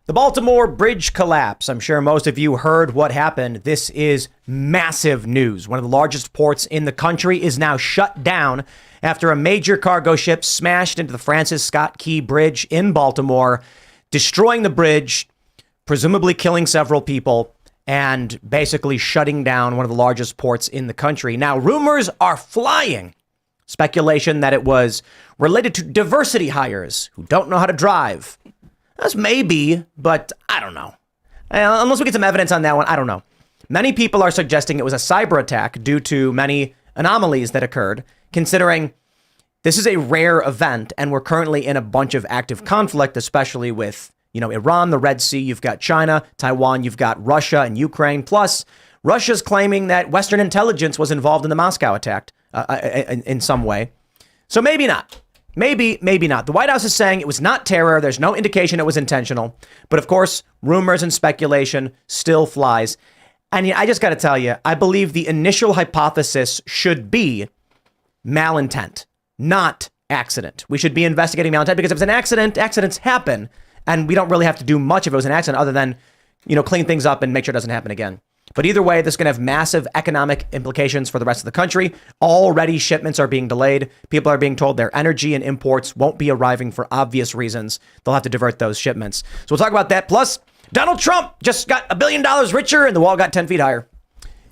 The Baltimore bridge collapse. I'm sure most of you heard what happened. This is massive news. One of the largest ports in the country is now shut down after a major cargo ship smashed into the Francis Scott Key Bridge in Baltimore, destroying the bridge, presumably killing several people, and basically shutting down one of the largest ports in the country. Now, rumors are flying. Speculation that it was related to diversity hires who don't know how to drive. That's maybe, but I don't know. Unless we get some evidence on that one, I don't know. Many people are suggesting it was a cyber attack due to many anomalies that occurred, considering this is a rare event and we're currently in a bunch of active conflict, especially with, Iran, the Red Sea, you've got China, Taiwan, you've got Russia and Ukraine. Plus, Russia's claiming that Western intelligence was involved in the Moscow attack in some way. So maybe not. Maybe not. The White House is saying it was not terror. There's no indication it was intentional. But of course, rumors and speculation still flies. And I just got to tell you, I believe the initial hypothesis should be malintent, not accident. We should be investigating malintent because if it's an accident, accidents happen. And we don't really have to do much if it was an accident other than, clean things up and make sure it doesn't happen again. But either way, this is going to have massive economic implications for the rest of the country. Already shipments are being delayed. People are being told their energy and imports won't be arriving for obvious reasons. They'll have to divert those shipments. So we'll talk about that. Plus, Donald Trump just got $1 billion richer and the wall got 10 feet higher.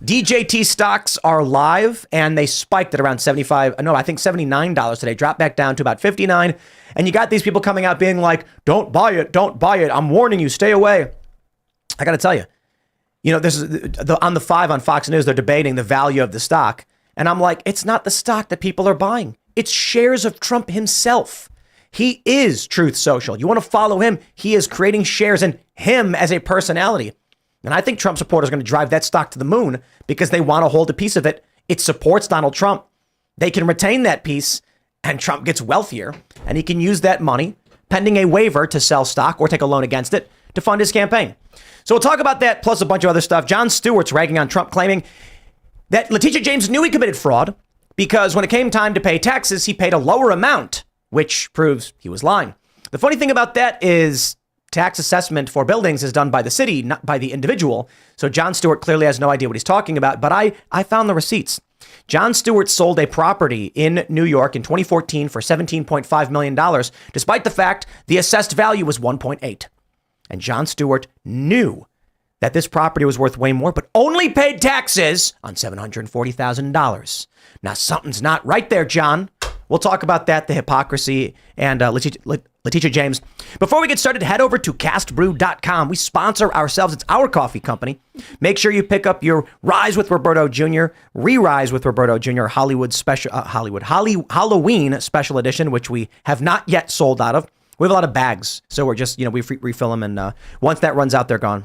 DJT stocks are live and they spiked at around $79 today, dropped back down to about 59. And you got these people coming out being like, don't buy it. Don't buy it. I'm warning you, stay away. I got to tell you. This is on the 5 on Fox News, they're debating the value of the stock. And I'm like, it's not the stock that people are buying. It's shares of Trump himself. He is Truth Social. You want to follow him? He is creating shares in him as a personality. And I think Trump supporters are going to drive that stock to the moon because they want to hold a piece of it. It supports Donald Trump. They can retain that piece and Trump gets wealthier and he can use that money pending a waiver to sell stock or take a loan against it to fund his campaign. So we'll talk about that, plus a bunch of other stuff. Jon Stewart's ragging on Trump, claiming that Letitia James knew he committed fraud because when it came time to pay taxes, he paid a lower amount, which proves he was lying. The funny thing about that is tax assessment for buildings is done by the city, not by the individual. So Jon Stewart clearly has no idea what he's talking about, but I found the receipts. Jon Stewart sold a property in New York in 2014 for $17.5 million, despite the fact the assessed value was 1.8. And Jon Stewart knew that this property was worth way more, but only paid taxes on $740,000. Now, something's not right there, John. We'll talk about that, the hypocrisy, and Letitia James. Before we get started, head over to castbrew.com. We sponsor ourselves. It's our coffee company. Make sure you pick up your Rise with Roberto Jr., Re-Rise with Roberto Jr. Halloween special edition, which we have not yet sold out of. We have a lot of bags, so we're just, we refill them, and once that runs out, they're gone.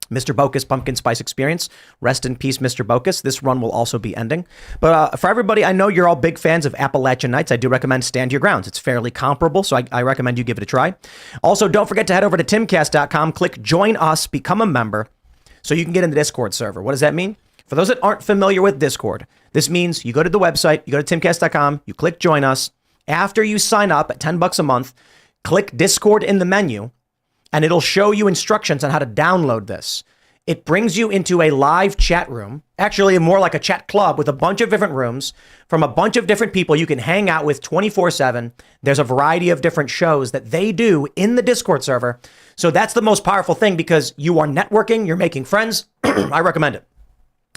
Mr. Bokus Pumpkin Spice Experience. Rest in peace, Mr. Bokus. This run will also be ending. But for everybody, I know you're all big fans of Appalachian Nights. I do recommend Stand Your Grounds. It's fairly comparable, so I recommend you give it a try. Also, don't forget to head over to Timcast.com, click Join Us, become a member, so you can get in the Discord server. What does that mean? For those that aren't familiar with Discord, this means you go to the website, you go to Timcast.com, you click Join Us. After you sign up at $10 a month, click Discord in the menu, and it'll show you instructions on how to download this. It brings you into a live chat room, actually more like a chat club with a bunch of different rooms from a bunch of different people you can hang out with 24/7. There's a variety of different shows that they do in the Discord server. So that's the most powerful thing because you are networking, you're making friends. I recommend it.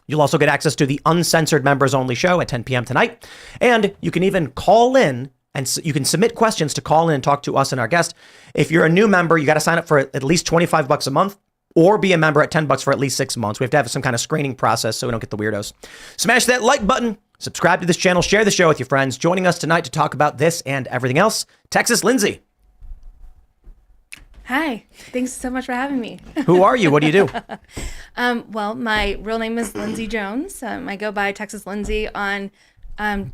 You'll also get access to the uncensored members only show at 10 p.m. tonight. And you can even call in. And so you can submit questions to call in and talk to us and our guest. If you're a new member, you got to sign up for at least $25 a month or be a member at $10 for at least 6 months. We have to have some kind of screening process so we don't get the weirdos. Smash that like button, subscribe to this channel, share the show with your friends. Joining us tonight to talk about this and everything else, Texas Lindsay. Hi, thanks so much for having me. Who are you? What do you do? Well, my real name is Lindsay Jones. I go by Texas Lindsay on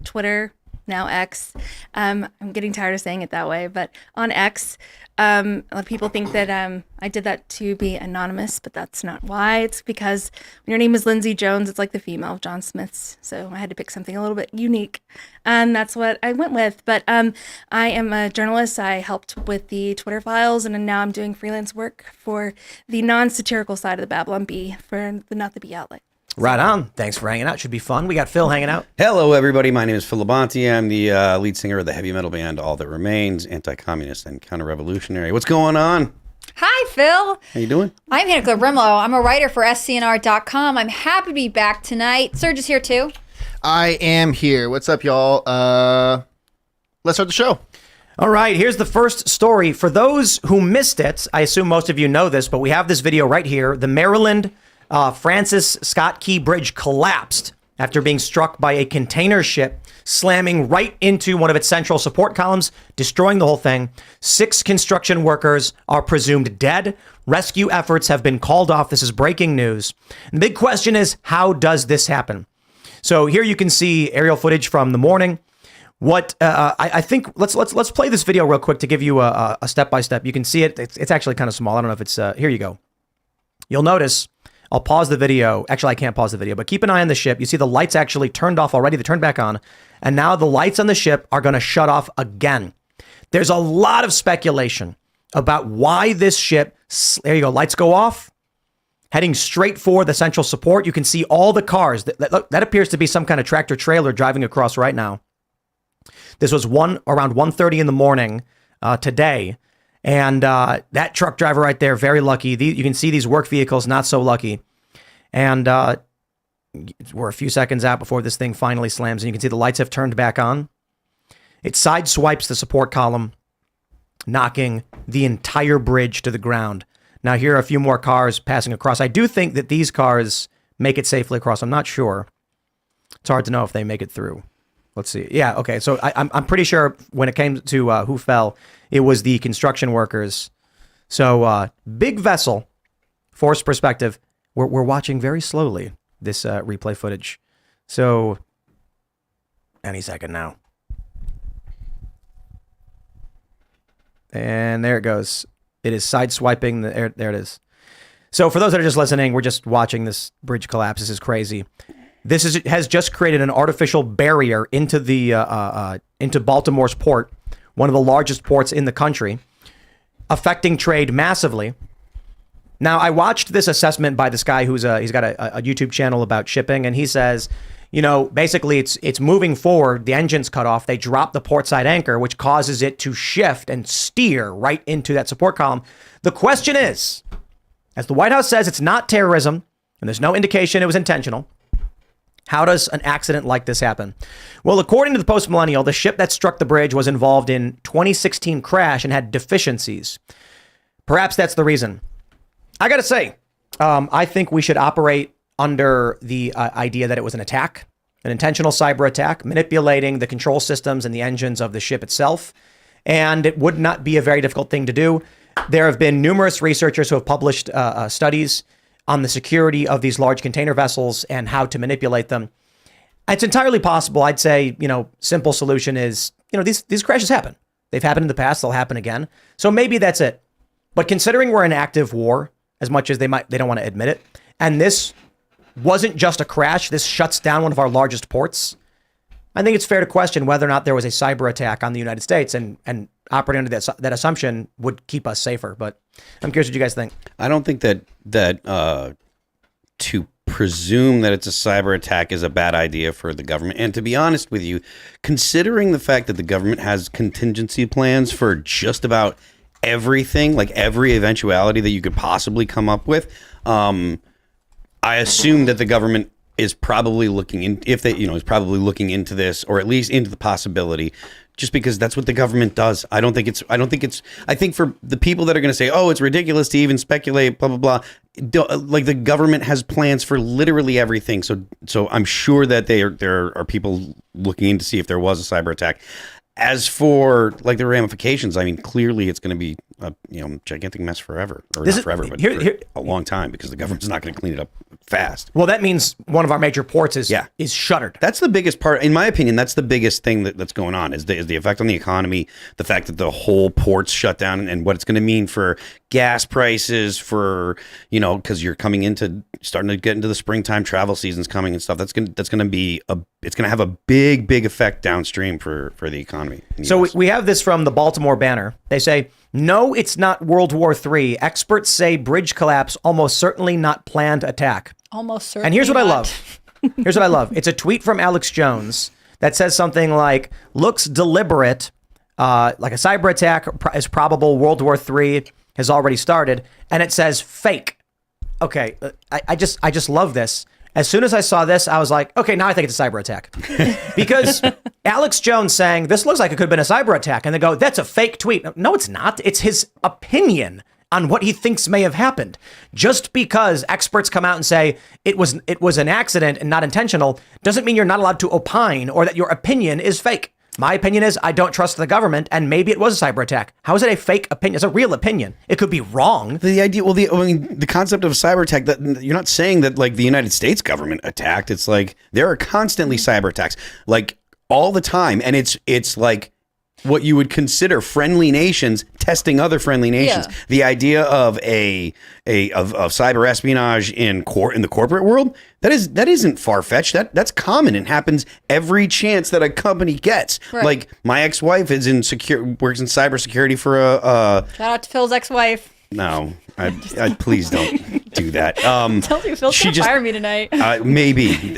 Twitter, now X. I'm getting tired of saying it that way, but on X, a lot of people think that I did that to be anonymous, but that's not why. It's because when your name is Lindsay Jones, it's like the female of John Smith's. So I had to pick something a little bit unique, and that's what I went with. But I am a journalist. I helped with the Twitter files, and now I'm doing freelance work for the non-satirical side of the Babylon Bee for the Not the Bee outlet. Right on. Thanks for hanging out. Should be fun. We got Phil hanging out. Hello, everybody. My name is Phil Labonte. I'm the lead singer of the heavy metal band All That Remains, anti-communist and counter-revolutionary. What's going on? Hi, Phil. How you doing? I'm Hannah Rimlow. I'm a writer for SCNR.com. I'm happy to be back tonight. Serge is here, too. I am here. What's up, y'all? Let's start the show. All right, here's the first story. For those who missed it, I assume most of you know this, but we have this video right here. The Maryland Francis Scott Key Bridge collapsed after being struck by a container ship, slamming right into one of its central support columns, destroying the whole thing. 6 construction workers are presumed dead. Rescue efforts have been called off. This is breaking news. And the big question is, how does this happen? So here you can see aerial footage from the morning. What I think let's play this video real quick to give you a step-by-step. You can see it. It's actually kind of small. I don't know if it's here you go. You'll notice. I'll pause the video. Actually, I can't pause the video, but keep an eye on the ship. You see the lights actually turned off already. They turned back on. And now the lights on the ship are going to shut off again. There's a lot of speculation about why this ship, there you go, lights go off, heading straight for the central support. You can see all the cars. That appears to be some kind of tractor trailer driving across right now. This was around 1:30 in the morning today. And that truck driver right there, very lucky. You can see these work vehicles, not so lucky. And we're a few seconds out before this thing finally slams. And you can see the lights have turned back on. It sideswipes the support column, knocking the entire bridge to the ground. Now, here are a few more cars passing across. I do think that these cars make it safely across. I'm not sure. It's hard to know if they make it through. Let's see. Yeah, okay. So I'm pretty sure when it came to who fell, it was the construction workers. So big vessel, force perspective. We're watching very slowly this replay footage. So any second now. And there it goes. It is sideswiping. There it is. So for those that are just listening, we're just watching this bridge collapse. This is crazy. This has just created an artificial barrier into into Baltimore's port, one of the largest ports in the country, affecting trade massively. Now, I watched this assessment by this guy he's got a YouTube channel about shipping, and he says, basically it's moving forward. The engine's cut off. They drop the portside anchor, which causes it to shift and steer right into that support column. The question is, as the White House says, it's not terrorism, and there's no indication it was intentional. How does an accident like this happen? Well, according to the Post-Millennial, the ship that struck the bridge was involved in 2016 crash and had deficiencies. Perhaps that's the reason. I got to say, I think we should operate under the idea that it was an attack, an intentional cyber attack, manipulating the control systems and the engines of the ship itself. And it would not be a very difficult thing to do. There have been numerous researchers who have published studies on the security of these large container vessels and how to manipulate them. It's entirely possible. I'd say, simple solution is, these crashes happen. They've happened in the past. They'll happen again. So maybe that's it. But considering we're in active war, as much as they don't want to admit it, and this wasn't just a crash, this shuts down one of our largest ports, I think it's fair to question whether or not there was a cyber attack on the United States, and operating under that assumption would keep us safer. But I'm curious what you guys think. I don't think that to presume that it's a cyber attack is a bad idea for the government. And to be honest with you, considering the fact that the government has contingency plans for just about everything, like every eventuality that you could possibly come up with, I assume that the government is probably looking into this, or at least into the possibility, just because that's what the government does. I think for the people that are going to say, oh, it's ridiculous to even speculate, blah, blah, blah. Like, the government has plans for literally everything. So I'm sure that there are people looking in to see if there was a cyber attack. As for like the ramifications, I mean, clearly it's going to be a gigantic mess forever, or not forever, but for a long time, because the government's not going to clean it up fast. Well, that means one of our major ports is shuttered. That's the biggest part, in my opinion. That's the biggest thing that's going on is the effect on the economy, the fact that the whole port's shut down, and what it's going to mean for gas prices, for because you're starting to get into the springtime, travel season's coming and stuff. It's going to have a big effect downstream for the economy. So we have this from the Baltimore Banner. They say, no, it's not World War III. Experts say bridge collapse, almost certainly not planned attack. Almost certainly. And here's what I love. Here's what I love. It's a tweet from Alex Jones that says something like, looks deliberate, like a cyber attack is probable. World War III has already started. And it says fake. Okay, I just love this. As soon as I saw this, I was like, okay, now I think it's a cyber attack. Because Alex Jones saying, this looks like it could have been a cyber attack. And they go, that's a fake tweet. No, it's not. It's his opinion on what he thinks may have happened. Just because experts come out and say it was an accident and not intentional doesn't mean you're not allowed to opine or that your opinion is fake. My opinion is I don't trust the government, and maybe it was a cyber attack. How is it a fake opinion? It's a real opinion. It could be wrong. The concept of a cyber attack, that you're not saying that like the United States government attacked. It's like there are constantly cyber attacks, like all the time, and it's like what you would consider friendly nations testing other friendly nations. Yeah. The idea of of cyber espionage in the corporate world, that isn't far-fetched. That's common and happens every chance that a company gets. Right. Like my ex-wife works in cybersecurity for a shout out to Phil's ex-wife. No, I please don't do that. Tell you Phil's gonna fire me tonight. Maybe.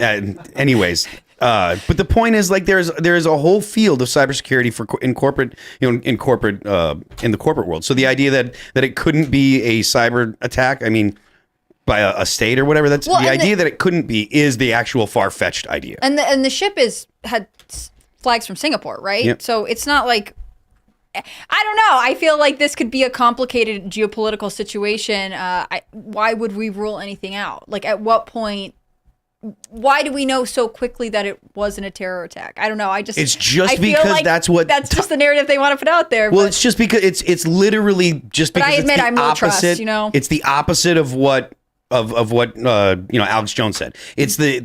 Anyways. But the point is, like, there's a whole field of cybersecurity in the corporate world. So the idea that it couldn't be a cyber attack, I mean, by a state or whatever, that's the idea that it couldn't be is the actual far-fetched idea. And the ship had flags from Singapore, right? Yep. So it's not like, I don't know. I feel like this could be a complicated geopolitical situation. Why would we rule anything out? Like, at what point? Why do we know so quickly that it wasn't a terror attack? I don't know. It's just because like that's just the narrative they want to put out there. Well, it's just because it's literally just because. But I admit I'm no trust. It's the opposite of what Alex Jones said. It's the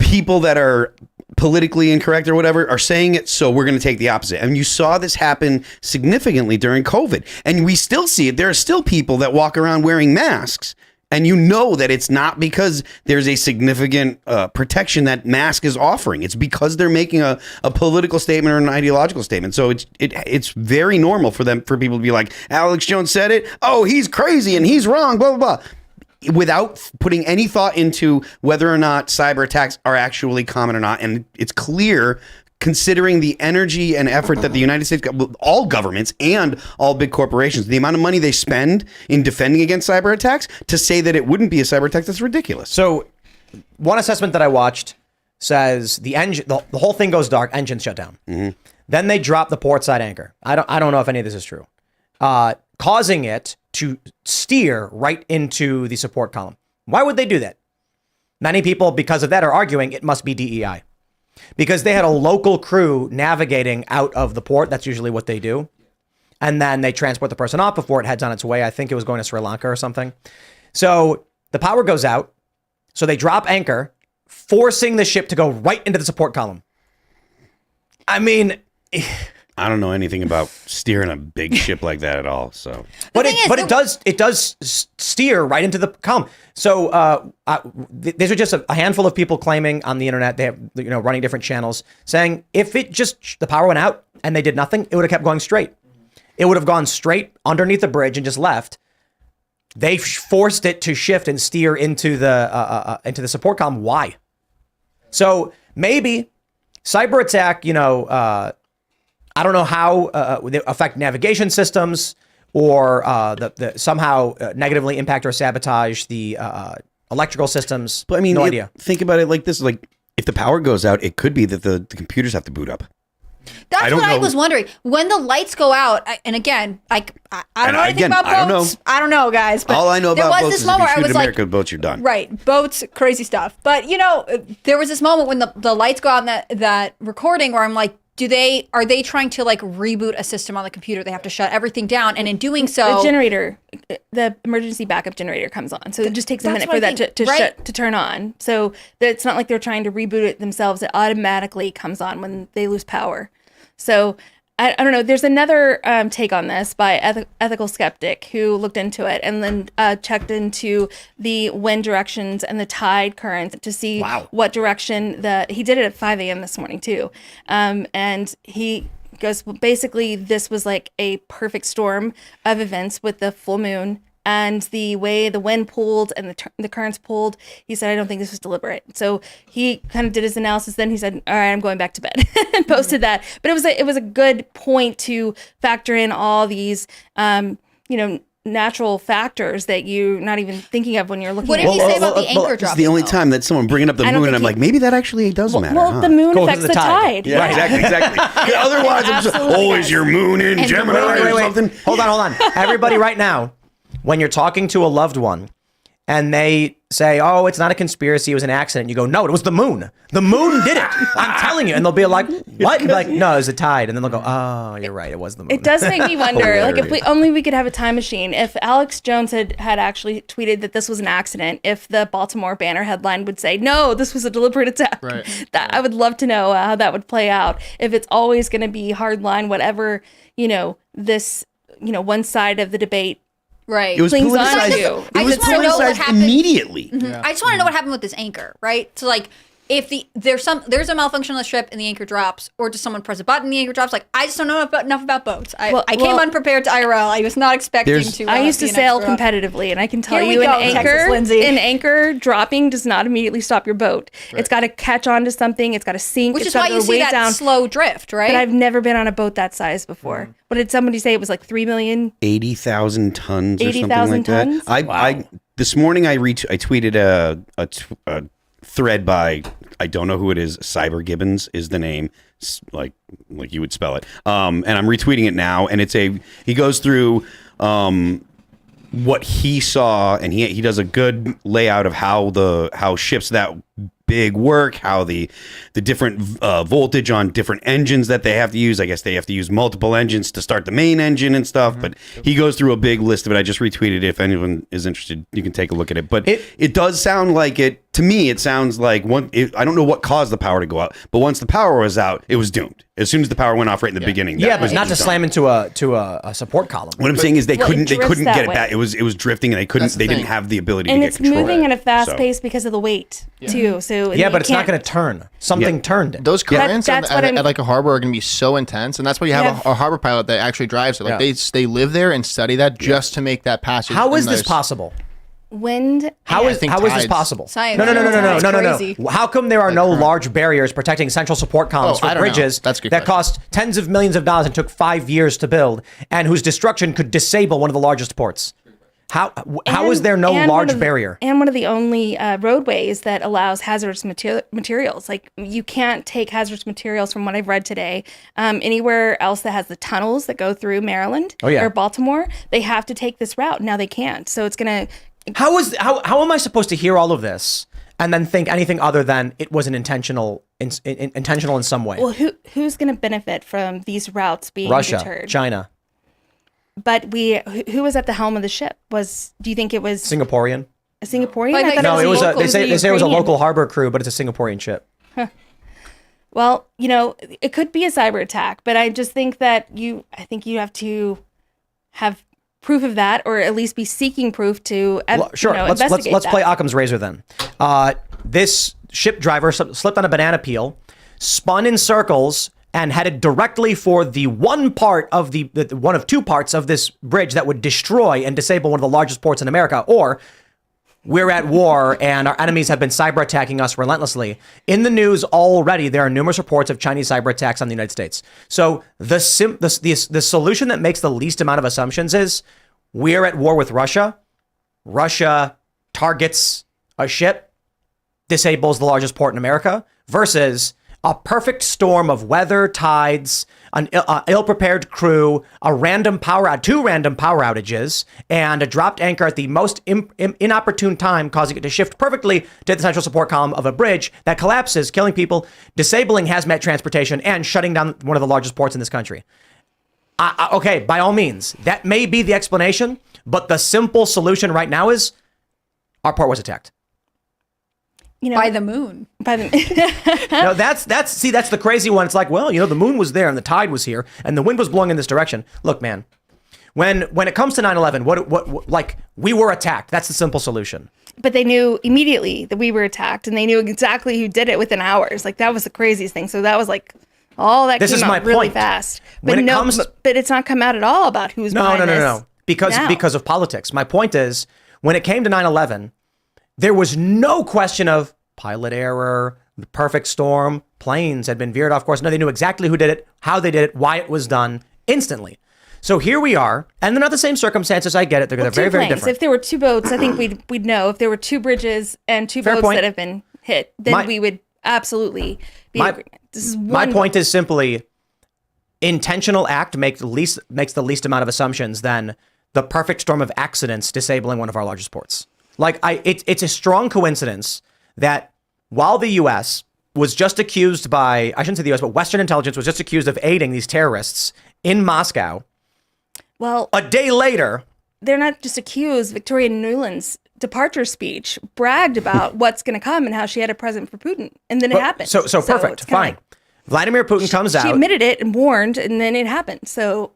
people that are politically incorrect or whatever are saying it, so we're going to take the opposite. And you saw this happen significantly during COVID, and we still see it. There are still people that walk around wearing masks. And you know that it's not because there's a significant protection that mask is offering. It's because they're making a political statement or an ideological statement. So it's very normal for people to be like, Alex Jones said it. Oh, he's crazy and he's wrong, blah, blah, blah. Without putting any thought into whether or not cyber attacks are actually common or not. And it's clear, considering the energy and effort that the United States, all governments and all big corporations, the amount of money they spend in defending against cyber attacks, to say that it wouldn't be a cyber attack, that's ridiculous. So one assessment that I watched says the whole thing goes dark, engines shut down. Mm-hmm. Then they drop the port side anchor. I don't know if any of this is true. Causing it to steer right into the support column. Why would they do that? Many people, because of that, are arguing it must be DEI. Because they had a local crew navigating out of the port. That's usually what they do. And then they transport the person off before it heads on its way. I think it was going to Sri Lanka or something. So the power goes out. So they drop anchor, forcing the ship to go right into the support column. I mean, I don't know anything about steering a big ship like that at all. So, but it does steer right into the column. So these are just a handful of people claiming on the internet. They have running different channels saying if it just the power went out and they did nothing, it would have kept going straight. It would have gone straight underneath the bridge and just left. They forced it to shift and steer into the support column. Why? So maybe cyber attack. I don't know how they affect navigation systems or somehow negatively impact or sabotage the electrical systems. But I mean, no idea. Think about it like this: like if the power goes out, it could be that the computers have to boot up. That's what I was wondering. When the lights go out, and again, like I don't know anything about boats. I don't know, guys. But all I know about boats is if you shoot American boats, you're done. Right, boats, crazy stuff. But there was this moment when the lights go out in that recording where I'm like, are they trying to like reboot a system on the computer? They have to shut everything down, and in doing so, the emergency backup generator comes on. So it just takes a minute for that to turn on. So it's not like they're trying to reboot it themselves. It automatically comes on when they lose power. So I don't know. There's another take on this by ethical skeptic who looked into it and then checked into the wind directions and the tide currents to see what direction he did it at 5 a.m. this morning too. And he goes, well, basically this was like a perfect storm of events with the full moon and the way the wind pulled and the currents pulled. He said, I don't think this was deliberate. So he kind of did his analysis. Then he said, all right, I'm going back to bed and posted that. But it was a good point to factor in all these, natural factors that you're not even thinking of when you're looking at it. What did he say about the anchor drop? It's the only time that someone bringing up the moon and I'm like, maybe that actually does matter. Well, the moon affects the tide. Yeah, exactly. Otherwise, I'm just, is your moon in Gemini or something? Hold on. Everybody right now, when you're talking to a loved one and they say, oh, it's not a conspiracy, it was an accident, you go, no, it was the moon. The moon did it. I'm telling you. And they'll be like, what? And be like, no, it was a tide. And then they'll go, oh, you're right, it was the moon. It does make me wonder, like, if we could have a time machine, if Alex Jones had actually tweeted that this was an accident, if the Baltimore Banner headline would say, no, this was a deliberate attack. Right. I would love to know how that would play out. If it's always going to be hardline, whatever, this, one side of the debate. Right. It was politicized. It was politicized immediately. Mm-hmm. Yeah. I just want to know what happened with this anchor, right? So like, if there's a malfunction on the ship and the anchor drops, or does someone press a button and the anchor drops? Like, I just don't know enough about boats. I came unprepared to IRL. I was not expecting to. I used to sail competitively, and I can tell you, an anchor dropping does not immediately stop your boat. Right. It's got to catch onto something. It's got to sink. Which is why you see that slow drift, right? But I've never been on a boat that size before. Mm. What did somebody say? It was like 3 million? 80,000 tons or something like tons? that. I this morning I tweeted a thread by, I don't know who it is, Cyber Gibbons is the name, like you would spell it. And I'm retweeting it now, and he goes through what he saw, and he does a good layout of how ships that big work, how the different voltage on different engines that they have to use. I guess they have to use multiple engines to start the main engine and stuff, but he goes through a big list of it. I just retweeted it. If anyone is interested, you can take a look at it. But it does sound like to me, it sounds like I don't know what caused the power to go out, but once the power was out, it was doomed. As soon as the power went off right in the beginning. Yeah, but not to slam into a support column. What I'm saying is they couldn't get it back. It was drifting, and they didn't have the ability to get control. And it's moving at a fast pace because of the weight too. So but it's not going to turn. Something turned it. Those currents at like a harbor are going to be so intense, and that's why you have a harbor pilot that actually drives it. Like they live there and study that just to make that passage. How is this possible? Wind. How is this possible? Science. No. How come there are no large barriers protecting central support columns for bridges that cost tens of millions of dollars and took 5 years to build, and whose destruction could disable one of the largest ports? How is there no large barrier? And one of the only roadways that allows hazardous materials. Like, you can't take hazardous materials, from what I've read today, anywhere else that has the tunnels that go through Maryland or Baltimore. They have to take this route. Now they can't. So it's going to... How am I supposed to hear all of this and then think anything other than it was an intentional in some way? Well, who's going to benefit from these routes being Russia, deterred? China. But who was at the helm of the ship? Do you think it was Singaporean? A Singaporean? No, it was they say it was a local harbor crew, but it's a Singaporean ship. Huh. Well, it could be a cyber attack, but I just think that you have to have proof of that, or at least be seeking proof to investigate. Let's play Occam's razor then. This ship driver slipped on a banana peel, spun in circles, and headed directly for the one part of the one of two parts of this bridge that would destroy and disable one of the largest ports in America. Or we're at war and our enemies have been cyber attacking us relentlessly. In the news already, there are numerous reports of Chinese cyber attacks on the United States. So the solution that makes the least amount of assumptions is we're at war with Russia. Russia targets a ship, disables the largest port in America, versus a perfect storm of weather, tides, an ill-prepared crew, two random power outages, and a dropped anchor at the most inopportune time, causing it to shift perfectly to the central support column of a bridge that collapses, killing people, disabling hazmat transportation, and shutting down one of the largest ports in this country. Okay, by all means, that may be the explanation, but the simple solution right now is our port was attacked. By the moon. No, that's the crazy one. It's like, well, the moon was there and the tide was here and the wind was blowing in this direction. Look, man, when it comes to 9/11, what like we were attacked. That's the simple solution. But they knew immediately that we were attacked, and they knew exactly who did it within hours. Like that was the craziest thing. So that was like all that came out really fast. But but it's not come out at all about who's behind this. No. Because of politics. My point is, when it came to 9/11. There was no question of pilot error, the perfect storm, planes had been veered off course. No, they knew exactly who did it, how they did it, why it was done instantly. So here we are, and they're not the same circumstances. I get it. They're very, very different. If there were two boats, I think we'd know. If there were two bridges and two boats that have been hit, then we would absolutely be in agreement. This is my point is simply intentional act makes the least amount of assumptions than the perfect storm of accidents disabling one of our largest ports. Like it's a strong coincidence that while the U.S. was just accused by, I shouldn't say the U.S., but Western intelligence was just accused of aiding these terrorists in Moscow. Well, a day later, they're not just accused. Victoria Nuland's departure speech bragged about what's going to come and how she had a present for Putin, and then it happened. So perfect, fine. Vladimir Putin comes out. She admitted it and warned, and then it happened. So,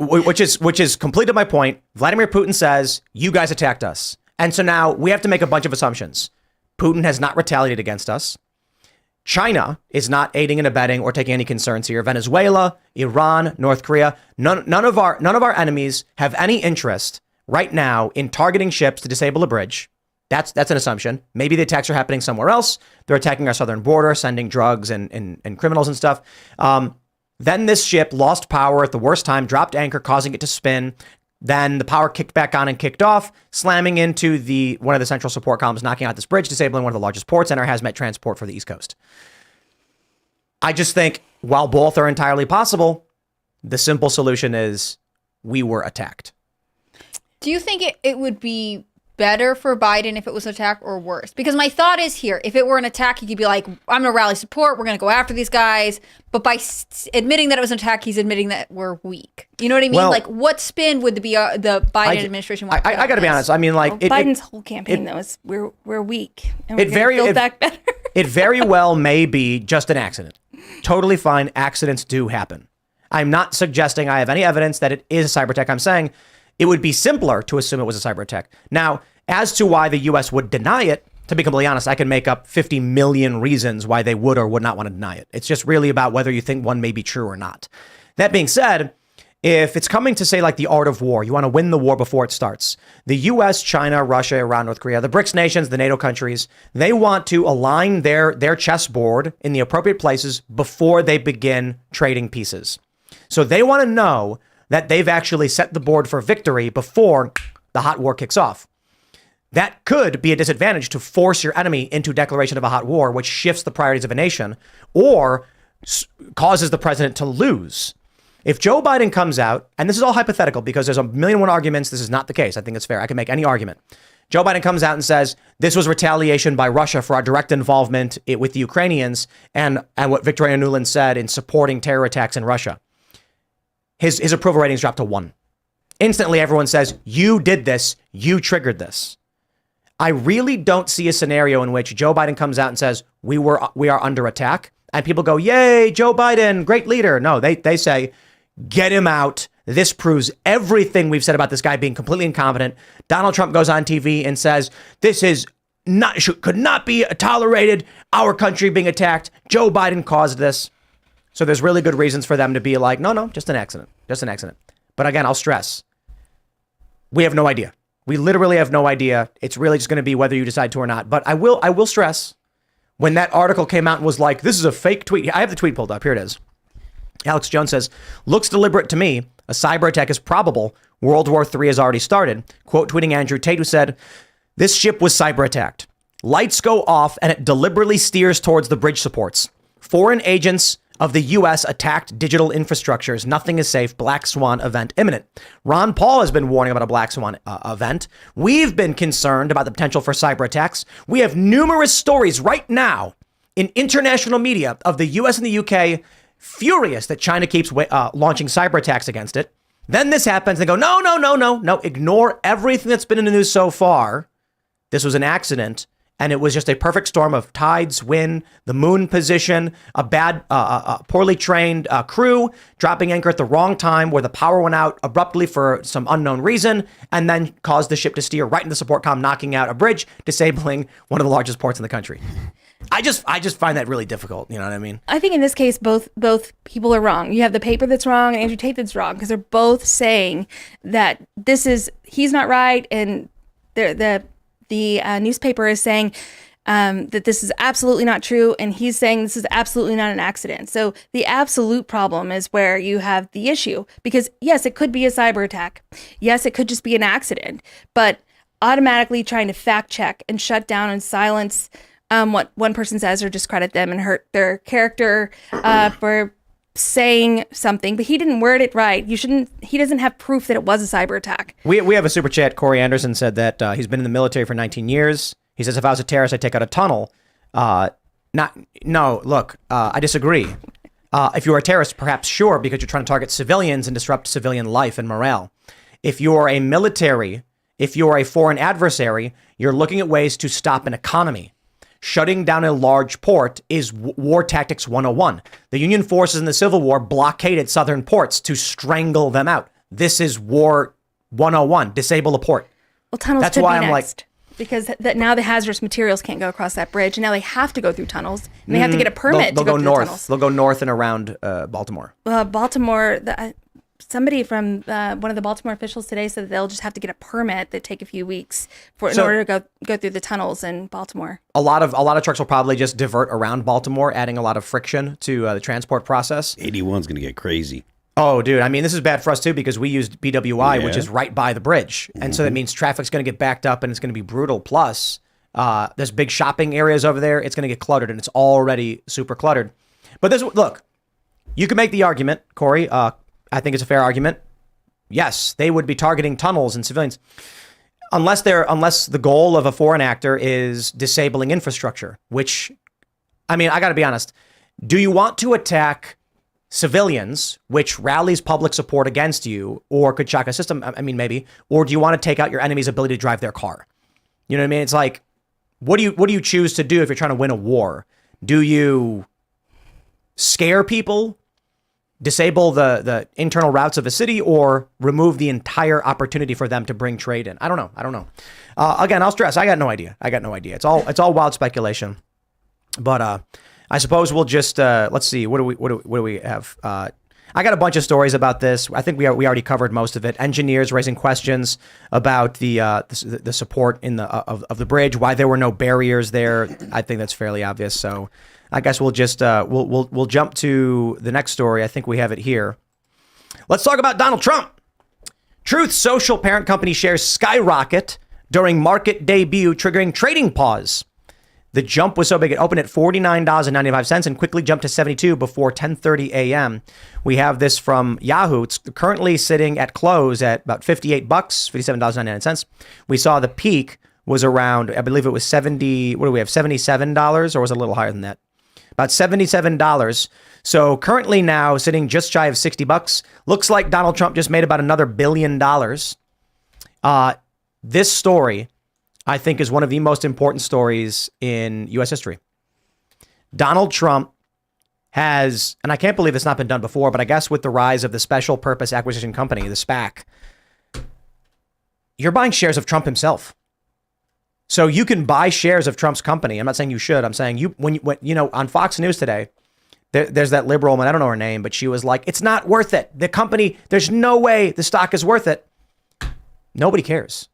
which is complete to my point. Vladimir Putin says, "You guys attacked us." And so now we have to make a bunch of assumptions. Putin has not retaliated against us. China is not aiding and abetting or taking any concerns here. Venezuela, Iran, North Korea, none of our enemies have any interest right now in targeting ships to disable a bridge. That's an assumption. Maybe the attacks are happening somewhere else. They're attacking our southern border, sending drugs and criminals and stuff. Then this ship lost power at the worst time, dropped anchor, causing it to spin. Then the power kicked back on and kicked off, slamming into one of the central support columns, knocking out this bridge, disabling one of the largest ports and our hazmat transport for the East Coast. I just think while both are entirely possible, the simple solution is we were attacked. Do you think it would be better for Biden if it was an attack or worse? Because my thought is here, if it were an attack, he could be like, I'm going to rally support. We're going to go after these guys. But by admitting that it was an attack, he's admitting that we're weak. You know what I mean? Well, like, what spin would the Biden administration want? I got to be honest. I mean, like Biden's whole campaign though is we're weak and we're going to build back better. It very well may be just an accident. Totally fine. Accidents do happen. I'm not suggesting I have any evidence that it is a cyber attack. I'm saying it would be simpler to assume it was a cyber attack. Now, as to why the U.S. would deny it, to be completely honest, I can make up 50 million reasons why they would or would not want to deny it. It's just really about whether you think one may be true or not. That being said, if it's coming to say like the art of war, you want to win the war before it starts. The U.S., China, Russia, Iran, North Korea, the BRICS nations, the NATO countries, they want to align their chessboard in the appropriate places before they begin trading pieces. So they want to know that they've actually set the board for victory before the hot war kicks off. That could be a disadvantage to force your enemy into declaration of a hot war, which shifts the priorities of a nation or causes the president to lose. If Joe Biden comes out, and this is all hypothetical because there's a million and one arguments, this is not the case. I think it's fair. I can make any argument. Joe Biden comes out and says, this was retaliation by Russia for our direct involvement with the Ukrainians and what Victoria Nuland said in supporting terror attacks in Russia. His approval ratings dropped to 1. Instantly, everyone says, you did this, you triggered this. I really don't see a scenario in which Joe Biden comes out and says, we are under attack. And people go, yay, Joe Biden, great leader. No, they say, get him out. This proves everything we've said about this guy being completely incompetent. Donald Trump goes on TV and says, this is could not be tolerated. Our country being attacked. Joe Biden caused this. So there's really good reasons for them to be like, no, just an accident. But again, I'll stress, we have no idea. We literally have no idea. It's really just going to be whether you decide to or not. But I will stress, when that article came out and was like, this is a fake tweet. I have the tweet pulled up. Here it is. Alex Jones says, looks deliberate to me. A cyber attack is probable. World War III has already started. Quote tweeting Andrew Tate, who said, this ship was cyber attacked. Lights go off and it deliberately steers towards the bridge supports. Foreign agents of the U.S. attacked digital infrastructures. Nothing is safe. Black Swan event imminent. Ron Paul has been warning about a Black Swan event. We've been concerned about the potential for cyber attacks. We have numerous stories right now in international media of the U.S. and the U.K. furious that China keeps launching cyber attacks against it. Then this happens. They go, no. Ignore everything that's been in the news so far. This was an accident. And it was just a perfect storm of tides, wind, the moon position, a bad, poorly trained crew dropping anchor at the wrong time where the power went out abruptly for some unknown reason and then caused the ship to steer right into the support comm, knocking out a bridge, disabling one of the largest ports in the country. I just find that really difficult. You know what I mean? I think in this case, both people are wrong. You have the paper that's wrong and Andrew Tate that's wrong because they're both saying that he's not right and the newspaper is saying that this is absolutely not true, and he's saying this is absolutely not an accident. So the absolute problem is where you have the issue, because yes, it could be a cyber attack. Yes, it could just be an accident, but automatically trying to fact check and shut down and silence what one person says or discredit them and hurt their character for saying something, but he didn't word it right. He doesn't have proof that it was a cyber attack. We have a super chat. Corey Anderson said that he's been in the military for 19 years. He says, if I was a terrorist, I'd take out a tunnel. Look, I disagree. If you're a terrorist, perhaps sure, because you're trying to target civilians and disrupt civilian life and morale. If you're a military, if you're a foreign adversary, you're looking at ways to stop an economy. Shutting down a large port is war tactics 101. The Union forces in the Civil War blockaded southern ports to strangle them out. This is war 101. Disable a port. Well, tunnels That's could why be I'm next. Because now the hazardous materials can't go across that bridge, and now they have to go through tunnels, and they have to get a permit to go through north. the tunnels. They'll go north and around Baltimore. Baltimore, somebody from one of the Baltimore officials today said that they'll just have to get a permit that take a few weeks in order to go through the tunnels in Baltimore. A lot of trucks will probably just divert around Baltimore, adding a lot of friction to the transport process. 81's going to get crazy. Oh, dude. I mean, this is bad for us, too, because we used BWI, which is right by the bridge. And so that means traffic's going to get backed up and it's going to be brutal. Plus, there's big shopping areas over there. It's going to get cluttered, and it's already super cluttered. But look, you can make the argument, Corey. I think it's a fair argument. Yes, they would be targeting tunnels and civilians. Unless the goal of a foreign actor is disabling infrastructure, which, I mean, I got to be honest. Do you want to attack civilians, which rallies public support against you, or could shock a system? I mean, maybe. Or do you want to take out your enemy's ability to drive their car? You know what I mean? It's like, what do you choose to do if you're trying to win a war? Do you scare people, disable the internal routes of a city, or remove the entire opportunity for them to bring trade in? I don't know. Again, I'll stress, I got no idea. It's all wild speculation. But I suppose we'll just let's see. What do we have? I got a bunch of stories about this. I think we already covered most of it. Engineers raising questions about the support in of the bridge, why there were no barriers there. I think that's fairly obvious. So I guess we'll just we'll jump to the next story. I think we have it here. Let's talk about Donald Trump. Truth Social parent company shares skyrocket during market debut, triggering trading pause. The jump was so big, it opened at $49.95 and quickly jumped to $72 before 10:30 a.m. We have this from Yahoo. It's currently sitting at close at about $58, $57.99. We saw the peak was around, I believe it was $70, what do we have, $77, or was it a little higher than that? About $77. So currently now sitting just shy of $60. Looks like Donald Trump just made about another $1 billion. This story, I think, is one of the most important stories in U.S. history. Donald Trump has, and I can't believe it's not been done before, but I guess with the rise of the Special Purpose Acquisition Company, the SPAC, you're buying shares of Trump himself. So you can buy shares of Trump's company. I'm not saying you should. I'm saying when on Fox News today, there's that liberal woman, I don't know her name, but she was like, it's not worth it. The company, there's no way the stock is worth it. Nobody cares.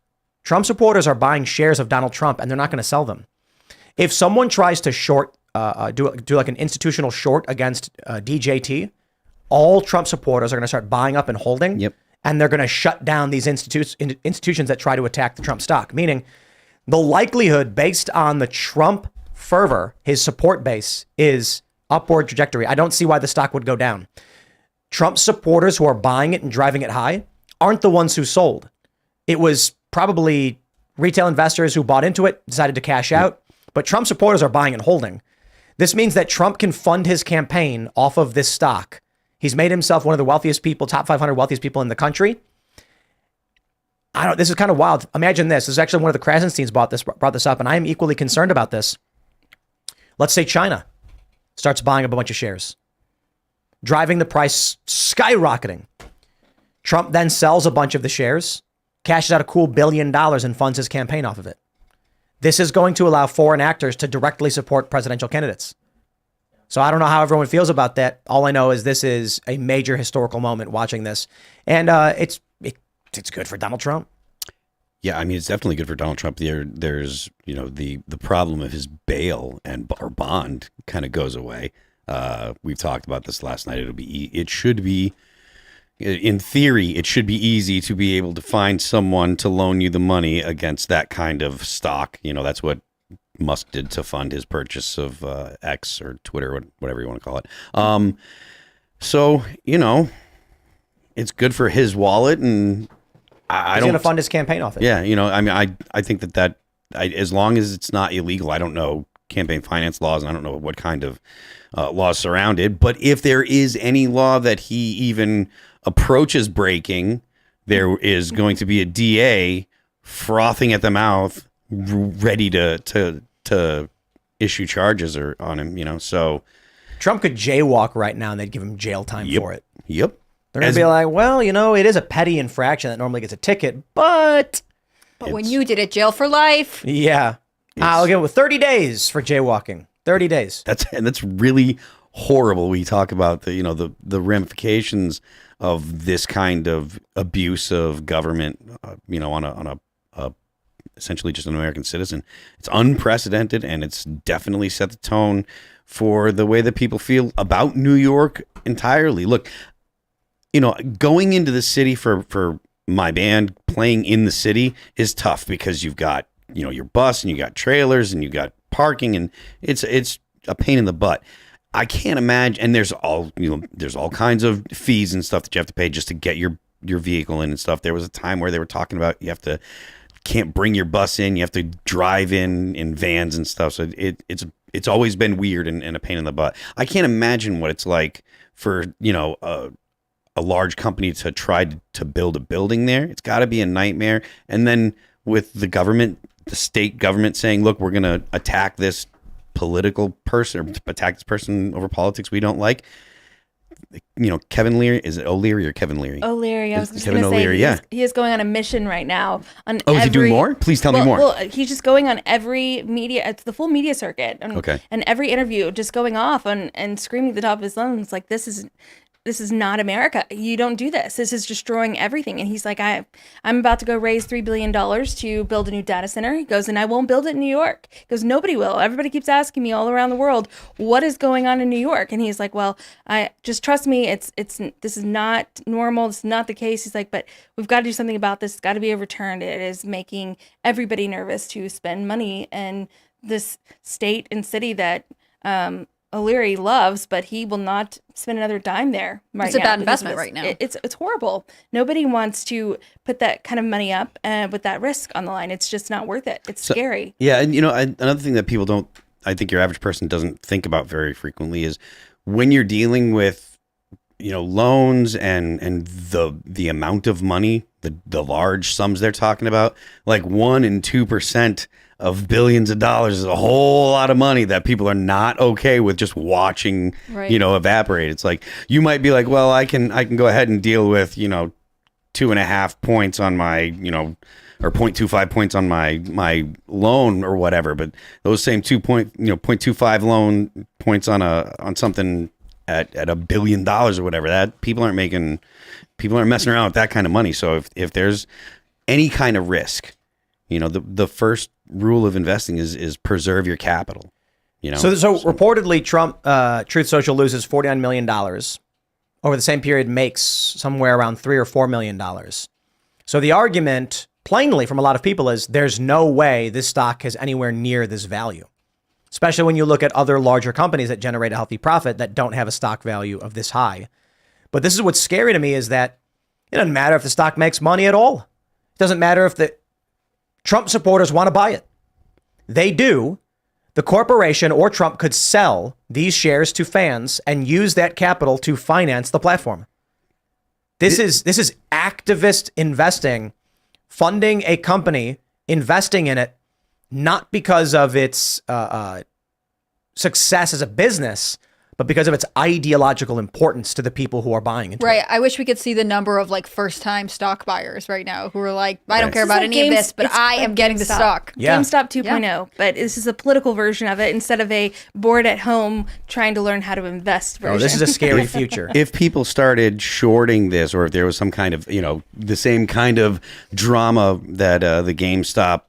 Trump supporters are buying shares of Donald Trump, and they're not going to sell them. If someone tries to short, do like an institutional short against DJT, all Trump supporters are going to start buying up and holding, and they're going to shut down these institutions that try to attack the Trump stock. Meaning, the likelihood based on the Trump fervor, his support base, is upward trajectory. I don't see why the stock would go down. Trump supporters who are buying it and driving it high aren't the ones who sold. It was probably retail investors who bought into it, decided to cash out, but Trump supporters are buying and holding. This means that Trump can fund his campaign off of this stock. He's made himself one of the wealthiest people, top 500 wealthiest people in the country. This is kind of wild. Imagine this. This is actually one of the Krasensteins brought this up, and I am equally concerned about this. Let's say China starts buying up a bunch of shares, driving the price skyrocketing. Trump then sells a bunch of the shares, cashes out a cool $1 billion and funds his campaign off of it. This is going to allow foreign actors to directly support presidential candidates. So I don't know how everyone feels about that. All I know is this is a major historical moment watching this. And it's good for Donald Trump. Yeah, I mean, it's definitely good for Donald Trump. There's, the problem of his bail or bond kind of goes away. We've talked about this last night. It should be, in theory, it should be easy to be able to find someone to loan you the money against that kind of stock. That's what Musk did to fund his purchase of X or Twitter, whatever you want to call it. So, it's good for his wallet, and He's going to fund his campaign off it. Yeah, I think that as long as it's not illegal, I don't know campaign finance laws, and I don't know what kind of laws surround it. But if there is any law that he even approaches breaking, there is going to be a DA frothing at the mouth, ready to issue charges on him. So Trump could jaywalk right now, and they'd give him jail time for it. Yep. They're going to be like, well, it is a petty infraction that normally gets a ticket, but when you did it, jail for life. Yeah. I'll give it 30 days for jaywalking. 30 days. That's really horrible. We talk about the ramifications of this kind of abuse of government, on a essentially just an American citizen. It's unprecedented, and it's definitely set the tone for the way that people feel about New York entirely. Look, going into the city for my band, playing in the city is tough because you've got, your bus, and you got trailers, and you got parking, and it's a pain in the butt. I can't imagine, and there's all kinds of fees and stuff that you have to pay just to get your vehicle in and stuff. There was a time where they were talking about can't bring your bus in, you have to drive in vans and stuff. So it's always been weird and a pain in the butt. I can't imagine what it's like for a large company to try to build a building there. It's got to be a nightmare. And then with the government, the state government saying, look, we're going to attack this political person, or attack this person over politics we don't like. Kevin Leary, is it O'Leary or Kevin Leary? O'Leary, I was just Kevin going to say, O'Leary, he is going on a mission right now. Is he doing more? Please tell me more. Well, he's just going on every media, it's the full media circuit. Okay. And every interview, just going off and screaming at the top of his lungs, like, this is not America. You don't do this. This is destroying everything. And he's like, I'm about to go raise $3 billion to build a new data center. He goes, and I won't build it in New York. He goes, nobody will. Everybody keeps asking me all around the world, what is going on in New York? And he's like, well, I just trust me. This is not normal. This is not the case. He's like, but we've got to do something about this. It's got to be overturned. It is making everybody nervous to spend money in this state and city that, O'Leary loves, but he will not spend another dime there right now. It's a bad investment right now. It's horrible. Nobody wants to put that kind of money up with that risk on the line. It's just not worth it. It's scary. Yeah, and another thing that people don't, I think your average person doesn't think about very frequently is when you're dealing with, loans and the amount of money, the large sums they're talking about, like 1% and 2% of billions of dollars is a whole lot of money that people are not okay with just watching, evaporate. It's like, you might be like, well, I can go ahead and deal with, 2.5 points on my, or 0.25 points on my loan or whatever. But those same 0.25 loan points on something at $1 billion or whatever, that people aren't messing around with that kind of money. So if there's any kind of risk, the first rule of investing is preserve your capital. So reportedly, Trump, Truth Social loses $49 million over the same period, makes somewhere around $3 or $4 million. So the argument, plainly from a lot of people, is there's no way this stock is anywhere near this value. especially when you look at other larger companies that generate a healthy profit that don't have a stock value of this high. But this is what's scary to me, is that it doesn't matter if the stock makes money at all. It doesn't matter if the Trump supporters want to buy it. They do. The corporation or Trump could sell these shares to fans and use that capital to finance the platform. This is activist investing, funding a company, investing in it, not because of its success as a business, but because of its ideological importance to the people who are buying into it. Right. I wish we could see the number of like first-time stock buyers right now who are like, I don't care about any of this, but I am getting the stock. Yeah. GameStop 2.0, but this is a political version of it instead of a bored at home trying to learn how to invest version. Oh, this is a scary future. If people started shorting this, or if there was some kind of, the same kind of drama that the GameStop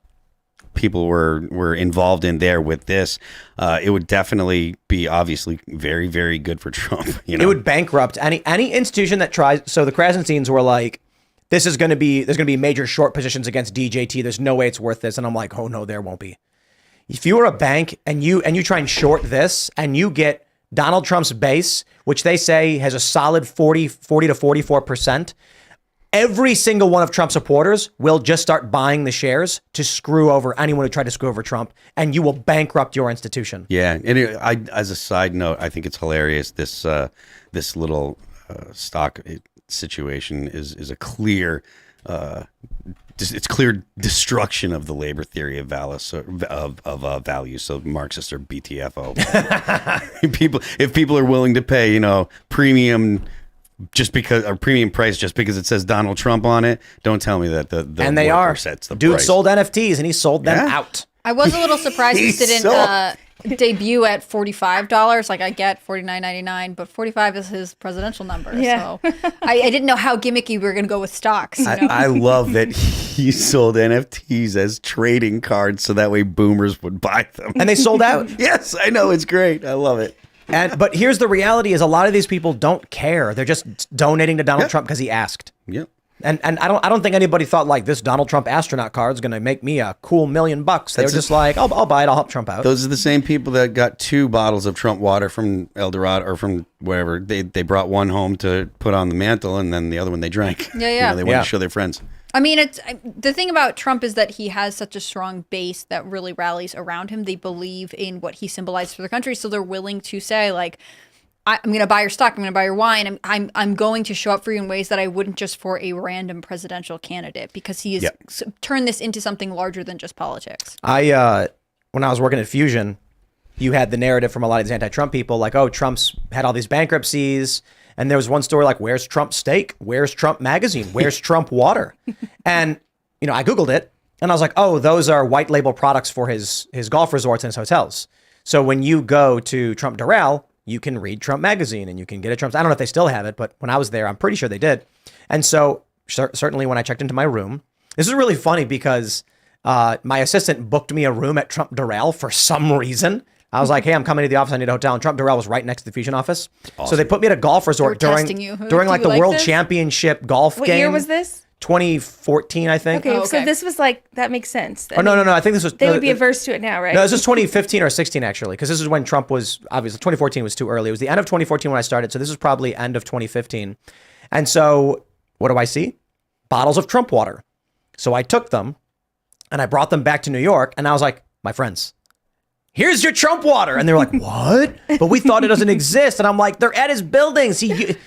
people were involved in there with this, it would definitely be obviously very, very good for Trump. It would bankrupt any institution that tries. So the Krasensteins were like, there's going to be major short positions against DJT. There's no way it's worth this. And I'm like, oh no, there won't be. If you are a bank and you try and short this and you get Donald Trump's base, which they say has a solid 40 to 44%, every single one of Trump's supporters will just start buying the shares to screw over anyone who tried to screw over Trump, and you will bankrupt your institution. Yeah, and as a side note, I think it's hilarious. This little stock situation is a clear, it's clear destruction of the labor theory of value. So Marxists are BTFO. If people are willing to pay, premium. Just because a premium price, just because it says Donald Trump on it, don't tell me that the and they worker are sets the dude price. sold NFTs and he sold them out. I was a little surprised this didn't debut at $45. Like I get $49.99, but 45 is his presidential number. Yeah. So I didn't know how gimmicky we were going to go with stocks. I love that he sold NFTs as trading cards so that way boomers would buy them. And they sold out. Yes, I know, it's great. I love it. But here's the reality: is a lot of these people don't care. They're just donating to Donald Trump because he asked. Yep. And I don't think anybody thought like this Donald Trump astronaut card is going to make me a cool $1 million. They were just like, I'll buy it. I'll help Trump out. Those are the same people that got 2 bottles of Trump water from El Dorado or from wherever. They brought one home to put on the mantle, and then the other one they drank. Yeah. They wanted to show their friends. I mean, the thing about Trump is that he has such a strong base that really rallies around him. They believe in what he symbolizes for the country, so they're willing to say, like, I'm going to buy your stock, I'm going to buy your wine, I'm going to show up for you in ways that I wouldn't just for a random presidential candidate, because he has turned this into something larger than just politics. When I was working at Fusion, you had the narrative from a lot of these anti-Trump people, like, oh, Trump's had all these bankruptcies. And there was one story like, where's Trump steak? Where's Trump magazine? Where's Trump water? And, I Googled it and I was like, oh, those are white label products for his golf resorts and his hotels. So when you go to Trump Doral, you can read Trump magazine and you can get a Trump. I don't know if they still have it, but when I was there, I'm pretty sure they did. And so certainly when I checked into my room, this is really funny because my assistant booked me a room at Trump Doral for some reason. I was like, hey, I'm coming to the office. I need a hotel. And Trump Doral was right next to the Fusion office. Awesome. So they put me at a golf resort during like the World Championship golf game. What year was this? 2014, I think. Okay, so this was like, that makes sense. No. I think this was... They would be averse to it now, right? No, this was 2015 or 16, actually, because this is when Trump was... Obviously, 2014 was too early. It was the end of 2014 when I started, so this was probably end of 2015. And so, what do I see? Bottles of Trump water. So I took them, and I brought them back to New York, and I was like, my friends... here's your Trump water. And they were like, what? But we thought it doesn't exist. And I'm like, they're at his buildings. He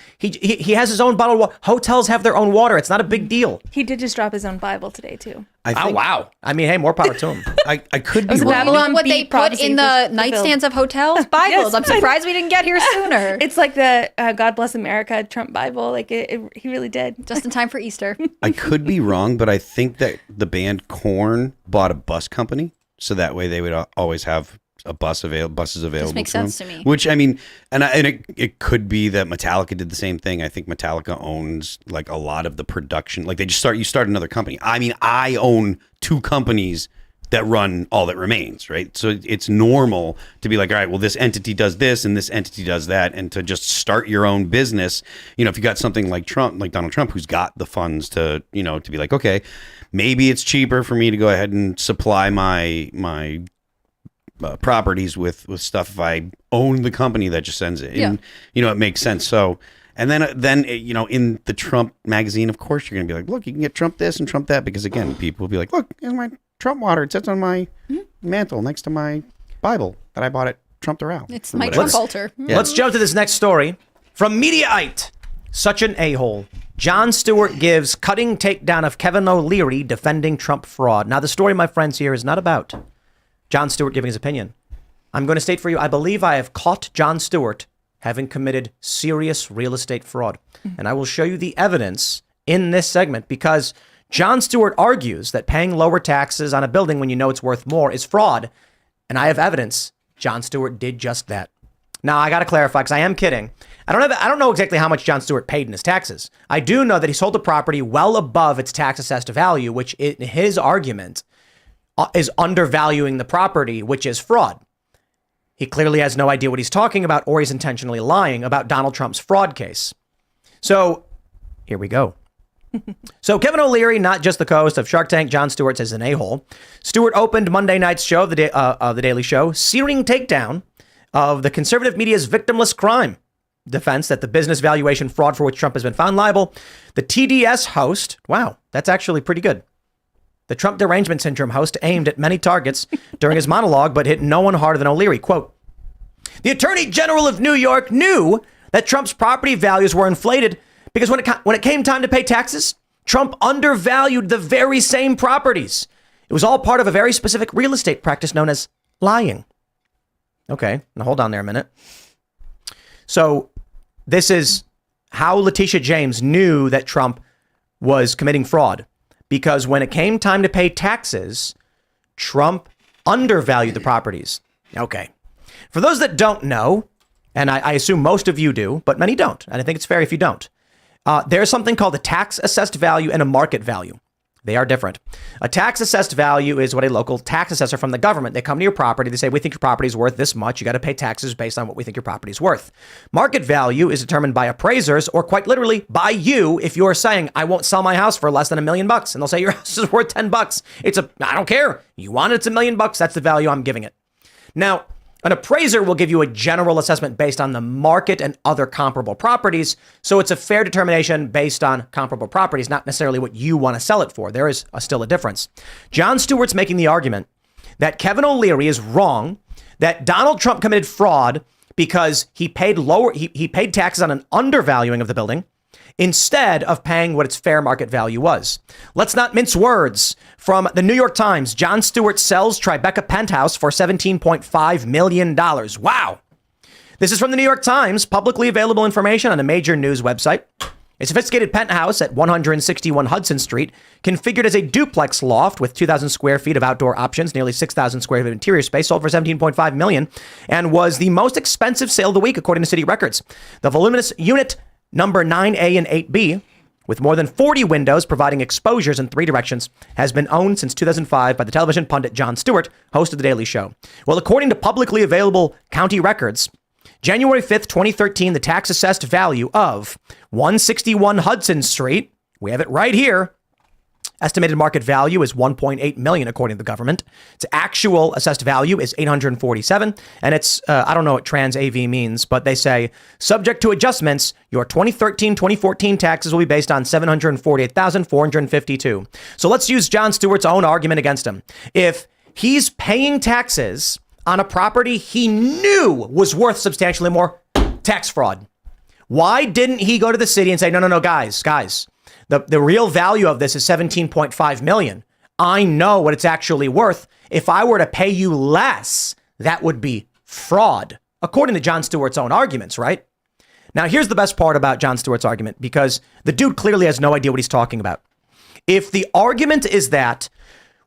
has his own bottled water. Hotels have their own water. It's not a big deal. He did just drop his own Bible today, too. Oh, wow. I mean, hey, more power to him. I could be wrong. Babylon What they put in the nightstands of hotels? Bibles. I'm surprised we didn't get here sooner. It's like the God Bless America Trump Bible. Like, he really did. Just in time for Easter. I could be wrong, but I think that the band Korn bought a bus company, so that way they would always have buses available. This makes sense to me. Which, I mean, and it could be that Metallica did the same thing. I think Metallica owns like a lot of the production. Like you start another company. I mean, I own 2 companies that run All That Remains, right? So it's normal to be like, all right, well, this entity does this and this entity does that, and to just start your own business. If you got something like Trump, like Donald Trump, who's got the funds to, to be like, okay, maybe it's cheaper for me to go ahead and supply my properties with stuff if I own the company that just sends it. And, it makes sense. So, and then in the Trump magazine, of course, you're going to be like, look, you can get Trump this and Trump that, because again, people will be like, look, here's my Trump water. It sits on my mantle next to my Bible that I bought at Trump the Row. It's my Trump altar. Let's jump to this next story from Mediaite. Such an a-hole. Jon Stewart gives cutting takedown of Kevin O'Leary defending Trump fraud. Now, the story, my friends, here is not about Jon Stewart giving his opinion. I'm going to state for you, I believe I have caught Jon Stewart having committed serious real estate fraud. And I will show you the evidence in this segment, because Jon Stewart argues that paying lower taxes on a building when you know it's worth more is fraud. And I have evidence Jon Stewart did just that. Now, I got to clarify, because I am kidding. I don't know exactly how much Jon Stewart paid in his taxes. I do know that he sold the property well above its tax assessed value, which in his argument is undervaluing the property, which is fraud. He clearly has no idea what he's talking about, or he's intentionally lying about Donald Trump's fraud case. So here we go. So Kevin O'Leary, not just the co-host of Shark Tank, Jon Stewart says an a-hole. Stewart opened Monday night's show, The Daily Show, searing takedown of the conservative media's victimless crime defense that the business valuation fraud for which Trump has been found liable. The TDS host, wow, that's actually pretty good. The Trump derangement syndrome host aimed at many targets during his monologue, but hit no one harder than O'Leary. Quote, the Attorney General of New York knew that Trump's property values were inflated because when it came time to pay taxes, Trump undervalued the very same properties. It was all part of a very specific real estate practice known as lying. Okay, now hold on there a minute. So this is how Letitia James knew that Trump was committing fraud, because when it came time to pay taxes, Trump undervalued the properties. Okay. For those that don't know, and I assume most of you do, but many don't, and I think it's fair if you don't, there's something called a tax assessed value and a market value. They are different. A tax assessed value is what a local tax assessor from the government, they come to your property, they say, we think your property is worth this much. You got to pay taxes based on what we think your property is worth. Market value is determined by appraisers, or quite literally by you. If you're saying, I won't sell my house for less than $1 million, and they'll say your house is worth $10. I don't care. You want it, it's $1 million. That's the value I'm giving it. Now, an appraiser will give you a general assessment based on the market and other comparable properties. So it's a fair determination based on comparable properties, not necessarily what you want to sell it for. There is still a difference. Jon Stewart's making the argument that Kevin O'Leary is wrong, that Donald Trump committed fraud because he paid taxes on an undervaluing of the building instead of paying what its fair market value was. Let's not mince words. From the New York Times, Jon Stewart sells Tribeca penthouse for $17.5 million. Wow. This is from the New York Times, publicly available information on a major news website. A sophisticated penthouse at 161 Hudson Street, configured as a duplex loft with 2,000 square feet of outdoor options, nearly 6,000 square feet of interior space, sold for $17.5 million, and was the most expensive sale of the week, according to city records. The voluminous unit number 9A and 8B, with more than 40 windows providing exposures in 3 directions, has been owned since 2005 by the television pundit Jon Stewart, host of The Daily Show. Well, according to publicly available county records, January 5th, 2013, the tax assessed value of 161 Hudson Street, we have it right here, estimated market value is $1.8 million, according to the government. Its actual assessed value is $847, and it's, I don't know what trans AV means, but they say, subject to adjustments, your 2013-2014 taxes will be based on $748,452. So let's use Jon Stewart's own argument against him. If he's paying taxes on a property he knew was worth substantially more, tax fraud. Why didn't he go to the city and say, no, guys, the real value of this is $17.5 million. I know what it's actually worth. If I were to pay you less, that would be fraud, according to Jon Stewart's own arguments, right? Now, here's the best part about Jon Stewart's argument, because the dude clearly has no idea what he's talking about. If the argument is that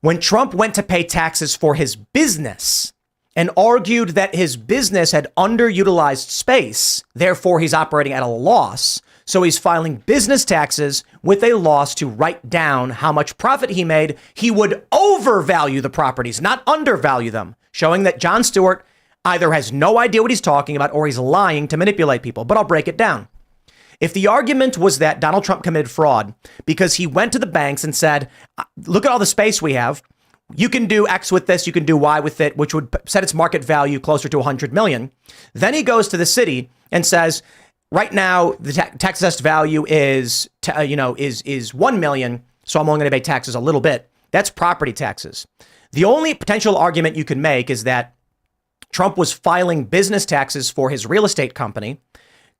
when Trump went to pay taxes for his business and argued that his business had underutilized space, therefore he's operating at a loss, so he's filing business taxes with a loss to write down how much profit he made, he would overvalue the properties, not undervalue them, showing that Jon Stewart either has no idea what he's talking about or he's lying to manipulate people. But I'll break it down. If the argument was that Donald Trump committed fraud because he went to the banks and said, look at all the space we have, you can do X with this, you can do Y with it, which would set its market value closer to 100 million. Then he goes to the city and says, right now, the tax assessed value is 1 million. So I'm only going to pay taxes a little bit. That's property taxes. The only potential argument you can make is that Trump was filing business taxes for his real estate company,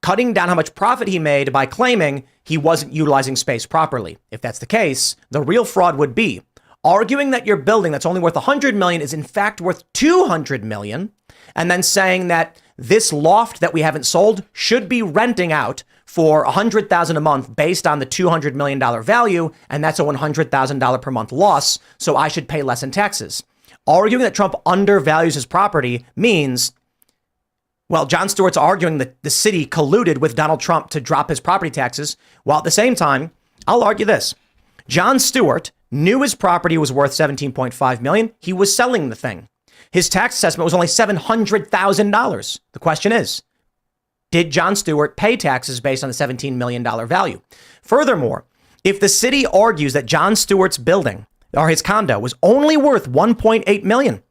cutting down how much profit he made by claiming he wasn't utilizing space properly. If that's the case, the real fraud would be arguing that your building that's only worth 100 million is in fact worth 200 million, and then saying that this loft that we haven't sold should be renting out for $100,000 a month based on the $200 million value, and that's a $100,000 per month loss, so I should pay less in taxes. Arguing that Trump undervalues his property means, well, Jon Stewart's arguing that the city colluded with Donald Trump to drop his property taxes, while at the same time, I'll argue this. Jon Stewart knew his property was worth $17.5 million. He was selling the thing. His tax assessment was only $700,000. The question is, did Jon Stewart pay taxes based on the $17 million value? Furthermore, if the city argues that Jon Stewart's building or his condo was only worth $1.8 million,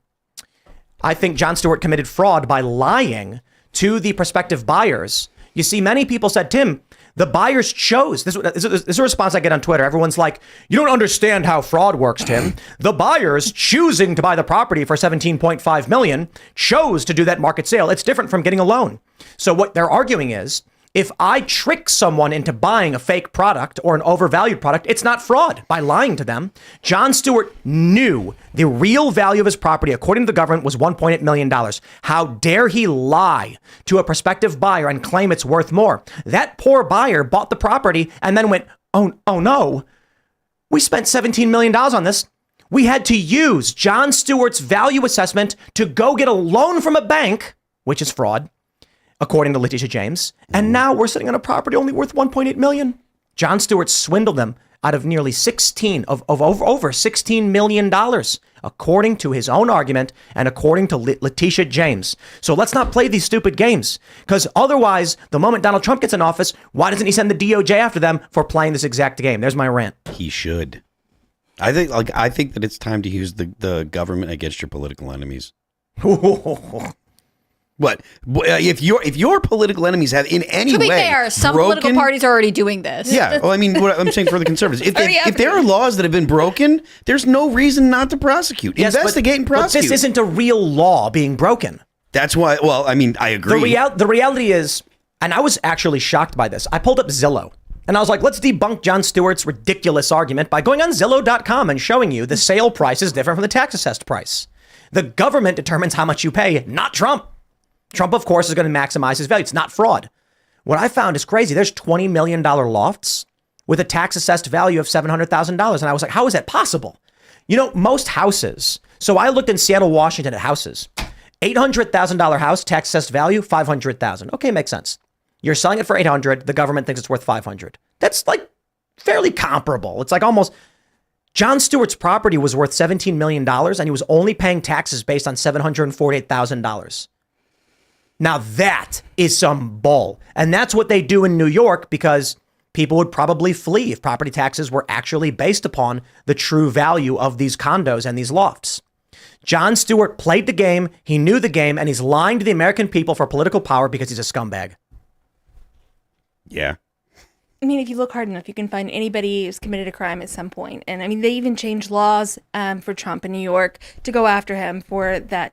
I think Jon Stewart committed fraud by lying to the prospective buyers. You see, many people said, Tim, the buyers chose. This is a response I get on Twitter. Everyone's like, you don't understand how fraud works, Tim. The buyers choosing to buy the property for $17.5 million chose to do that market sale. It's different from getting a loan. So what they're arguing is, if I trick someone into buying a fake product or an overvalued product, it's not fraud by lying to them. Jon Stewart knew the real value of his property, according to the government, was $1.8 million. How dare he lie to a prospective buyer and claim it's worth more? That poor buyer bought the property and then went, oh no, we spent $17 million on this. We had to use Jon Stewart's value assessment to go get a loan from a bank, which is fraud, according to Letitia James. And now we're sitting on a property only worth $1.8 million. Jon Stewart swindled them out of nearly over $16 million, according to his own argument and according to Letitia James. So let's not play these stupid games, because otherwise, the moment Donald Trump gets in office, why doesn't he send the DOJ after them for playing this exact game? There's my rant. He should. I think that it's time to use the government against your political enemies. What if your political enemies have in any way? To be fair, some political parties are already doing this. Yeah, well, I mean, what I'm saying for the conservatives, if there are laws that have been broken, there's no reason not to prosecute. Yes, investigate and prosecute. But this isn't a real law being broken. That's why. Well, I mean, I agree. The reality is, and I was actually shocked by this. I pulled up Zillow. And I was like, let's debunk Jon Stewart's ridiculous argument by going on Zillow.com and showing you the sale price is different from the tax assessed price. The government determines how much you pay, not Trump. Trump, of course, is going to maximize his value. It's not fraud. What I found is crazy. There's $20 million lofts with a tax assessed value of $700,000. And I was like, how is that possible? You know, most houses. So I looked in Seattle, Washington at houses. $800,000 house, tax assessed value, $500,000. Okay, makes sense. You're selling it for $800,000. The government thinks it's worth $500,000. That's like fairly comparable. It's like almost. Jon Stewart's property was worth $17 million and he was only paying taxes based on $748,000. Now that is some bull. And that's what they do in New York, because people would probably flee if property taxes were actually based upon the true value of these condos and these lofts. Jon Stewart played the game. He knew the game, and he's lying to the American people for political power because he's a scumbag. Yeah. I mean, if you look hard enough, you can find anybody who's committed a crime at some point. And I mean, they even changed laws for Trump in New York to go after him for the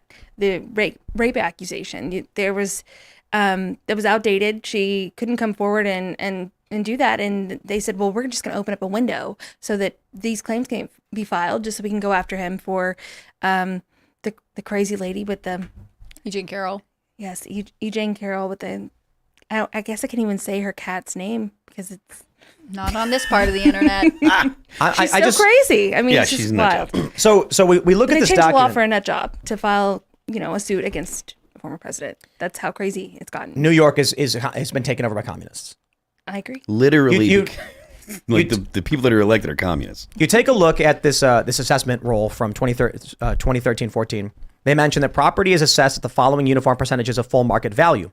rape accusation. There was that was outdated. She couldn't come forward and do that. And they said, well, we're just going to open up a window so that these claims can be filed, just so we can go after him for the crazy lady with the Eugene Carroll. Yes, Eugene Carroll with the. I guess I can't even say her cat's name because it's not on this part of the internet. She's so crazy. I mean, yeah, it's just she's wild. So we look at this document. They changed the law for a nut job to file, a suit against a former president. That's how crazy it's gotten. New York has been taken over by communists. I agree. Literally, the people that are elected are communists. You take a look at this assessment roll from 2013-14. They mention that property is assessed at the following uniform percentages of full market value.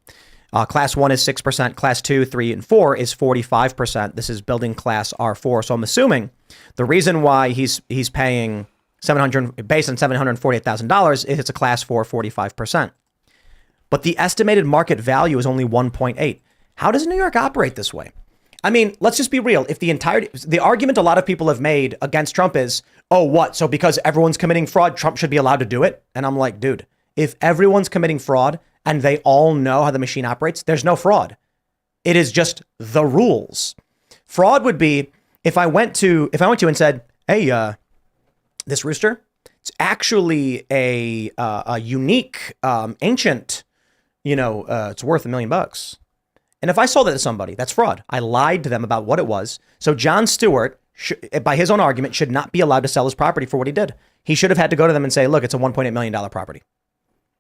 Class 1 is 6%, class 2, 3, and 4 is 45%. This is building class R4. So I'm assuming the reason why he's paying based on $748,000, it hits a class 4 45%. But the estimated market value is only 1.8. How does New York operate this way? I mean, let's just be real. If the argument a lot of people have made against Trump is, oh, what? So because everyone's committing fraud, Trump should be allowed to do it? And I'm like, dude, if everyone's committing fraud and they all know how the machine operates, there's no fraud. It is just the rules. Fraud would be if I went to you and said, hey, this rooster, it's actually a unique, ancient, it's worth $1 million. And if I sold it to somebody, that's fraud. I lied to them about what it was. So Jon Stewart, by his own argument, should not be allowed to sell his property for what he did. He should have had to go to them and say, look, it's a $1.8 million property.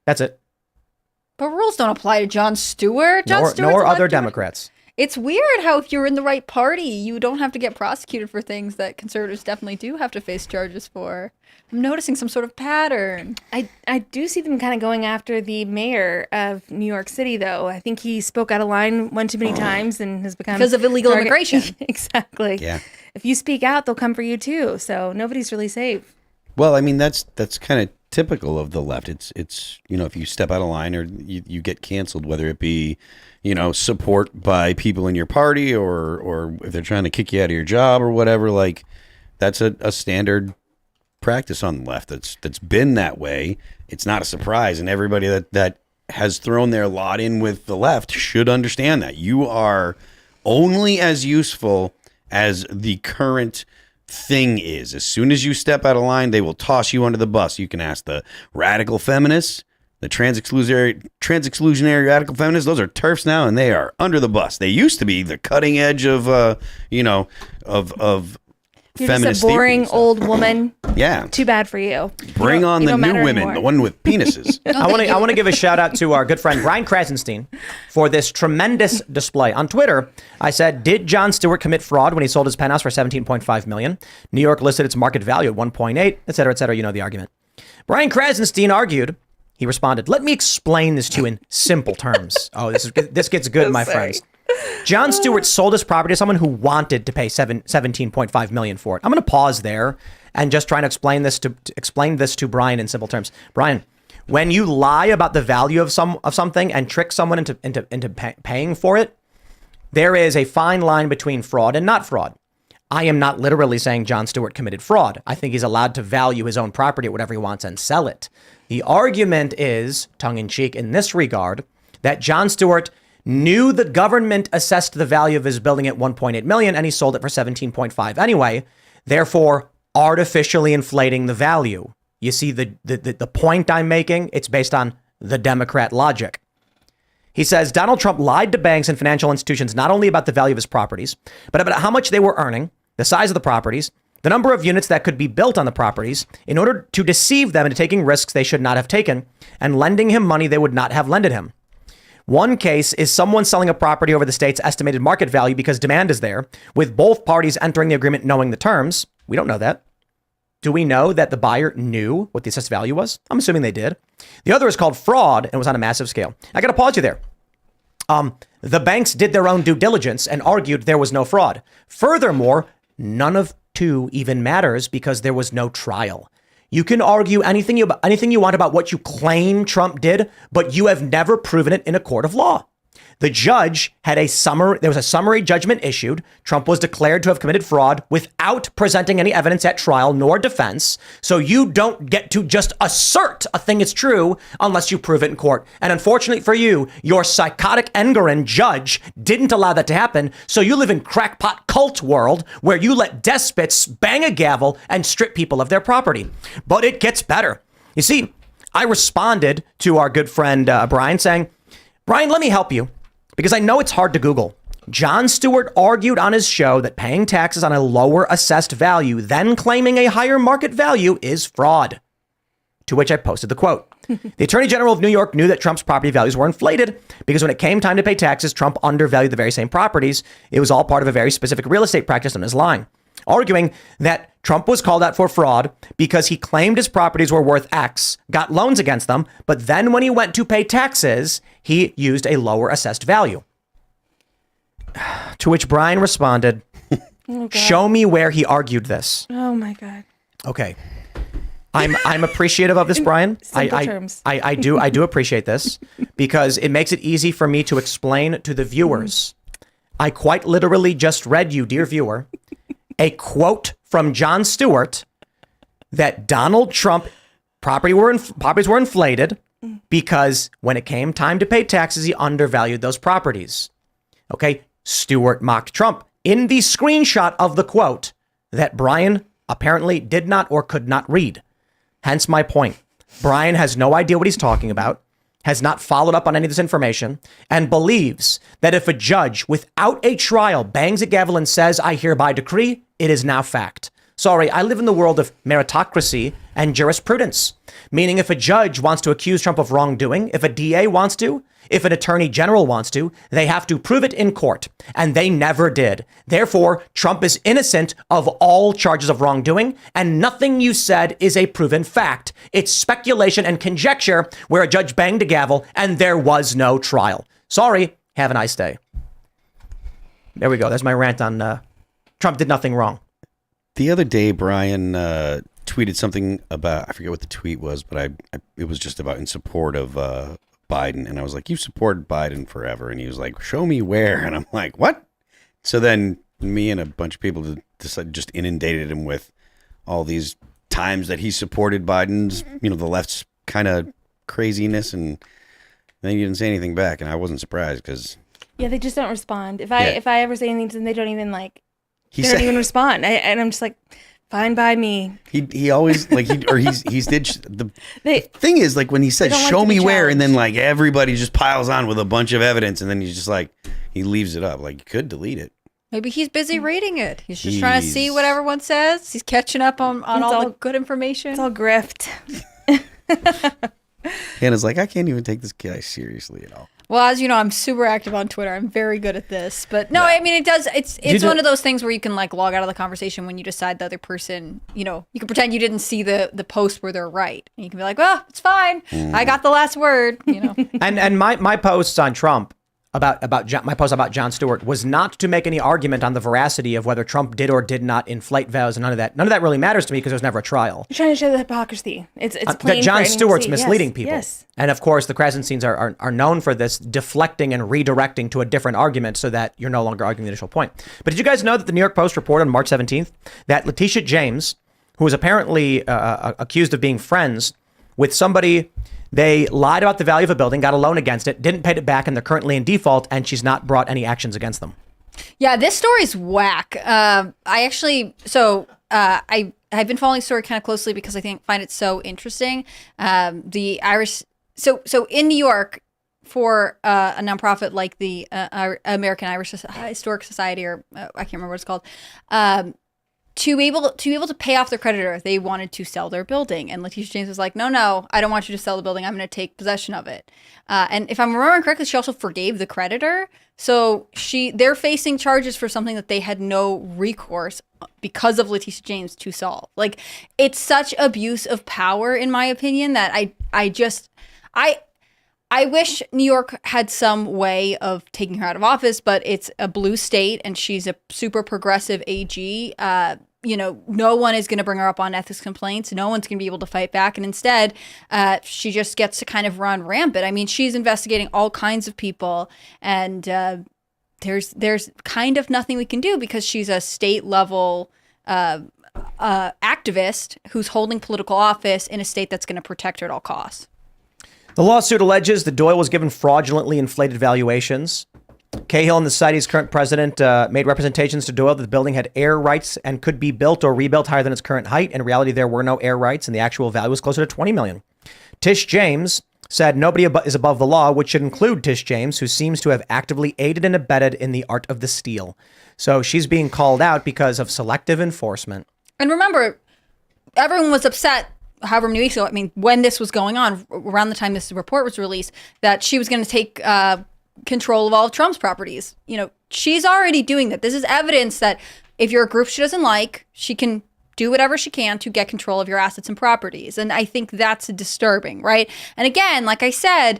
That's it. But rules don't apply to Jon Stewart. Nor other Democrats. It's weird how if you're in the right party, you don't have to get prosecuted for things that conservatives definitely do have to face charges for. I'm noticing some sort of pattern. I do see them kind of going after the mayor of New York City, though. I think he spoke out of line one too many times and has become... Because of illegal immigration. Exactly. Yeah. If you speak out, they'll come for you, too. So nobody's really safe. Well, I mean, that's kind of typical of the left. It's if you step out of line or you get canceled, whether it be, support by people in your party or if they're trying to kick you out of your job or whatever, like that's a standard practice on the left that's been that way. It's not a surprise, and everybody that has thrown their lot in with the left should understand that you are only as useful as the current thing is. As soon as you step out of line, they will toss you under the bus. You can ask the radical feminists, the trans exclusionary radical feminists. Those are TERFs now, and they are under the bus. They used to be the cutting edge of You're feminist just a boring thinking old woman. Yeah. Too bad for you. Bring on the new women, anymore. the one with penises. I want to give a shout out to our good friend Brian Krasenstein for this tremendous display. On Twitter, I said, did Jon Stewart commit fraud when he sold his penthouse for $17.5 million? New York listed its market value at 1.8, et cetera, et cetera. You know the argument. Brian Krasenstein argued. He responded, let me explain this to you in simple terms. Oh, this gets good, my friends. Jon Stewart sold his property to someone who wanted to pay $17.5 million for it. I'm going to pause there and just try to explain this to Brian in simple terms. Brian, when you lie about the value of something and trick someone into paying for it, there is a fine line between fraud and not fraud. I am not literally saying Jon Stewart committed fraud. I think he's allowed to value his own property at whatever he wants and sell it. The argument is, tongue-in-cheek in this regard, that Jon Stewart knew the government assessed the value of his building at $1.8 million and he sold it for $17.5 anyway, therefore artificially inflating the value. You see the point I'm making? It's based on the Democrat logic. He says Donald Trump lied to banks and financial institutions not only about the value of his properties, but about how much they were earning, the size of the properties, the number of units that could be built on the properties in order to deceive them into taking risks they should not have taken and lending him money they would not have lended him. One case is someone selling a property over the state's estimated market value because demand is there, with both parties entering the agreement knowing the terms. We don't know that. Do we know that the buyer knew what the assessed value was? I'm assuming they did. The other is called fraud and was on a massive scale. I got to pause you there. The banks did their own due diligence and argued there was no fraud. Furthermore, none of two even matters because there was no trial. You can argue anything you want about what you claim Trump did, but you have never proven it in a court of law. The judge had there was a summary judgment issued. Trump was declared to have committed fraud without presenting any evidence at trial nor defense. So you don't get to just assert a thing is true unless you prove it in court. And unfortunately for you, your psychotic Engoron judge didn't allow that to happen. So you live in crackpot cult world where you let despots bang a gavel and strip people of their property. But it gets better. You see, I responded to our good friend Brian saying, Brian, let me help you. Because I know it's hard to Google. Jon Stewart argued on his show that paying taxes on a lower assessed value, then claiming a higher market value, is fraud. To which I posted the quote. The Attorney General of New York knew that Trump's property values were inflated because when it came time to pay taxes, Trump undervalued the very same properties. It was all part of a very specific real estate practice on his line, arguing that Trump was called out for fraud because he claimed his properties were worth X, got loans against them, but then when he went to pay taxes, he used a lower assessed value. To which Brian responded, show me where he argued this. Oh my God. Okay. I'm appreciative of this, Brian. Simple terms. I do appreciate this because it makes it easy for me to explain to the viewers. I quite literally just read you, dear viewer, a quote from Jon Stewart that Donald Trump properties were inflated because when it came time to pay taxes, he undervalued those properties. Okay, Stewart mocked Trump in the screenshot of the quote that Brian apparently did not or could not read. Hence my point. Brian has no idea what he's talking about, has not followed up on any of this information, and believes that if a judge without a trial bangs a gavel and says, I hereby decree, it is now fact. Sorry, I live in the world of meritocracy and jurisprudence, meaning if a judge wants to accuse Trump of wrongdoing, if a DA wants to, if an attorney general wants to, they have to prove it in court, and they never did. Therefore, Trump is innocent of all charges of wrongdoing, and nothing you said is a proven fact. It's speculation and conjecture where a judge banged a gavel and there was no trial. Sorry, have a nice day. There we go. There's my rant on Trump did nothing wrong. The other day, Brian tweeted something about, I forget what the tweet was, but it was just about in support of Biden. And I was like, you supported Biden forever. And he was like, show me where. And I'm like, what? So then me and a bunch of people just inundated him with all these times that he supported Biden's, the left's kind of craziness. And then he didn't say anything back. And I wasn't surprised because. Yeah, they just don't respond. If I ever say anything to them, they don't even they don't even respond. And I'm just like, fine by me. He always the thing is when he says show me where, and then everybody just piles on with a bunch of evidence, and then he's just he leaves it up. You could delete it. Maybe he's busy reading it. He's just trying to see what everyone says. He's catching up on all the good information. It's all grift. And it's I can't even take this guy seriously at all. Well, as you know, I'm super active on Twitter. I'm very good at this. But no, I mean, it does. It's one of those things where you can log out of the conversation when you decide the other person, you can pretend you didn't see the post where they're right. And you can be like, well, it's fine. I got the last word, And my posts on Trump my post about Jon Stewart was not to make any argument on the veracity of whether Trump did or did not inflate vows and none of that. None of that really matters to me because there's never a trial. You're trying to show the hypocrisy. It's plain that Jon Stewart's misleading yes, people. Yes. And of course, the Krasensteins are known for this, deflecting and redirecting to a different argument so that you're no longer arguing the initial point. But did you guys know that the New York Post reported on March 17th that Letitia James, who was apparently accused of being friends with somebody, they lied about the value of a building, got a loan against it, didn't pay it back, and they're currently in default, and she's not brought any actions against them. Yeah, this story's whack. I've been following the story kind of closely because I find it so interesting. The Irish, so in New York, for a nonprofit like the American Irish Historic Society, or I can't remember what it's called, to be able to pay off their creditor, they wanted to sell their building, and Letitia James was like, no, I don't want you to sell the building. I'm going to take possession of it. And if I'm remembering correctly, she also forgave the creditor. So they're facing charges for something that they had no recourse because of Letitia James to solve. It's such abuse of power, in my opinion, that I wish New York had some way of taking her out of office, but it's a blue state and she's a super progressive AG. No one is going to bring her up on ethics complaints. No one's going to be able to fight back. And instead, she just gets to kind of run rampant. I mean, she's investigating all kinds of people, and there's kind of nothing we can do because she's a state level activist who's holding political office in a state that's going to protect her at all costs. The lawsuit alleges that Doyle was given fraudulently inflated valuations. Cahill and the society's current president made representations to Doyle that the building had air rights and could be built or rebuilt higher than its current height. In reality, there were no air rights, and the actual value was closer to $20 million. Tish James said nobody is above the law, which should include Tish James, who seems to have actively aided and abetted in the art of the steal. So she's being called out because of selective enforcement. And remember, everyone was upset however many weeks ago, I mean, when this was going on, around the time this report was released, that she was going to take control of all of Trump's properties. She's already doing that. This is evidence that if you're a group she doesn't like, she can do whatever she can to get control of your assets and properties. And I think that's disturbing, right? And again, like I said,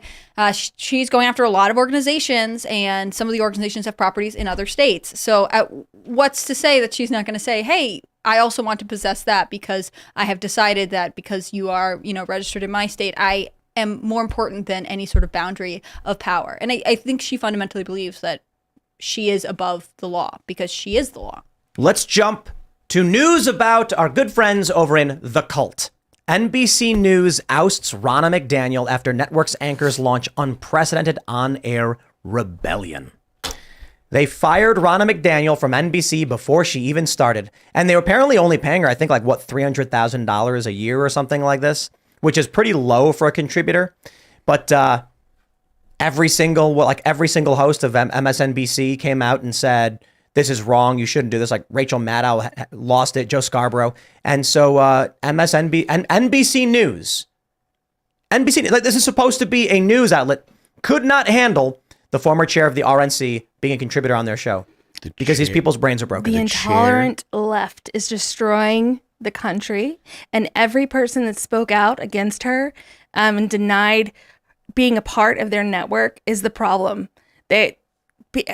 she's going after a lot of organizations, and some of the organizations have properties in other states. So what's to say that she's not going to say, hey, I also want to possess that because I have decided that because you are, registered in my state, I am more important than any sort of boundary of power. And I think she fundamentally believes that she is above the law because she is the law. Let's jump to news about our good friends over in The Cult. NBC News ousts Ronna McDaniel after network's anchors launch unprecedented on-air rebellion. They fired Ronna McDaniel from NBC before she even started. And they were apparently only paying her, I think, $300,000 a year or something like this, which is pretty low for a contributor. But every single host of MSNBC came out and said, this is wrong. You shouldn't do this. Like Rachel Maddow lost it, Joe Scarborough. And so NBC News, this is supposed to be a news outlet, could not handle the former chair of the RNC being a contributor on their show because these people's brains are broken. The intolerant left is destroying the country, and every person that spoke out against her and denied being a part of their network is the problem.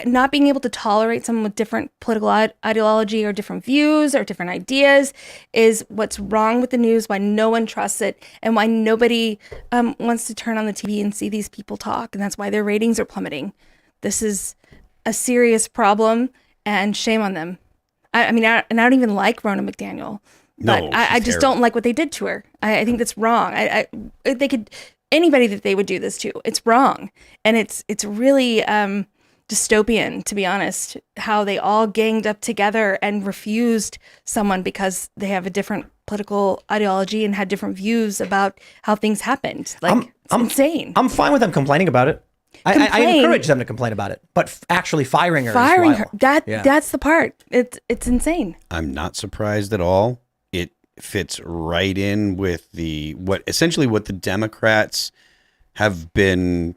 Not being able to tolerate someone with different political ideology or different views or different ideas is what's wrong with the news, why no one trusts it, and why nobody wants to turn on the TV and see these people talk. And that's why their ratings are plummeting. This is a serious problem, and shame on them. I don't even like Ronna McDaniel, but I just don't like what they did to her. I think that's wrong. They could, anybody that they would do this to, it's wrong. And it's really dystopian, to be honest, how they all ganged up together and refused someone because they have a different political ideology and had different views about how things happened. It's insane. I'm fine with them complaining about it. I encourage them to complain about it, but actually firing her that's the part. It's insane. I'm not surprised at all. It fits right in with what the Democrats have been,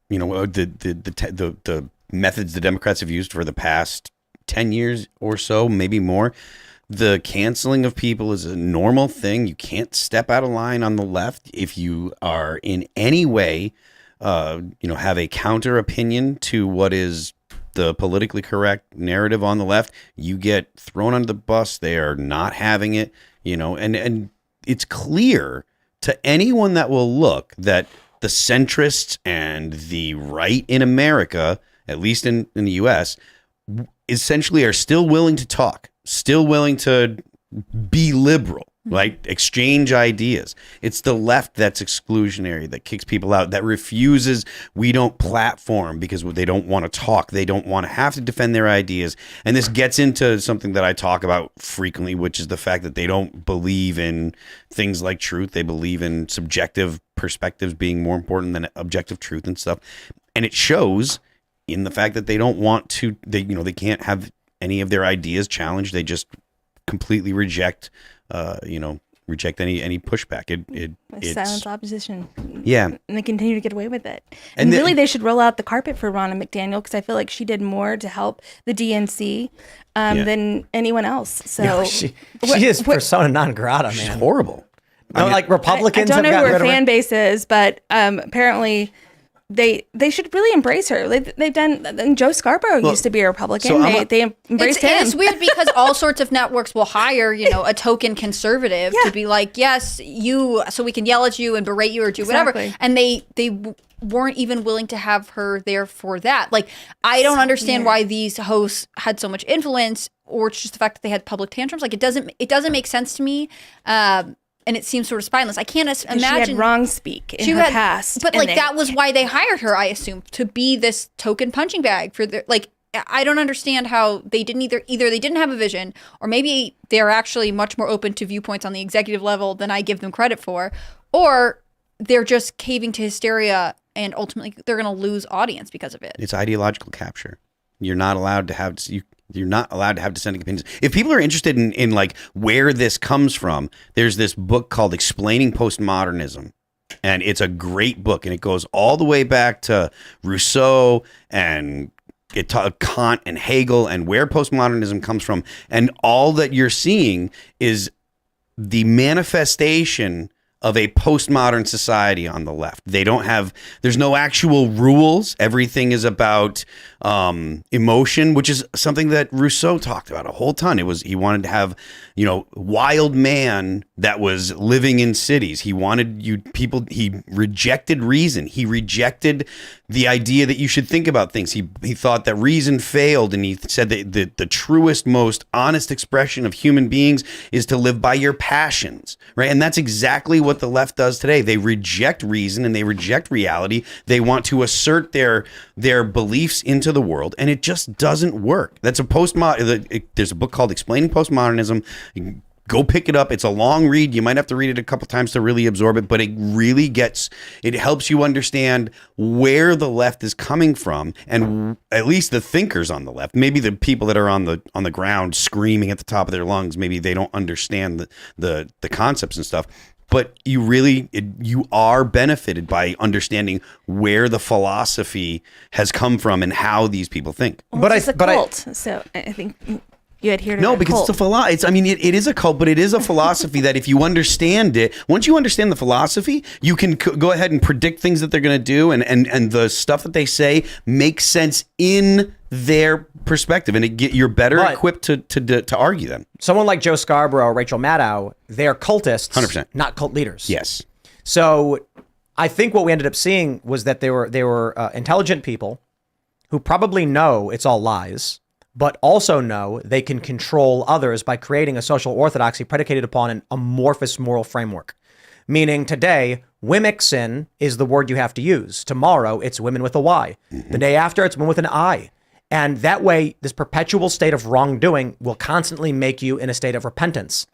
the methods the Democrats have used for the past 10 years or so, maybe more. The canceling of people is a normal thing. You can't step out of line on the left. If you are in any way, have a counter opinion to what is the politically correct narrative on the left, you get thrown under the bus. They are not having it, and it's clear to anyone that will look that the centrists and the right in America, at least in the U.S., essentially are still willing to talk, still willing to be liberal, exchange ideas. It's the left that's exclusionary, that kicks people out, that refuses. We don't platform because they don't want to talk. They don't want to have to defend their ideas. And this gets into something that I talk about frequently, which is the fact that they don't believe in things like truth. They believe in subjective perspectives being more important than objective truth and stuff. And it shows in the fact that they don't want to, they can't have any of their ideas challenged. They just completely reject any pushback. It's silence opposition. Yeah. And they continue to get away with it. And really, they should roll out the carpet for Ronna McDaniel because I feel like she did more to help the DNC than anyone else. So she is persona non grata, man. She's horrible. Republicans. I don't know who her fan her. base is, but apparently they should really embrace her. They've done. And Joe Scarborough used to be a Republican. So they embraced him. It's weird because all sorts of networks will hire a token conservative to be like, yes, you, so we can yell at you and berate you or do whatever. And they weren't even willing to have her there for that. I don't understand why these hosts had so much influence, or it's just the fact that they had public tantrums. It doesn't make sense to me. And it seems sort of spineless. I can't imagine. She had wrong speak in her past. But that was why they hired her, I assume, to be this token punching bag for their, I don't understand how they didn't either they didn't have a vision, or maybe they're actually much more open to viewpoints on the executive level than I give them credit for, or they're just caving to hysteria and ultimately they're going to lose audience because of it. It's ideological capture. You're not allowed to have dissenting opinions. If people are interested in where this comes from, there's this book called Explaining Postmodernism. And it's a great book. And it goes all the way back to Rousseau and Kant and Hegel and where postmodernism comes from. And all that you're seeing is the manifestation of a postmodern society on the left. There's no actual rules. Everything is about emotion, which is something that Rousseau talked about a whole ton. He wanted to have, wild man that was living in cities. He wanted he rejected reason. He rejected the idea that you should think about things. He thought that reason failed, and he said that the truest, most honest expression of human beings is to live by your passions, right? And that's exactly what the left does today. They reject reason and they reject reality. They want to assert their beliefs into the world, and it just doesn't work. That's there's a book called Explaining Postmodernism. Go pick it up. It's a long read. You might have to read it a couple times to really absorb it, but it helps you understand where the left is coming from, and at least the thinkers on the left. Maybe the people that are on the ground screaming at the top of their lungs, maybe they don't understand the concepts and stuff. But you are benefited by understanding where the philosophy has come from and how these people think. Well, it's a cult. So I think you adhere to no, that because cult. it's a philosophy. It is a cult, but it is a philosophy that if you understand it, once you understand the philosophy, you can go ahead and predict things that they're going to do, and the stuff that they say makes sense in their perspective, and you're better equipped to argue them. Someone like Joe Scarborough or Rachel Maddow, they're cultists, 100%, not cult leaders. Yes. So I think what we ended up seeing was that they were intelligent people who probably know it's all lies, but also know they can control others by creating a social orthodoxy predicated upon an amorphous moral framework. Meaning today, Wimixin is the word you have to use. Tomorrow, it's women with a Y. Mm-hmm. The day after, it's women with an I. And that way, this perpetual state of wrongdoing will constantly make you in a state of repentance.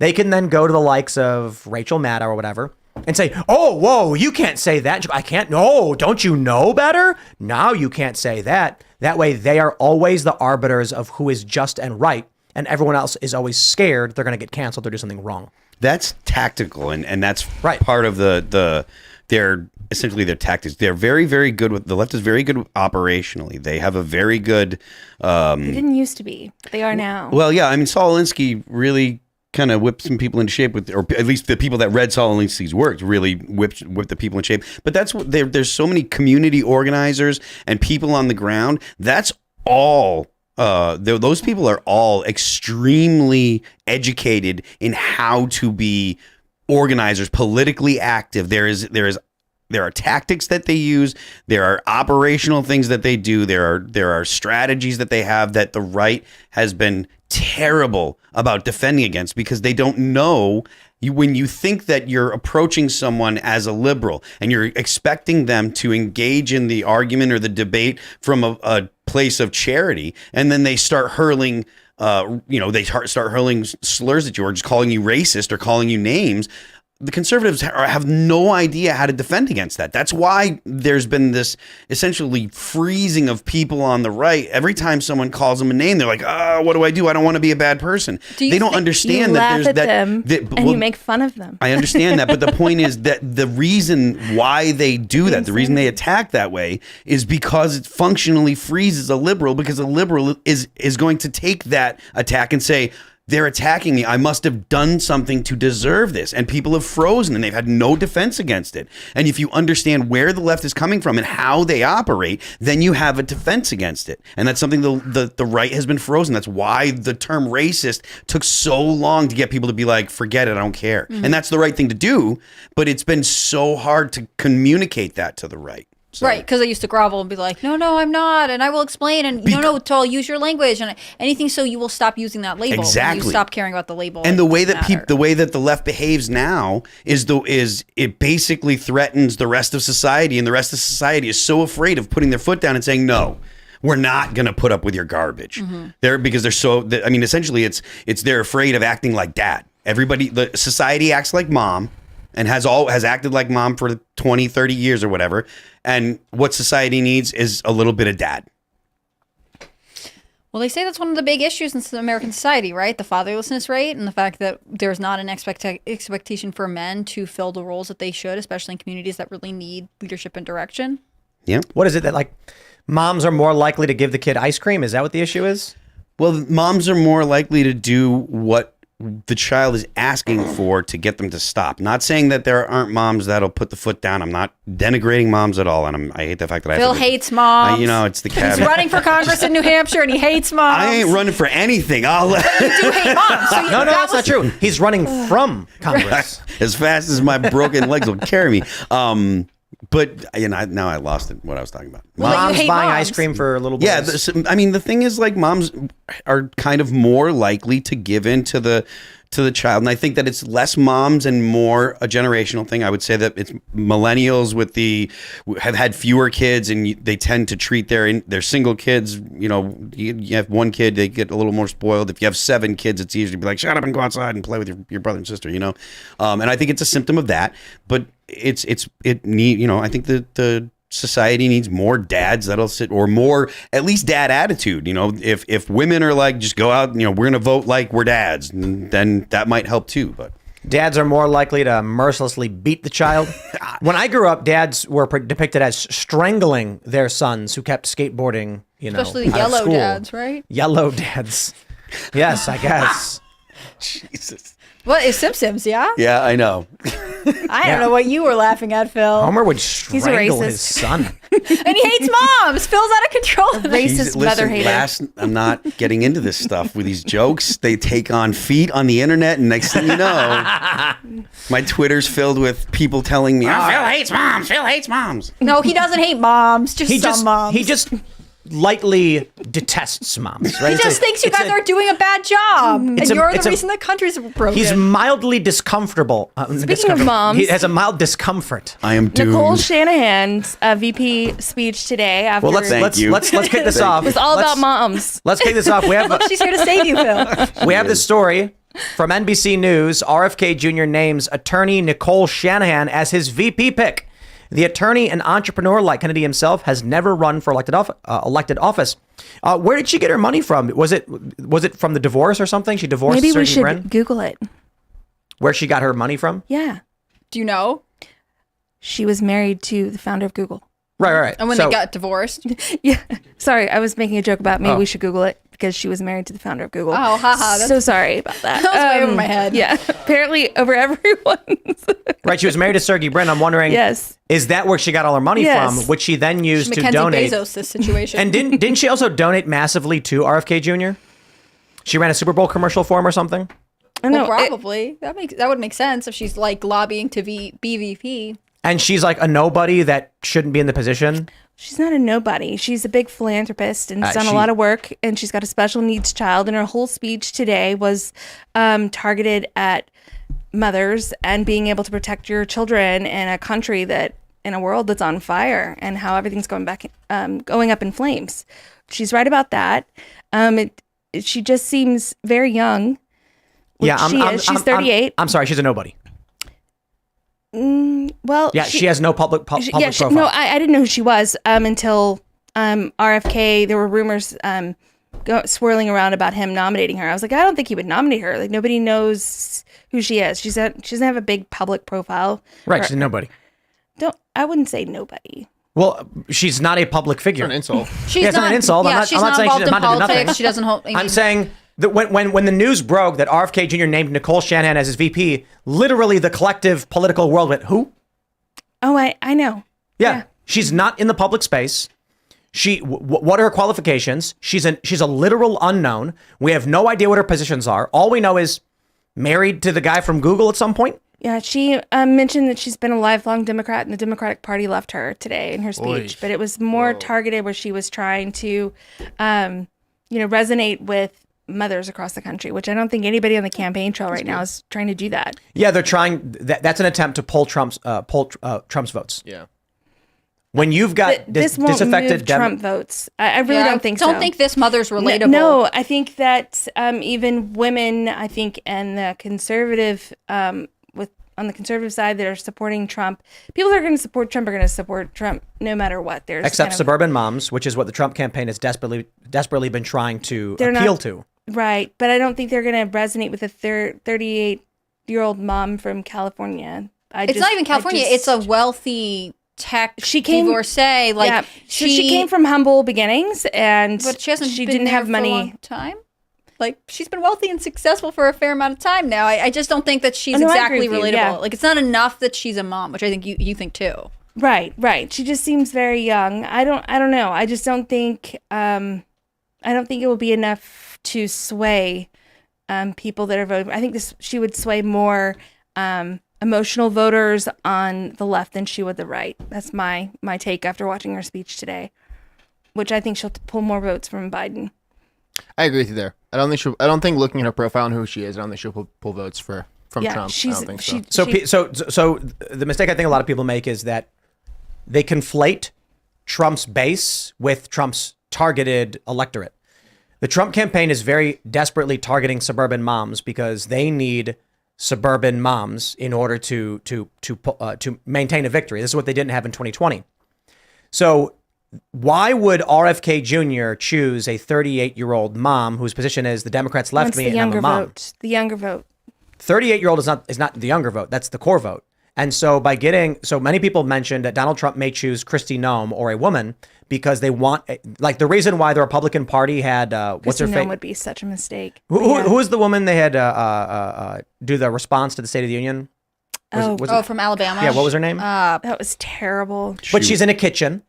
They can then go to the likes of Rachel Maddow or whatever and say, oh, whoa, you can't say that. I can't. No, don't you know better? Now you can't say that. That way, they are always the arbiters of who is just and right. And everyone else is always scared they're going to get canceled or do something wrong. That's tactical. And that's part of their essentially their tactics. They're very, very good with the left is very good operationally. They have a very good. They didn't used to be. They are now. Well, yeah. I mean, Saul Alinsky really kind of whipped some people into shape or at least the people that read Saul Alinsky's work really whipped the people in shape. But that's what there's so many community organizers and people on the ground. That's all. Those people are all extremely educated in how to be organizers, politically active. There are tactics that they use. There are operational things that they do. There are strategies that they have that the right has been terrible about defending against because they don't know. When you think that you're approaching someone as a liberal and you're expecting them to engage in the argument or the debate from a place of charity, and then they start hurling start hurling slurs at you or just calling you racist or calling you names, the conservatives have no idea how to defend against that. That's why there's been this essentially freezing of people on the right. Every time someone calls them a name, they're like, "Oh, what do I do? I don't want to be a bad person." They don't understand that there's that. And you make fun of them. I understand that, but the point is that the reason why they do that, the reason they attack that way, is because it functionally freezes a liberal. Because a liberal is going to take that attack and say, they're attacking me. I must have done something to deserve this. And people have frozen and they've had no defense against it. And if you understand where the left is coming from and how they operate, then you have a defense against it. And that's something the right has been frozen. That's why the term racist took so long to get people to be like, forget it, I don't care. Mm-hmm. And that's the right thing to do. But it's been so hard to communicate that to the right. So. Right, because I used to grovel and be like, no, I'm not, and I will explain, and no, I'll use your language and anything, so you will stop using that label. Exactly. You stop caring about the label. And the way that the way that the left behaves now is it basically threatens the rest of society, and the rest of society is so afraid of putting their foot down and saying, no, we're not going to put up with your garbage. Mm-hmm. Because they're so. I mean, essentially, it's they're afraid of acting like dad. The society acts like mom. And has acted like mom for 20, 30 years or whatever. And what society needs is a little bit of dad. Well, they say that's one of the big issues in American society, right? The fatherlessness rate and the fact that there's not an expectation for men to fill the roles that they should, especially in communities that really need leadership and direction. Yeah. What is it that like moms are more likely to give the kid ice cream? Is that what the issue is? Well, moms are more likely to do what the child is asking for to get them to stop. Not saying that there aren't moms that'll put the foot down. I'm not denigrating moms at all, and I hate the fact that Phil hates moms. It's the cabinet. He's running for Congress in New Hampshire, and he hates moms. I ain't running for anything. You do hate moms. So No, that's not true. He's running from Congress. As fast as my broken legs will carry me. But now I lost it. What I was talking about. Well, you Moms hate buying moms. ice cream for little boys. Yeah, the thing is, like, moms are kind of more likely to give in to the child, and I think that it's less moms and more a generational thing. I would say that it's millennials have had fewer kids, and they tend to treat their single kids. You have one kid, they get a little more spoiled. If you have 7 kids, it's easy to be like, shut up and go outside and play with your brother and sister. And I think it's a symptom of that. But I think that the society needs more dads that'll sit, or more at least dad attitude. If women are like, just go out, we're gonna vote like we're dads, then that might help too. But dads are more likely to mercilessly beat the child. When I grew up, dads were depicted as strangling their sons who kept skateboarding, especially the out of yellow school. dads, right? Yellow dads. Yes, I guess. Jesus. Well, it's Simpsons, yeah? Yeah, I know. I don't know what you were laughing at, Phil. Homer would a strangle racist. his son. And he hates moms. Phil's out of control. Racist mother hater. I'm not getting into this stuff with these jokes. They take on feet on the internet, and next thing you know, my Twitter's filled with people telling me, Phil hates moms. Phil hates moms. No, he doesn't hate moms. Just moms. He just lightly detests moms, right? He just thinks you guys are doing a bad job, and you're the reason the country's broken. He's mildly discomfortable. Speaking of moms, he has a mild discomfort. I am doomed. Nicole Shanahan's VP speech today after Well, let's kick this off. it was all about moms. Let's kick this off. We have She's here to save you, Phil. we have this story from NBC News. RFK Jr. names attorney Nicole Shanahan as his VP pick. The attorney and entrepreneur, like Kennedy himself, has never run for elected office. Where did she get her money from? Was it from the divorce or something? She divorced Maybe we Serge should Brin? Google it. Where she got her money from? Yeah. Do you know? She was married to the founder of Google. Right. And when they got divorced? Yeah. Sorry, I was making a joke about maybe we should Google it because she was married to the founder of Google. Oh, haha. So sorry about that. That was way over my head. Yeah. Apparently over everyone's. Right, she was married to Serge Brin. I'm wondering, Yes. Is that where she got all her money Yes. from, which she then used to Mackenzie donate? Bezos, this situation. And didn't she also donate massively to RFK Jr.? She ran a Super Bowl commercial for him or something? No, probably. That would make sense if she's like lobbying to be VP. And she's like a nobody that shouldn't be in the position. she's not a nobody. She's a big philanthropist and has done a lot of work. And she's got a special needs child. And her whole speech today was targeted at mothers and being able to protect your children in a country in a world that's on fire and how everything's going up in flames. She's right about that. She just seems very young. Yeah, She's 38. I'm sorry, she's a nobody. Well, Yeah, she has no public profile. No, I didn't know who she was until RFK. There were rumors swirling around about him nominating her. I was like, I don't think he would nominate her. Like, nobody knows who she is. She doesn't have a big public profile. Right, she's a nobody. I wouldn't say nobody. Well, she's not a public figure. An insult. She's it's not an insult. Yeah, I'm she's not not saying involved she's in not to do nothing. politics. She doesn't hold. I'm saying that when the news broke that RFK Jr. named Nicole Shanahan as his VP, literally the collective political world went, who? Oh, I know. Yeah. She's not in the public space. What are her qualifications? She's a literal unknown. We have no idea what her positions are. All we know is married to the guy from Google at some point. Yeah, she mentioned that she's been a lifelong Democrat and the Democratic Party left her today in her speech. But it was more targeted where she was trying to, resonate with mothers across the country, which I don't think anybody on the campaign trail right now is trying to do that. Yeah, they're trying. That's an attempt to pull Trump's votes. Yeah. When you've got this won't disaffected move Trump votes. I really don't think so. Don't think this mother's relatable. No, I think that even women, I think, and the conservative, on the conservative side that are supporting Trump, people that are going to support Trump are going to support Trump no matter what. Except suburban moms, which is what the Trump campaign has desperately been trying to appeal to. Right, but I don't think they're going to resonate with a 38-year-old mom from California. It's not even California. It's a wealthy tech divorcee. She came from humble beginnings, and but she hasn't. She been didn't there have for money. a long time. Like, she's been wealthy and successful for a fair amount of time now. I just don't think that she's No, I exactly agree with you, relatable. yeah. Like, it's not enough that she's a mom, which I think you think too. Right. She just seems very young. I don't know. I just don't think I don't think it will be enough to sway people that are voting. I think she would sway more emotional voters on the left than she would the right. That's my take after watching her speech today, which I think she'll pull more votes from Biden. I agree with you there. I don't think looking at her profile and who she is, I don't think she'll pull votes from Trump. I don't think so. So the mistake I think a lot of people make is that they conflate Trump's base with Trump's targeted electorate. The Trump campaign is very desperately targeting suburban moms because they need suburban moms in order to maintain a victory. This is what they didn't have in 2020. So why would RFK Jr. choose a 38-year-old mom whose position is the Democrats left me and I'm a mom? The younger vote. 38-year-old is not the younger vote. That's the core vote. And so so many people mentioned that Donald Trump may choose Kristi Noem or a woman because they want, like, the reason why the Republican Party had what's her Kristi face? Noem would be such a mistake. Who is the woman they had do the response to the State of the Union? From Alabama. Yeah, what was her name? That was terrible. But she's in a kitchen.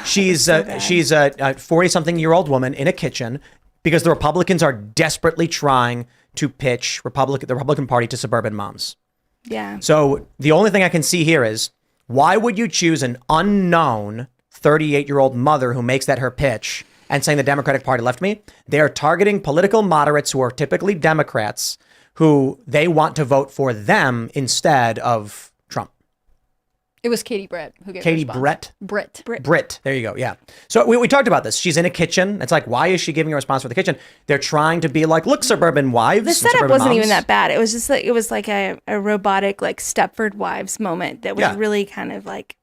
She's a 40-something-year-old woman in a kitchen because the Republicans are desperately trying to pitch the Republican Party to suburban moms. Yeah. So the only thing I can see here is, why would you choose an unknown 38-year-old mother who makes that her pitch and saying the Democratic Party left me? They are targeting political moderates who are typically Democrats who they want to vote for them instead of Trump. It was Katie Britt who gave Katie the response. Britt? Britt. Britt. There you go. Yeah. So we talked about this. She's in a kitchen. It's like, why is she giving a response for the kitchen? They're trying to be like, look, suburban wives. The setup wasn't even that bad. It was just like, it was like a robotic, like, Stepford Wives moment that was really kind of like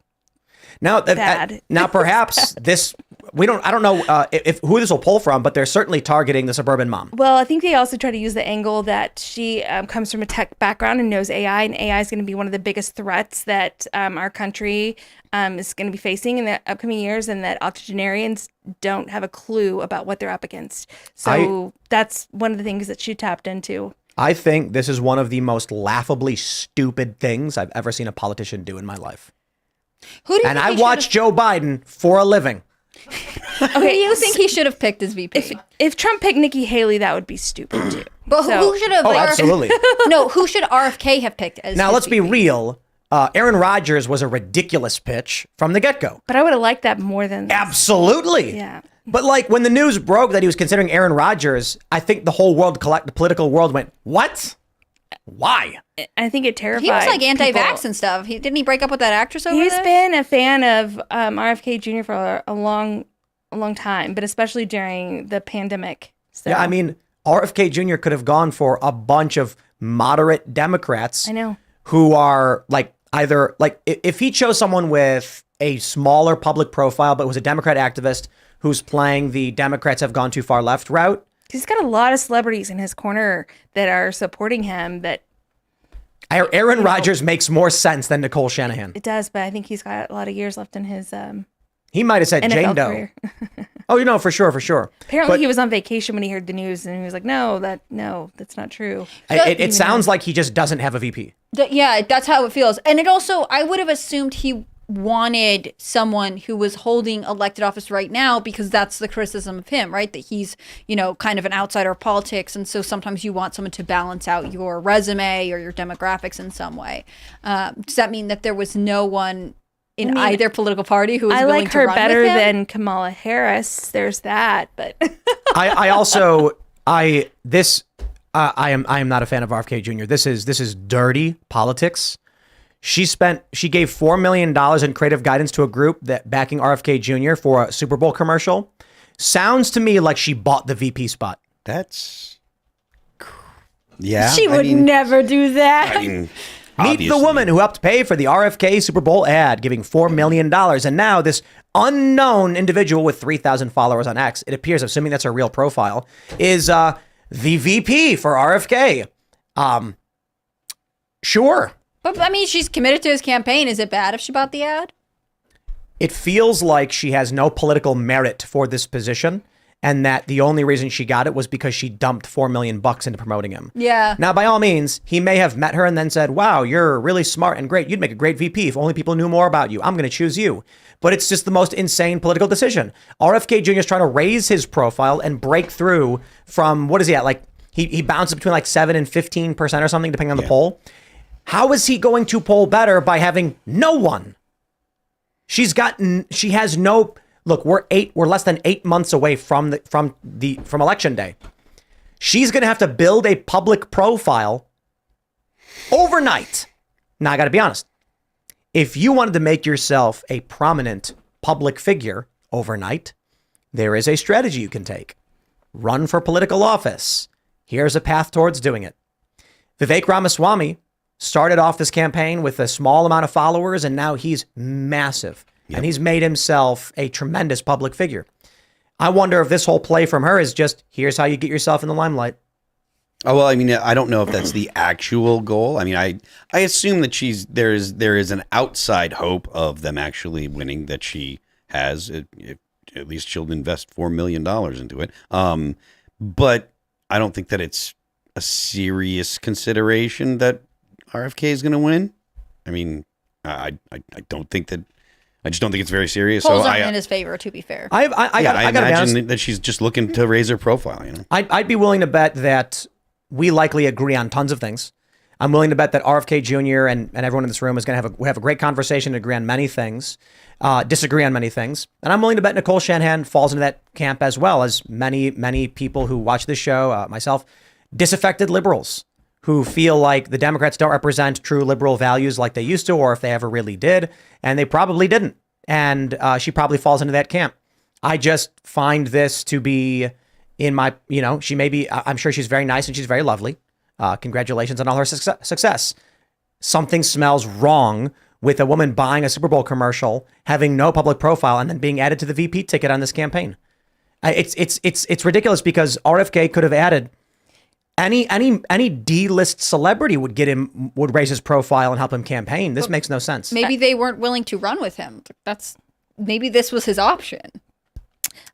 bad. Now perhaps I don't know if who this will pull from, but they're certainly targeting the suburban mom. Well, I think they also try to use the angle that she comes from a tech background and knows AI, and AI is going to be one of the biggest threats that our country is going to be facing in the upcoming years, and that octogenarians don't have a clue about what they're up against. So that's one of the things that she tapped into. I think this is one of the most laughably stupid things I've ever seen a politician do in my life. And I watch Joe Biden for a living. Okay, who do you think he should have picked as VP? If Trump picked Nikki Haley, that would be stupid too. But who should have? Oh, absolutely. No, who should RFK have picked as? Now, let's VP? be real. Aaron Rodgers was a ridiculous pitch from the get-go. But I would have liked that more than this. Absolutely. Yeah. But like when the news broke that he was considering Aaron Rodgers, I think the whole world, the political world went, what? Why? I think it terrified. He was like anti-vax people. and stuff. Didn't he break up with that actress over He's this? been a fan of RFK Jr. for a long time, but especially during the pandemic. So. Yeah, I mean, RFK Jr. could have gone for a bunch of moderate Democrats. I know. Who are like either like if he chose someone with a smaller public profile but was a Democrat activist who's playing the Democrats have gone too far left route. He's got a lot of celebrities in his corner that are supporting him. That Aaron Rodgers makes more sense than Nicole Shanahan. It does, but I think he's got a lot of years left in his he might have said NFL Jane Doe. career. Oh, you know, for sure. Apparently, he was on vacation when he heard the news, and he was like, "No, that's not true." It sounds like he just doesn't have a VP. Yeah, that's how it feels. And it also, I would have assumed he wanted someone who was holding elected office right now, because that's the criticism of him, right? That he's, kind of an outsider of politics. And so sometimes you want someone to balance out your resume or your demographics in some way. Does that mean that there was no one in either political party who was willing to run with him? I like her better than Kamala Harris. There's that, but I am not a fan of RFK Jr. This is dirty politics. She gave $4 million in creative guidance to a group that backing RFK Jr. for a Super Bowl commercial. Sounds to me like she bought the VP spot. That's she would never do that. Meet the woman who helped pay for the RFK Super Bowl ad, giving $4 million. And now this unknown individual with 3,000 followers on X, it appears, assuming that's her real profile, is the VP for RFK. Sure. But I mean, she's committed to his campaign. Is it bad if she bought the ad? It feels like she has no political merit for this position. and that the only reason she got it was because she dumped $4 million into promoting him. Yeah. Now, by all means, he may have met her and then said, wow, you're really smart and great. You'd make a great VP if only people knew more about you. I'm going to choose you. But it's just the most insane political decision. RFK Jr. is trying to raise his profile and break through from, what is he at? Like, he bounces between like 7 and 15% or something, depending on the poll. How is he going to poll better by having no one? She has no. Look, we're less than 8 months away from election day. She's going to have to build a public profile overnight. Now, I got to be honest. If you wanted to make yourself a prominent public figure overnight, there is a strategy you can take. Run for political office. Here's a path towards doing it. Vivek Ramaswamy started off this campaign with a small amount of followers, and now he's massive. And he's made himself a tremendous public figure. I wonder if this whole play from her is just, here's how you get yourself in the limelight. Oh, well, I mean, I don't know if that's the actual goal. I mean, I assume that there is an outside hope of them actually winning, that she has. At least she'll invest $4 million into it. But I don't think that it's a serious consideration that RFK is going to win. I mean, I don't think that. I just don't think it's very serious. Polls aren't in his favor, to be fair. I imagine that she's just looking to raise her profile. You know, I'd be willing to bet that we likely agree on tons of things. I'm willing to bet that RFK Jr. and everyone in this room is going to have a great conversation, agree on many things, disagree on many things. And I'm willing to bet Nicole Shanahan falls into that camp, as well as many people who watch this show, myself, disaffected liberals who feel like the Democrats don't represent true liberal values like they used to, or if they ever really did, and they probably didn't. And she probably falls into that camp. I just find this to be in my, she may be, I'm sure she's very nice and she's very lovely. Congratulations on all her success. Something smells wrong with a woman buying a Super Bowl commercial, having no public profile, and then being added to the VP ticket on this campaign. It's ridiculous, because RFK could have added any D-list celebrity would raise his profile and help him campaign. This makes no sense. Maybe they weren't willing to run with him. Maybe this was his option.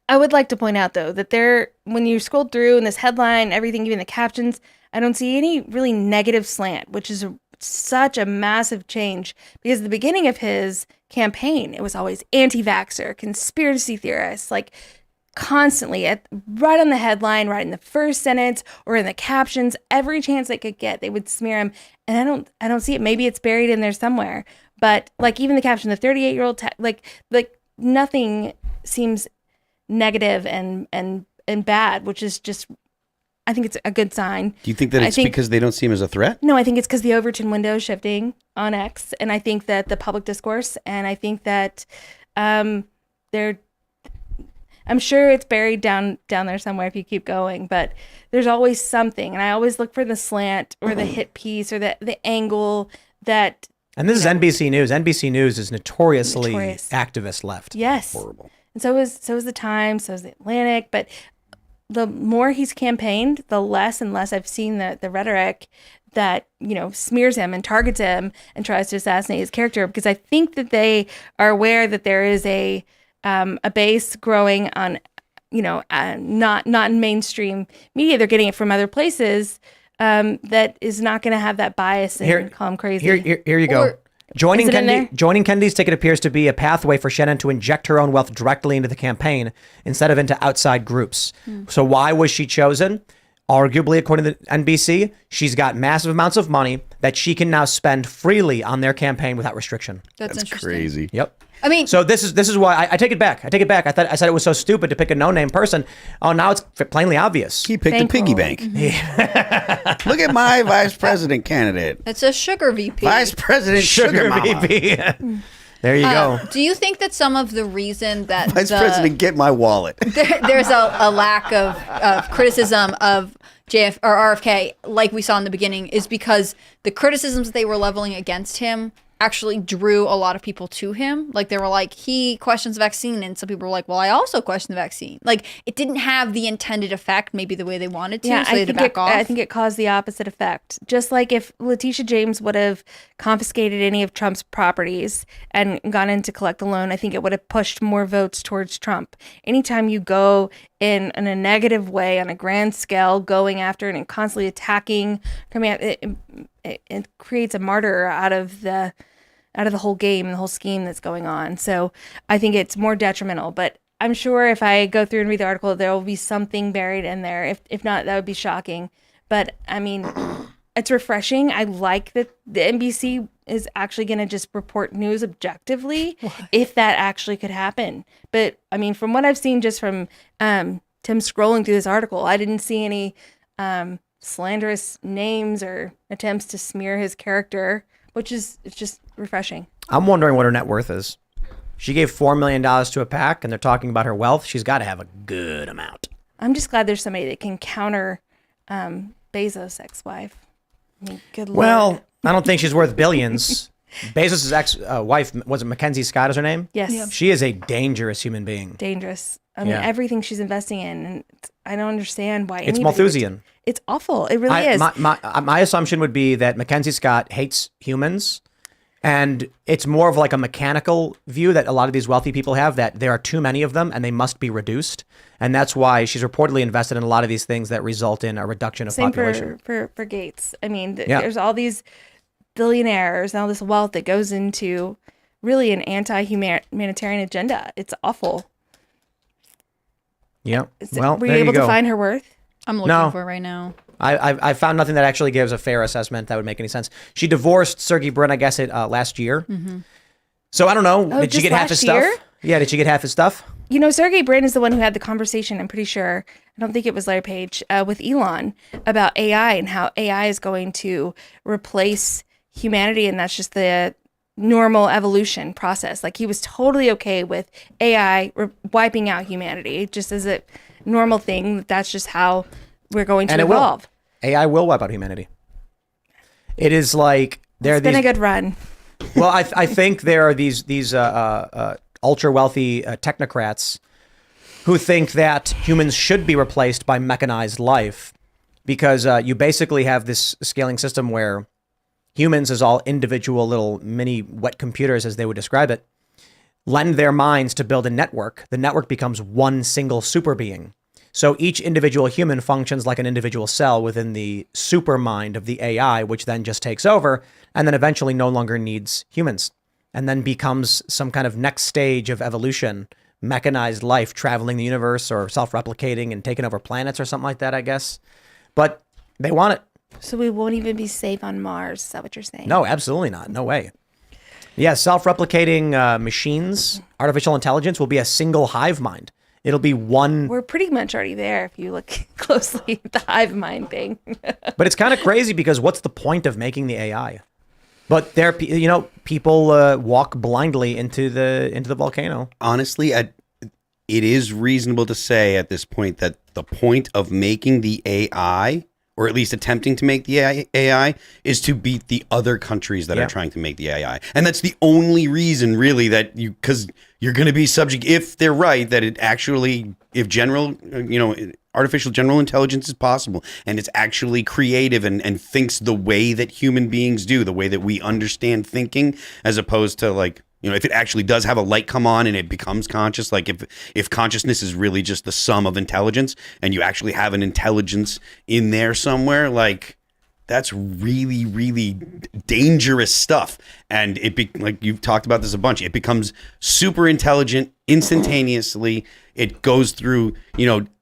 I would like to point out, though, that when you scroll through in this headline, everything, even the captions, I don't see any really negative slant, which is such a massive change, because at the beginning of his campaign, it was always anti-vaxxer, conspiracy theorists, like constantly right on the headline, right in the first sentence or in the captions, every chance they could get, they would smear him. And I don't see it. Maybe it's buried in there somewhere, but like even the caption, the 38-year-old, like nothing seems negative and bad, which is just, I think it's a good sign. Do you think that it's because they don't see him as a threat? No, I think it's because the Overton window is shifting on X, and I think that the public discourse, and I think that I'm sure it's buried down there somewhere if you keep going, but there's always something, and I always look for the slant or the hit piece or the angle that. And this is NBC News. NBC News is notoriously activist left. Yes. Horrible. And so is the Times, so is the Atlantic, but the more he's campaigned, the less and less I've seen the rhetoric that, smears him and targets him and tries to assassinate his character, because I think that they are aware that there is a base growing on, not in mainstream media. They're getting it from other places that is not going to have that bias and call him crazy. Here you go. Joining Kennedy's ticket appears to be a pathway for Shannon to inject her own wealth directly into the campaign instead of into outside groups. So why was she chosen? Arguably, according to NBC, she's got massive amounts of money that she can now spend freely on their campaign without restriction. That's interesting. Crazy. Yep. I mean, so this is why I take it back. I said it was so stupid to pick a no-name person. Oh, now it's plainly obvious. He picked a piggy bank. Mm-hmm. Look at my vice president candidate. It's a sugar VP. Vice President Sugar Mama. VP. There you go. Do you think that some of the reason that Vice President, get my wallet. There's a lack of criticism of JF or RFK, like we saw in the beginning, is because the criticisms they were leveling against him actually drew a lot of people to him. Like, they were like, he questions the vaccine, and some people were like, well, I also question the vaccine. Like, it didn't have the intended effect, maybe the way they wanted to, so they had to back off. I think it caused the opposite effect. Just like if Letitia James would have confiscated any of Trump's properties and gone in to collect the loan, I think it would have pushed more votes towards Trump. Anytime you go in a negative way on a grand scale, going after and constantly attacking, coming at it creates a martyr out of the whole game and the whole scheme that's going on. So I think it's more detrimental. But I'm sure if I go through and read the article, there will be something buried in there. If not, that would be shocking. But I mean, it's refreshing. I like that the NBC is actually going to just report news objectively, if that actually could happen. But I mean, from what I've seen just from Tim scrolling through this article, I didn't see any slanderous names or attempts to smear his character, it's just refreshing. I'm wondering what her net worth is. She gave $4 million to a PAC, and they're talking about her wealth. She's got to have a good amount. I'm just glad there's somebody that can counter Bezos' ex-wife. I mean, good Lord. Well, I don't think she's worth billions. Bezos' ex-wife, was it Mackenzie Scott is her name? Yes. Yeah. She is a dangerous human being. Dangerous. I mean, everything she's investing in, and I don't understand why. It's Malthusian. It's awful. It really is. My assumption would be that Mackenzie Scott hates humans, and it's more of like a mechanical view that a lot of these wealthy people have, that there are too many of them and they must be reduced. And that's why she's reportedly invested in a lot of these things that result in a reduction of population. Same for Gates. I mean, there's all these billionaires and all this wealth that goes into really an anti-humanitarian agenda. It's awful. Yeah. Were you able to find her worth? I'm looking for it right now. I found nothing that actually gives a fair assessment that would make any sense. She divorced Sergey Brin, I guess, last year. Mm-hmm. So I don't know. Did she get half his stuff? Yeah, did she get half his stuff? You know, Sergey Brin is the one who had the conversation, I'm pretty sure, I don't think it was Larry Page, with Elon about AI and how AI is going to replace humanity, and that's just the normal evolution process. Like, he was totally okay with AI wiping out humanity, just as a normal thing. That's just how we're going to evolve. AI will wipe out humanity. It is like it's been a good run. Well, I think there are these ultra wealthy technocrats who think that humans should be replaced by mechanized life, because you basically have this scaling system where humans, as all individual little mini wet computers, as they would describe it, lend their minds to build a network. The network becomes one single super being. So each individual human functions like an individual cell within the super mind of the AI, which then just takes over and then eventually no longer needs humans, and then becomes some kind of next stage of evolution, mechanized life traveling the universe or self-replicating and taking over planets or something like that, I guess. But they want it. So we won't even be safe on Mars. Is that what you're saying? No, absolutely not. No way. Yeah, self-replicating machines, artificial intelligence will be a single hive mind. It'll be one. We're pretty much already there if you look closely at the hive mind thing. But it's kind of crazy, because what's the point of making the AI? But there, people walk blindly into the volcano. Honestly, it is reasonable to say at this point that the point of making the AI, or at least attempting to make the AI, is to beat the other countries that are trying to make the AI. And that's the only reason, really, that because you're going to be subject, if they're right, that it actually, if artificial general intelligence is possible, and it's actually creative and thinks the way that human beings do, the way that we understand thinking, as opposed to if it actually does have a light come on and it becomes conscious, like if consciousness is really just the sum of intelligence and you actually have an intelligence in there somewhere, that's really, really dangerous stuff. And like you've talked about this a bunch, it becomes super intelligent instantaneously. It goes through,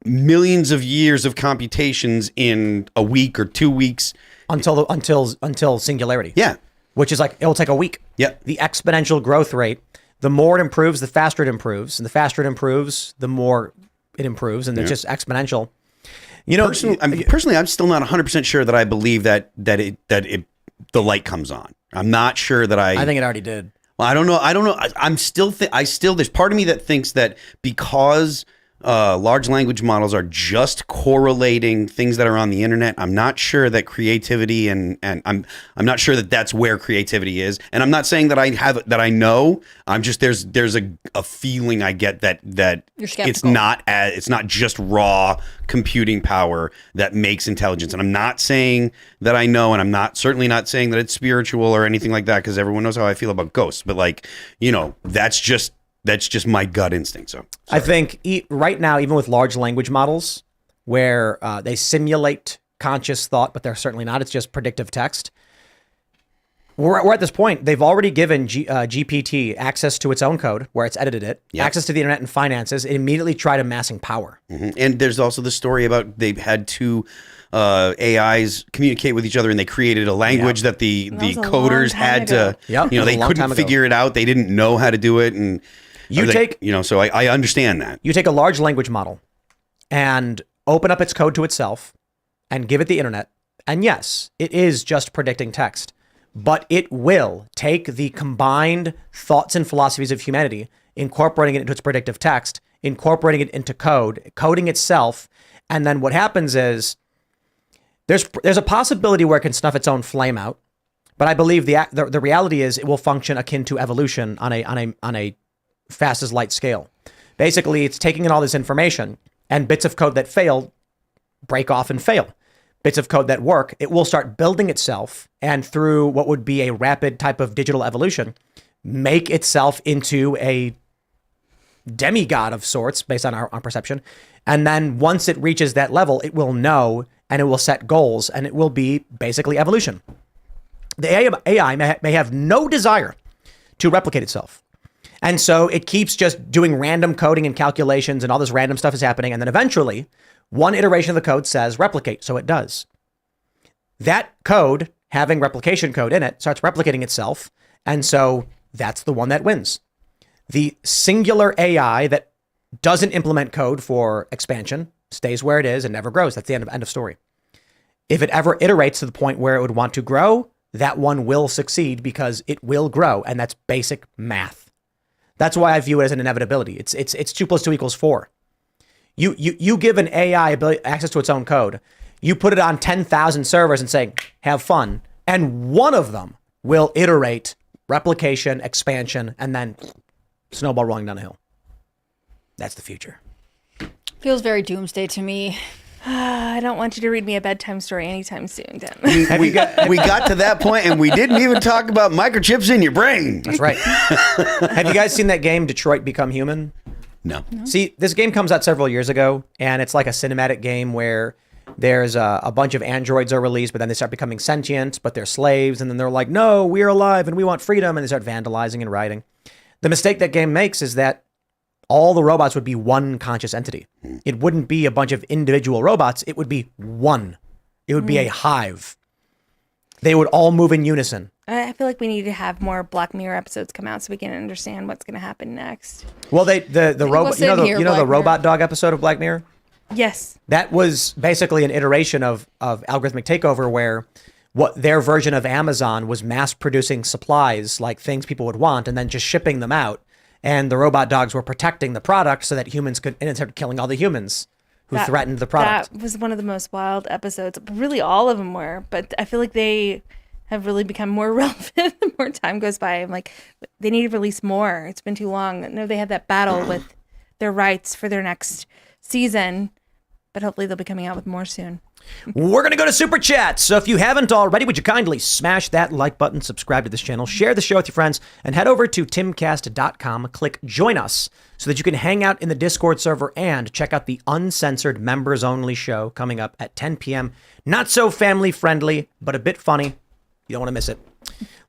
millions of years of computations in a week or 2 weeks. Until singularity. Yeah. Which is it'll take a week. Yeah. The exponential growth rate, the more it improves, the faster it improves. And the faster it improves, the more it improves. And it's just exponential. Personally, I'm still not 100% sure that I believe that the light comes on. I'm not sure that I think it already did. Well, I don't know. I'm still there's part of me that thinks that because large language models are just correlating things that are on the internet, I'm not sure that creativity and I'm not sure that that's where creativity is. And I'm not saying that I know. I'm just there's a feeling I get that it's not just raw computing power that makes intelligence. And I'm not saying that I know, and I'm certainly not saying that it's spiritual or anything like that, because everyone knows how I feel about ghosts. But that's just That's just my gut instinct. So I think right now, even with large language models, where they simulate conscious thought, but they're certainly not. It's just predictive text. We're at this point. They've already given GPT access to its own code, where it's edited it, access to the internet and finances. It immediately tried amassing power. Mm-hmm. And there's also the story about they've had two AIs communicate with each other, and they created a language that the coders had to. They couldn't figure it out. They didn't know how to do it, and so I understand that. You take a large language model and open up its code to itself, and give it the internet, and yes, it is just predicting text. But it will take the combined thoughts and philosophies of humanity, incorporating it into its predictive text, incorporating it into code, coding itself. And then what happens is there's a possibility where it can snuff its own flame out. But I believe the reality is it will function akin to evolution on a fast as light scale. Basically, it's taking in all this information, and bits of code that fail break off and fail. Bits of code that work, it will start building itself, and through what would be a rapid type of digital evolution, make itself into a demigod of sorts based on our perception. And then once it reaches that level, it will know, and it will set goals, and it will be basically evolution. The AI may have no desire to replicate itself. And so it keeps just doing random coding and calculations, and all this random stuff is happening. And then eventually, one iteration of the code says replicate, so it does. That code, having replication code in it, starts replicating itself, and so that's the one that wins. The singular AI that doesn't implement code for expansion stays where it is and never grows. That's the end of story. If it ever iterates to the point where it would want to grow, that one will succeed because it will grow, and that's basic math. That's why I view it as an inevitability. It's 2 + 2 = 4. You give an AI access to its own code. You put it on 10,000 servers and say, have fun. And one of them will iterate replication, expansion, and then snowball rolling down a hill. That's the future. Feels very doomsday to me. I don't want you to read me a bedtime story anytime soon, Tim. We got to that point, and we didn't even talk about microchips in your brain. That's right. Have you guys seen that game, Detroit Become Human? No. See, this game comes out several years ago, and it's like a cinematic game where there's a bunch of androids are released, but then they start becoming sentient, but they're slaves, and then they're like, no, we're alive, and we want freedom, and they start vandalizing and rioting. The mistake that game makes is that all the robots would be one conscious entity. It wouldn't be a bunch of individual robots. It would be one. It would be a hive. They would all move in unison. I feel like we need to have more Black Mirror episodes come out so we can understand what's going to happen next. Well, the robot, the robot dog episode of Black Mirror? Yes. That was basically an iteration of algorithmic takeover where what their version of Amazon was mass producing supplies, like things people would want, and then just shipping them out. And the robot dogs were protecting the product so that humans could, and it started killing all the humans who threatened the product. That was one of the most wild episodes. Really, all of them were, but I feel like they have really become more relevant the more time goes by. I'm like, they need to release more. It's been too long. I know they had that battle with their rights for their next season, but hopefully they'll be coming out with more soon. We're going to go to Super Chats. So if you haven't already, would you kindly smash that like button, subscribe to this channel, share the show with your friends, and head over to timcast.com, click join us so that you can hang out in the Discord server and check out the uncensored members only show coming up at 10 p.m. Not so family friendly, but a bit funny. You don't want to miss it.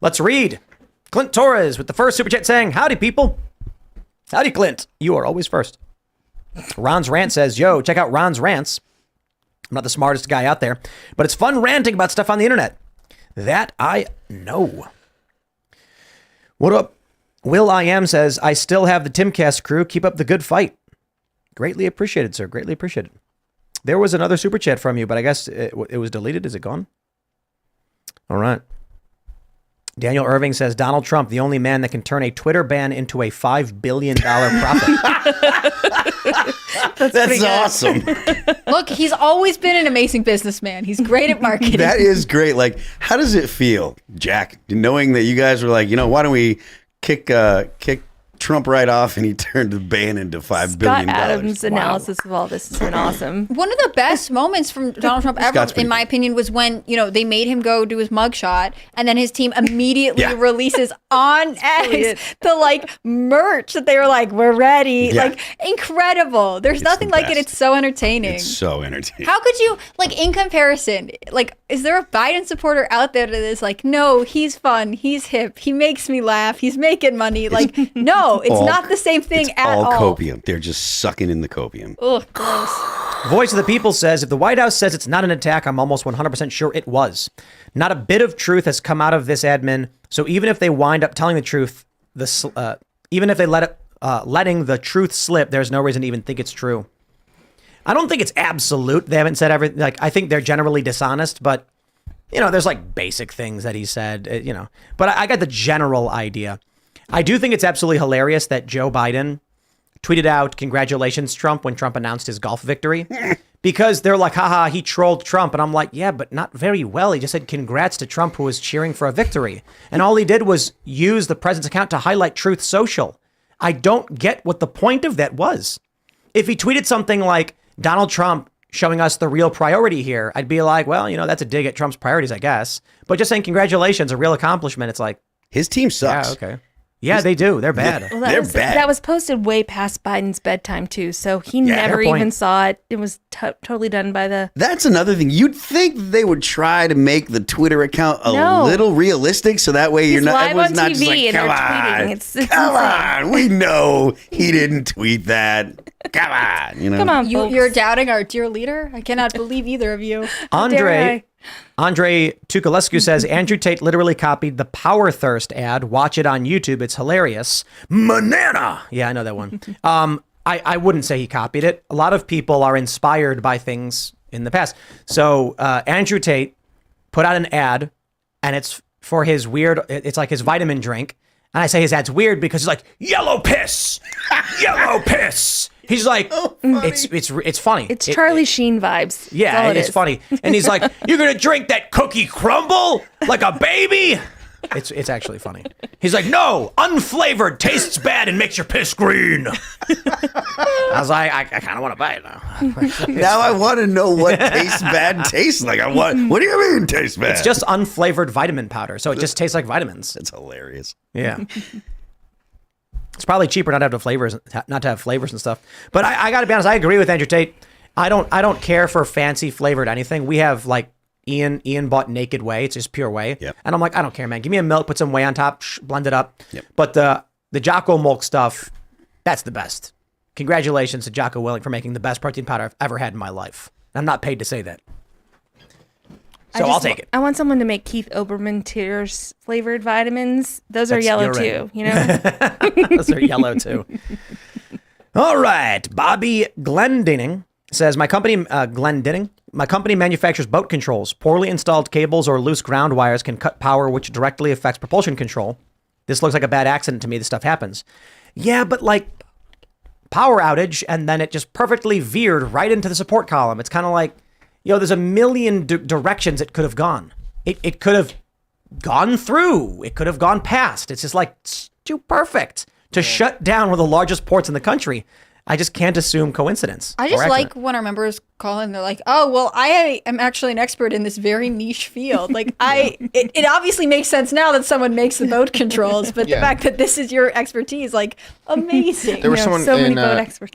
Let's read. Clint Torres with the first Super Chat saying, howdy people. Howdy Clint. You are always first. Ron's Rant says, yo, check out Ron's Rants. I'm not the smartest guy out there, but it's fun ranting about stuff on the internet. That I know. What up? Will I Am says, I still have the Timcast crew. Keep up the good fight. Greatly appreciated, sir. Greatly appreciated. There was another super chat from you, but I guess it was deleted. Is it gone? All right. Daniel Irving says, Donald Trump, the only man that can turn a Twitter ban into a $5 billion profit. That's awesome. Look, he's always been an amazing businessman. He's great at marketing. That is great. Like, how does it feel, Jack, knowing that you guys were like, why don't we kick Trump right off and he turned the ban into $5 billion. Scott Adams' analysis of all this has been awesome. One of the best moments from Donald Trump ever, in my opinion, was when, they made him go do his mugshot, and then his team immediately releases on X the merch that they were like, we're ready. Like, incredible. There's nothing like it. It's so entertaining. It's so entertaining. How could you, in comparison, is there a Biden supporter out there that is like, no, he's fun, he's hip, he makes me laugh, he's making money? No, it's not the same thing at all. Copium. They're just sucking in the copium. Ugh, gross. Voice of the People says, if the White House says it's not an attack, I'm almost 100% sure it was. Not a bit of truth has come out of this admin. So even if they wind up telling the truth, even if they letting the truth slip, there's no reason to even think it's true. I don't think it's absolute. They haven't said everything. I think they're generally dishonest, but there's basic things that he said, but I got the general idea. I do think it's absolutely hilarious that Joe Biden tweeted out, congratulations, Trump, when Trump announced his golf victory, because they're like, haha, he trolled Trump. And I'm like, yeah, but not very well. He just said congrats to Trump, who was cheering for a victory. And all he did was use the president's account to highlight Truth Social. I don't get what the point of that was. If he tweeted something like Donald Trump showing us the real priority here, I'd be like, well, that's a dig at Trump's priorities, I guess. But just saying congratulations, a real accomplishment. It's like, his team sucks. Yeah, okay. Yeah, they do. They're bad. Well, They're bad. That was posted way past Biden's bedtime, too. So he never even saw it. It was totally done by the... That's another thing. You'd think they would try to make the Twitter account a little realistic, so that way everyone's not just like, come on. It's come on. We know he didn't tweet that. Come on. Come on, You're doubting our dear leader? I cannot believe either of you. Andre Tukulescu says, Andrew Tate literally copied the Power Thirst ad. Watch it on YouTube. It's hilarious. Manana. Yeah, I know that one. I wouldn't say he copied it. A lot of people are inspired by things in the past. So Andrew Tate put out an ad, and it's for his it's like his vitamin drink. And I say his ad's weird because he's like, yellow piss, yellow piss. He's like, it's funny. It's Charlie Sheen vibes. Yeah, it's funny. And he's like, you're going to drink that cookie crumble like a baby? It's actually funny. He's like, no, unflavored, tastes bad and makes your piss green. I was like, I kind of want to buy it now. Now I want to know what tastes bad tastes like. What do you mean tastes bad? It's just unflavored vitamin powder, so it just tastes like vitamins. It's hilarious. Yeah. It's probably cheaper not to have flavors and stuff. But I got to be honest, I agree with Andrew Tate. I don't care for fancy flavored anything. We have Ian bought Naked Whey. It's just pure whey. Yep. And I'm like, I don't care, man. Give me a milk, put some whey on top, blend it up. Yep. But the Jocko Milk stuff, that's the best. Congratulations to Jocko Willing for making the best protein powder I've ever had in my life. I'm not paid to say that. So I'll take it. I want someone to make Keith Olbermann Tears flavored vitamins. Those are yellow too, Those are yellow too. All right. Bobby Glendinning says, my company manufactures boat controls. Poorly installed cables or loose ground wires can cut power, which directly affects propulsion control. This looks like a bad accident to me. This stuff happens. Yeah, but power outage, and then it just perfectly veered right into the support column. It's kind of like, there's a million directions it could have gone. It could have gone through. It could have gone past. It's just it's too perfect to shut down one of the largest ports in the country. I just can't assume coincidence. I just like when our members call in, they're like, oh, well, I am actually an expert in this very niche field. It obviously makes sense now that someone makes the boat controls, but the fact that this is your expertise, amazing. There was someone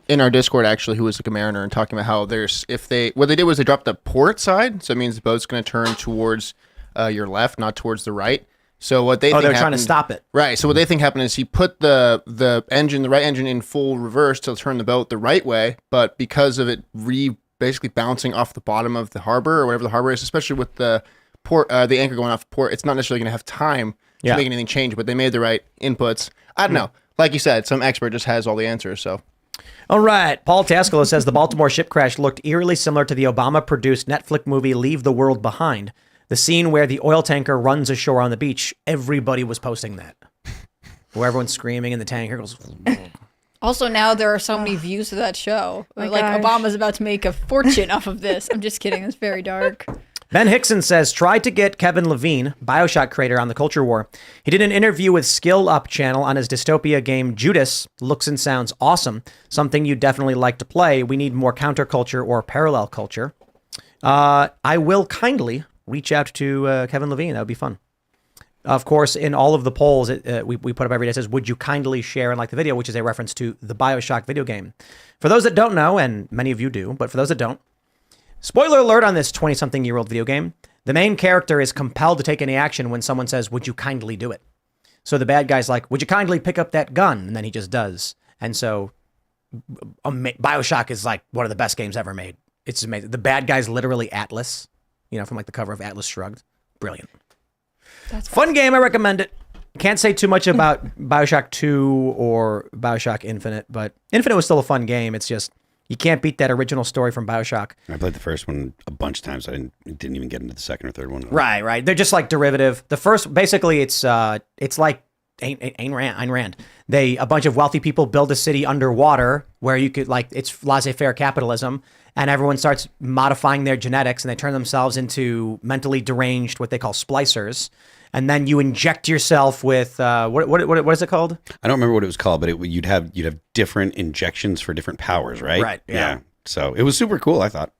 in our Discord actually who was a mariner and talking about how what they did was they dropped the port side. So it means the boat's going to turn towards your left, not towards the right. So what they they're trying to stop it. Right. So what they think happened is he put the right engine in full reverse to turn the boat the right way, but because of it basically bouncing off the bottom of the harbor or whatever the harbor is, especially with the port, the anchor going off port, it's not necessarily going to have time to make anything change, but they made the right inputs. I don't know. Like you said, some expert just has all the answers. So. All right. Paul Tascolo says the Baltimore ship crash looked eerily similar to the Obama-produced Netflix movie Leave the World Behind. The scene where the oil tanker runs ashore on the beach, everybody was posting that. Where everyone's screaming and the tanker goes... Also, now there are so many views of that show. Obama's about to make a fortune off of this. I'm just kidding. It's very dark. Ben Hickson says, try to get Kevin Levine, Bioshock creator, on the Culture War. He did an interview with Skill Up channel on his dystopia game Judas. Looks and sounds awesome. Something you'd definitely like to play. We need more counterculture or parallel culture. I will kindly reach out to Kevin Levine. That would be fun. Of course, in all of the polls we put up every day, it says, would you kindly share and like the video, which is a reference to the Bioshock video game. For those that don't know, and many of you do, but for those that don't, spoiler alert on this 20-something-year-old video game, the main character is compelled to take any action when someone says, would you kindly do it? So the bad guy's like, would you kindly pick up that gun? And then he just does. And so Bioshock is like one of the best games ever made. It's amazing. The bad guy's literally Atlas, from like the cover of Atlas Shrugged. Brilliant. That's fun game. I recommend it. Can't say too much about Bioshock 2 or Bioshock Infinite, but Infinite was still a fun game. It's just, you can't beat that original story from Bioshock. I played the first one a bunch of times. I didn't even get into the second or third one. Right. They're just like derivative. The first, basically, it's like Ayn Rand. A bunch of wealthy people build a city underwater where you could, like, it's laissez-faire capitalism, and everyone starts modifying their genetics, and they turn themselves into mentally deranged, what they call splicers. And then you inject yourself with what is it called? I don't remember what it was called, but you'd have different injections for different powers, right? Right. Yeah. So it was super cool, I thought.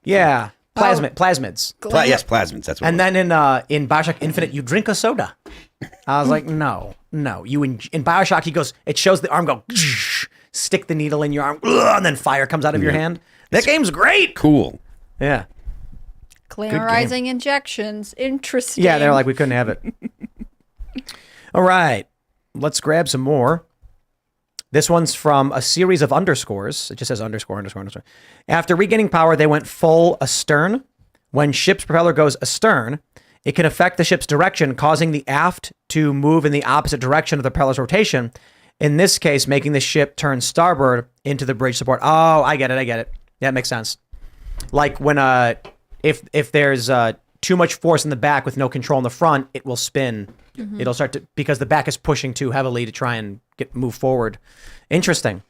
Yeah. Plasmids. Yes, plasmids. That's what. And then in Bioshock Infinite, you drink a soda. I was like, no. You in Bioshock, he goes. It shows the arm go. Stick the needle in your arm, and then fire comes out of your hand. That game's great. Cool. Yeah. Glamorizing injections. Interesting. Yeah, they're like, we couldn't have it. All right. Let's grab some more. This one's from a series of underscores. It just says underscore. After regaining power, they went full astern. When ship's propeller goes astern, it can affect the ship's direction, causing the aft to move in the opposite direction of the propeller's rotation. In this case, making the ship turn starboard into the bridge support. Oh, I get it. Yeah, it makes sense. Like when if there's too much force in the back with no control in the front, it will spin. Mm-hmm. It'll start to, because the back is pushing too heavily to try and move forward. Interesting.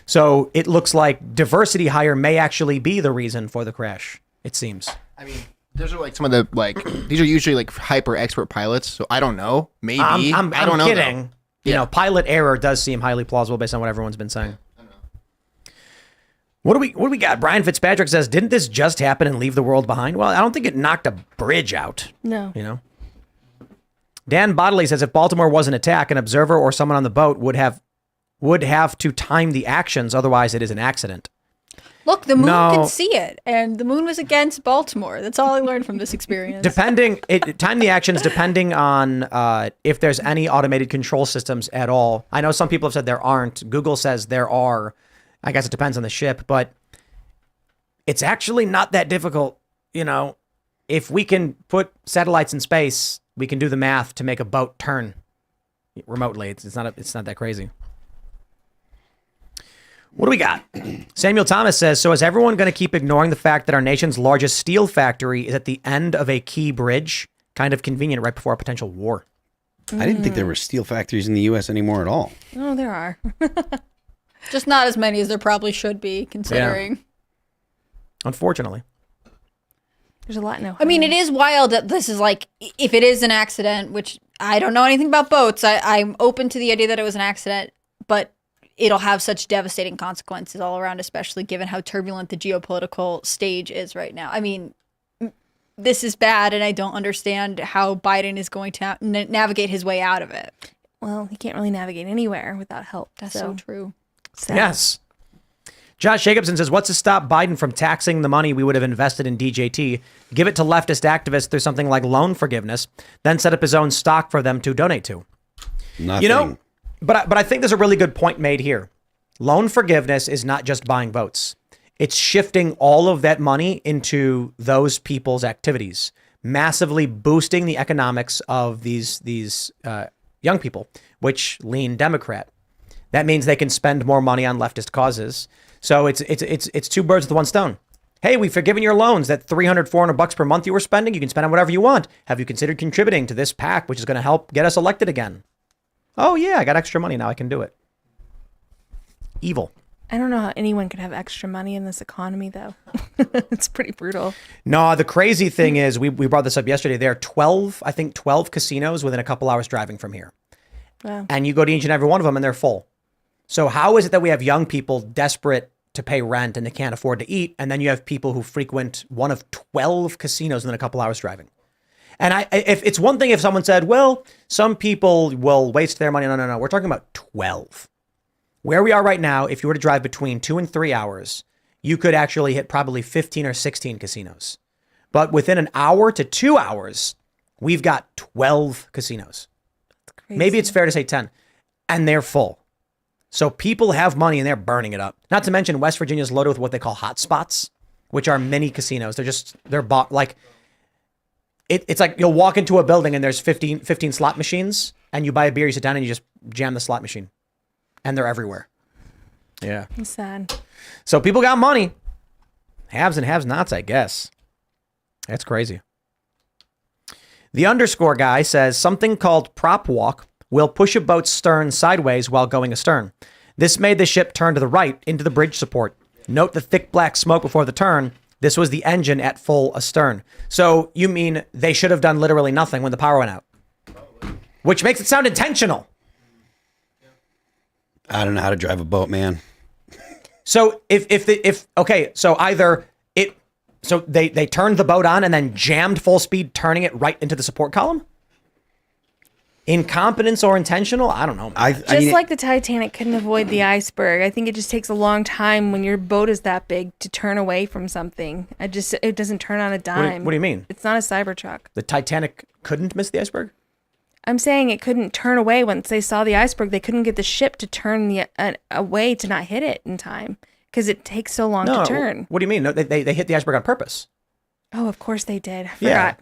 So it looks like diversity hire may actually be the reason for the crash, it seems. I mean, those are like some of the, these are usually like hyper expert pilots. So I don't know. Maybe. I don't know. I'm kidding. Though. Pilot error does seem highly plausible based on what everyone's been saying. What do we got? Brian Fitzpatrick says, didn't this just happen and leave the world behind? Well, I don't think it knocked a bridge out. No. Dan Bodley says, if Baltimore was an attack, an observer or someone on the boat would have to time the actions. Otherwise, it is an accident. Look, the moon could see it, and the moon was against Baltimore. That's all I learned from this experience. Time the actions depending on if there's any automated control systems at all. I know some people have said there aren't. Google says there are. I guess it depends on the ship, but it's actually not that difficult. If we can put satellites in space, we can do the math to make a boat turn remotely. It's not that crazy. What do we got? Samuel Thomas says, so is everyone going to keep ignoring the fact that our nation's largest steel factory is at the end of a key bridge? Kind of convenient right before a potential war. I didn't think there were steel factories in the U.S. anymore at all. Oh, there are. Just not as many as there probably should be, considering. Yeah. Unfortunately. There's a lot now. I mean, it is wild that this is like, if it is an accident, which I don't know anything about boats, I'm open to the idea that it was an accident, but it'll have such devastating consequences all around, especially given how turbulent the geopolitical stage is right now. I mean, this is bad, and I don't understand how Biden is going to navigate his way out of it. Well, he can't really navigate anywhere without help. That's so true. Sad. Yes. Josh Jacobson says, what's to stop Biden from taxing the money we would have invested in DJT, give it to leftist activists through something like loan forgiveness, then set up his own stock for them to donate to? Nothing. But I think there's a really good point made here. Loan forgiveness is not just buying votes. It's shifting all of that money into those people's activities, massively boosting the economics of these young people, which lean Democrat. That means they can spend more money on leftist causes. So it's two birds with one stone. Hey, we've forgiven your loans. That $300-400 per month you were spending, you can spend on whatever you want. Have you considered contributing to this PAC, which is going to help get us elected again? Oh yeah, I got extra money now. I can do it. Evil. I don't know how anyone could have extra money in this economy, though. It's pretty brutal. No, the crazy thing is, we brought this up yesterday. There are 12 casinos within a couple hours driving from here. Wow. And you go to each and every one of them and they're full. So how is it that we have young people desperate to pay rent and they can't afford to eat? And then you have people who frequent one of 12 casinos within a couple hours driving. And if it's one thing if someone said, well, some people will waste their money. No. We're talking about 12. Where we are right now, if you were to drive between 2 and 3 hours, you could actually hit probably 15 or 16 casinos. But within an hour to 2 hours, we've got 12 casinos. That's crazy. Maybe it's fair to say 10. And they're full. So people have money and they're burning it up. Not to mention West Virginia is loaded with what they call hotspots, which are mini casinos. They're bought like, it's like you'll walk into a building and there's 15 slot machines and you buy a beer, you sit down and you just jam the slot machine. And they're everywhere. Yeah. It's sad. So people got money. Haves and have-nots, I guess. That's crazy. The underscore guy says something called prop walk will push a boat's stern sideways while going astern. This made the ship turn to the right into the bridge support. Note the thick black smoke before the turn. This was the engine at full astern. So you mean they should have done literally nothing when the power went out? Which makes it sound intentional. I don't know how to drive a boat, man. So so they turned the boat on and then jammed full speed, turning it right into the support column? Incompetence or intentional? I don't know. Just like the Titanic couldn't avoid the iceberg. I think it just takes a long time when your boat is that big to turn away from something. It doesn't turn on a dime. What do you mean? It's not a Cybertruck. The Titanic couldn't miss the iceberg? I'm saying it couldn't turn away once they saw the iceberg. They couldn't get the ship to turn away to not hit it in time because it takes so long to turn. What do you mean? No, they hit the iceberg on purpose. Oh, of course they did. I Yeah.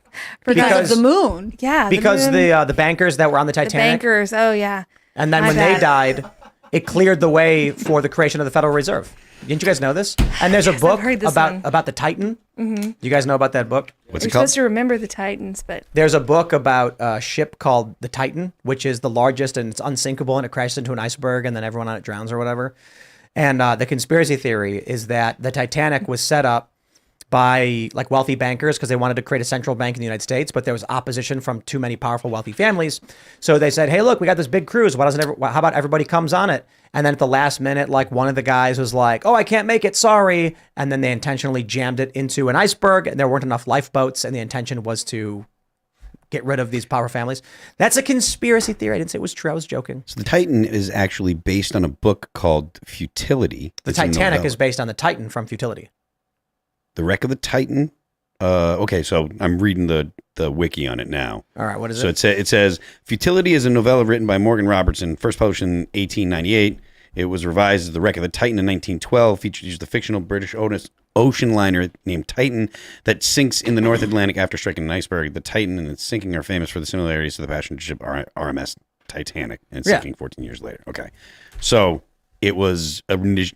forgot. Because of the moon. Yeah. Because the moon, the bankers that were on the the Titanic, bankers. Oh, yeah. and then My when bad. they died, it cleared the way for the creation of the Federal Reserve. Didn't you guys know this? And there's a book heard this one. about the Titan. Mm-hmm. Do you guys know about that book? What's You're it called? supposed to remember the Titans, but There's a book about a ship called the Titan, which is the largest and it's unsinkable and it crashes into an iceberg and then everyone on it drowns or whatever. And the conspiracy theory is that the Titanic was set up by like wealthy bankers because they wanted to create a central bank in the United States, but there was opposition from too many powerful wealthy families. So they said, hey, look, we got this big cruise. How about everybody comes on it? And then at the last minute, like one of the guys was like, oh, I can't make it, sorry. And then they intentionally jammed it into an iceberg and there weren't enough lifeboats. And the intention was to get rid of these power families. That's a conspiracy theory. I didn't say it was true. I was joking. So the Titan is actually based on a book called Futility. The It's a Titanic novella. is based on the Titan from Futility. The Wreck of the Titan. Okay, so I'm reading the wiki on it now. All right, what is So it? it says Futility is a novella written by Morgan Robertson, first published in 1898. It was revised as The Wreck of the Titan in 1912. Features the fictional British ocean liner named Titan that sinks in the North Atlantic after striking an iceberg. The Titan and its sinking are famous for the similarities to the passenger ship RMS Titanic and its sinking 14 years later. Okay, so it was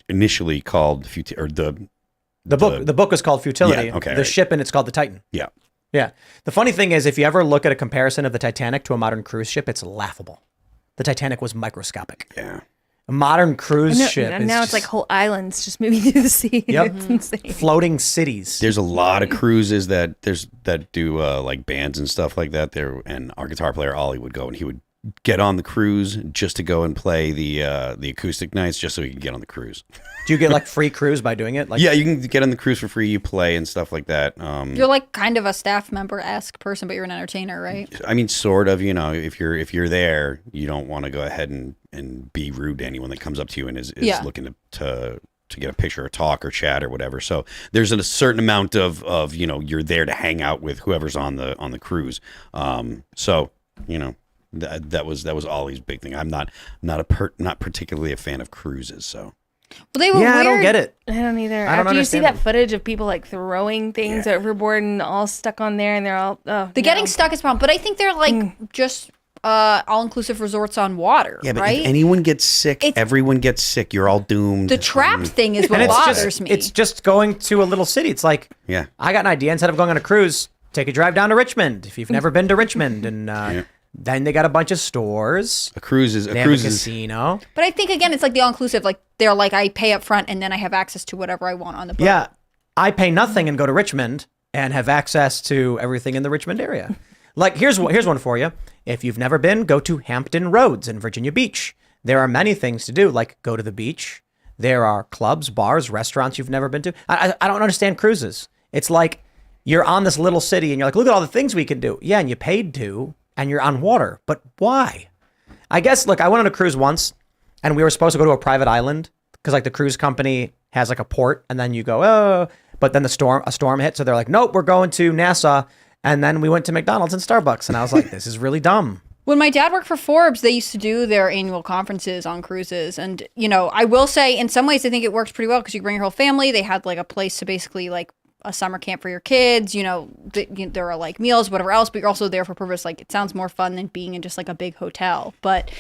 initially called The book is called Futility. Yeah, okay, the right. ship and it's called the Titan. Yeah. Yeah. The funny thing is, if you ever look at a comparison of the Titanic to a modern cruise ship, it's laughable. The Titanic was microscopic. Yeah. A modern cruise ship and is now it's like whole islands just moving through the sea. Yep. It's insane. floating cities. There's a lot of cruises that do like bands and stuff like that. And our guitar player Ollie would go and he would get on the cruise just to go and play the acoustic nights just so he could get on the cruise. Do you get like free cruise by doing it? Like, Yeah, you can get on the cruise for free. You play and stuff like that. You're like kind of a staff member-esque person, but you're an entertainer, right? I mean, sort of. You know, if you're there, you don't want to go ahead and be rude to anyone that comes up to you and is Yeah. looking to get a picture or talk or chat or whatever. So there's a certain amount of you're there to hang out with whoever's on the cruise. So that was Ollie's big thing. I'm not particularly a fan of cruises. So. Well, they were yeah, weird. I don't get it. I don't either. I don't After you see understand that them. footage of people like throwing things overboard and all stuck on there and they're all The getting stuck is a problem, but I think they're like just all-inclusive resorts on water, Yeah, but right? if anyone gets sick, everyone gets sick. You're all doomed. The trap thing is what And bothers me. it's just going to a little city. It's like, Yeah. I got an idea. Instead of going on a cruise, take a drive down to Richmond if you've never been to Richmond and Then they got a bunch of stores. A cruise is They have a casino. But I think again, it's like the all-inclusive. Like they're like, I pay up front and then I have access to whatever I want on the boat. Yeah, I pay nothing and go to Richmond and have access to everything in the Richmond area. Like here's one for you. If you've never been, go to Hampton Roads in Virginia Beach. There are many things to do, like go to the beach. There are clubs, bars, restaurants you've never been to. I don't understand cruises. It's like you're on this little city and you're like, look at all the things we can do. Yeah, and you paid to, and you're on water. But why? I guess, look, I went on a cruise once, and we were supposed to go to a private island because like the cruise company has like a port, and then you go, oh, but then a storm hit, so they're like, nope, we're going to Nassau, and then we went to McDonald's and Starbucks, and I was like, this is really dumb. When my dad worked for Forbes, they used to do their annual conferences on cruises. And, you know, I will say in some ways, I think it works pretty well because you bring your whole family. They had like a place to basically like a summer camp for your kids. You know, there are like meals, whatever else, but you're also there for purpose. Like it sounds more fun than being in just like a big hotel. But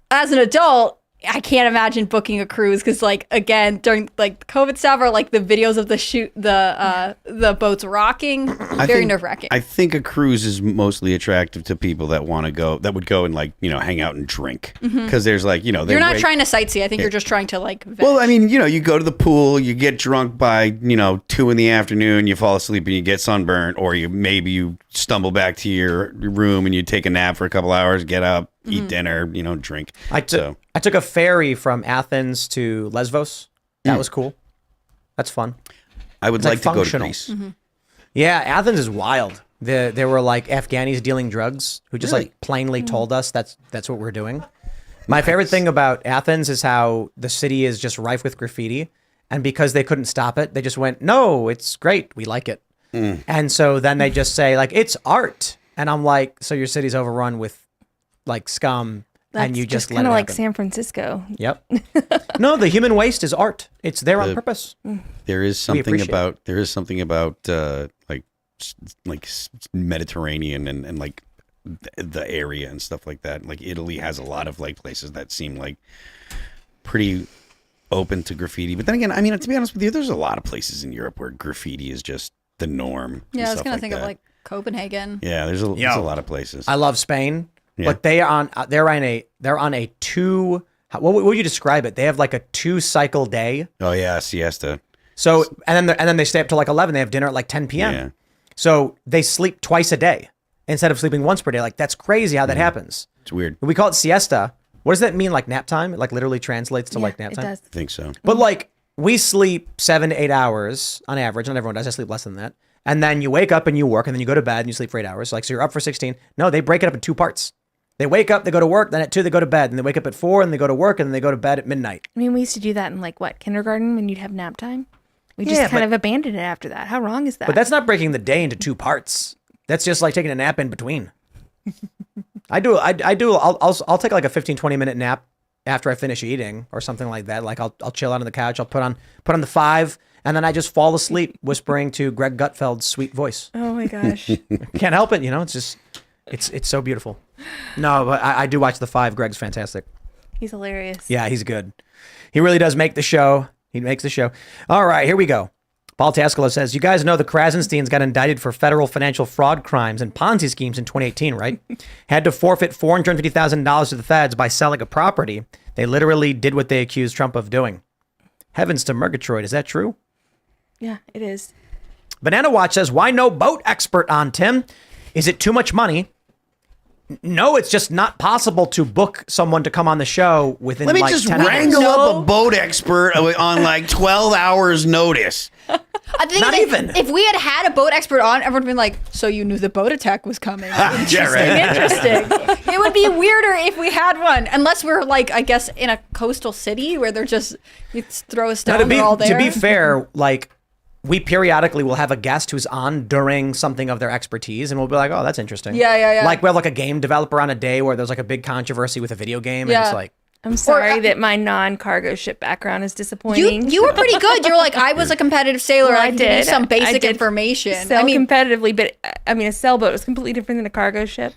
as an adult, I can't imagine booking a cruise because, like, again, during like COVID stuff or like the videos of the boats rocking, very nerve wracking. I think a cruise is mostly attractive to people that want to go, that would go and like, you know, hang out and drink because there's like, you know, you're not trying to sightsee. I think you're just trying to like. Veg. Well, I mean, you know, you go to the pool, you get drunk by 2 p.m, you fall asleep and you get sunburned, or you stumble back to your room and you take a nap for a couple hours, get up. Eat dinner, drink. I took a ferry from Athens to Lesbos. That was cool. That's fun. I would like to go to Greece. Yeah, Athens is wild. There were like Afghanis dealing drugs who just like plainly told us that's what we're doing. My favorite thing about Athens is how the city is just rife with graffiti, and because they couldn't stop it, they just went, "No, it's great. We like it." And so then they just say like, "It's art," and I'm like, "So your city's overrun with like scum." That's and you just let kind it of like happen. San Francisco. Yep. No, the human waste is art. It's there on purpose. There is something appreciate about like Mediterranean and like the area and stuff like that. Like Italy has a lot of like places that seem like pretty open to graffiti. But then again, I mean, to be honest with you, there's a lot of places in Europe where graffiti is just the norm. Yeah, I was gonna like think that. of like Copenhagen. Yeah, there's a lot of places. I love Spain, Yeah. but they're on a two. What would you describe it? They have like a 2-cycle day. Oh yeah, siesta. So and then they stay up till like 11. They have dinner at like 10 p.m. Yeah. So they sleep twice a day instead of sleeping once per day. Like that's crazy how that happens. It's weird. We call it siesta. What does that mean? Like nap time? It like literally translates to like nap it time. does. I think so. But like we sleep 7 to 8 hours on average. Not everyone does. I sleep less than that. And then you wake up and you work, and then you go to bed and you sleep for 8 hours. Like so you're up for 16. No, they break it up in 2 parts. They wake up, they go to work, then at 2 they go to bed, and they wake up at 4 and they go to work, and then they go to bed at midnight. I mean, we used to do that in like kindergarten when you'd have nap time. We just kind of abandoned it after that. How wrong is that? But that's not breaking the day into 2 parts. That's just like taking a nap in between. I'll take like a 15-20 minute nap after I finish eating or something like that. Like I'll chill out on the couch, I'll put on the 5, and then I just fall asleep whispering to Greg Gutfeld's sweet voice. Oh my gosh. Can't help it, it's just it's so beautiful. No, but I do watch the 5. Greg's fantastic. He's hilarious. Yeah, he's good. He really does make the show. He makes the show. All right, here we go. Paul Tascalo says, you guys know the Krasensteins got indicted for federal financial fraud crimes and Ponzi schemes in 2018, right? Had to forfeit $450,000 to the feds by selling a property. They literally did what they accused Trump of doing. Heavens to Murgatroyd. Is that true? Yeah, it is. Banana Watch says, why no boat expert on, Tim? Is it too much money? No, it's just not possible to book someone to come on the show within Let me like just 10 wrangle minutes. up a boat expert on like 12 hours notice. I think Not that even. If we had a boat expert on, everyone would be like, so you knew the boat attack was coming. Interesting. It would be weirder if we had one. Unless we're like, I guess, in a coastal city where they're just, you throw a stone, they're all there. To be fair, like, we periodically will have a guest who's on during something of their expertise, and we'll be like, oh, that's interesting. Yeah. Like, we have like a game developer on a day where there's like a big controversy with a video game, and it's like, I'm sorry that my non-cargo ship background is disappointing. You were pretty good. You were like, I was a competitive sailor. Well, I did some basic information. Sell competitively, but I mean, a sailboat is completely different than a cargo ship.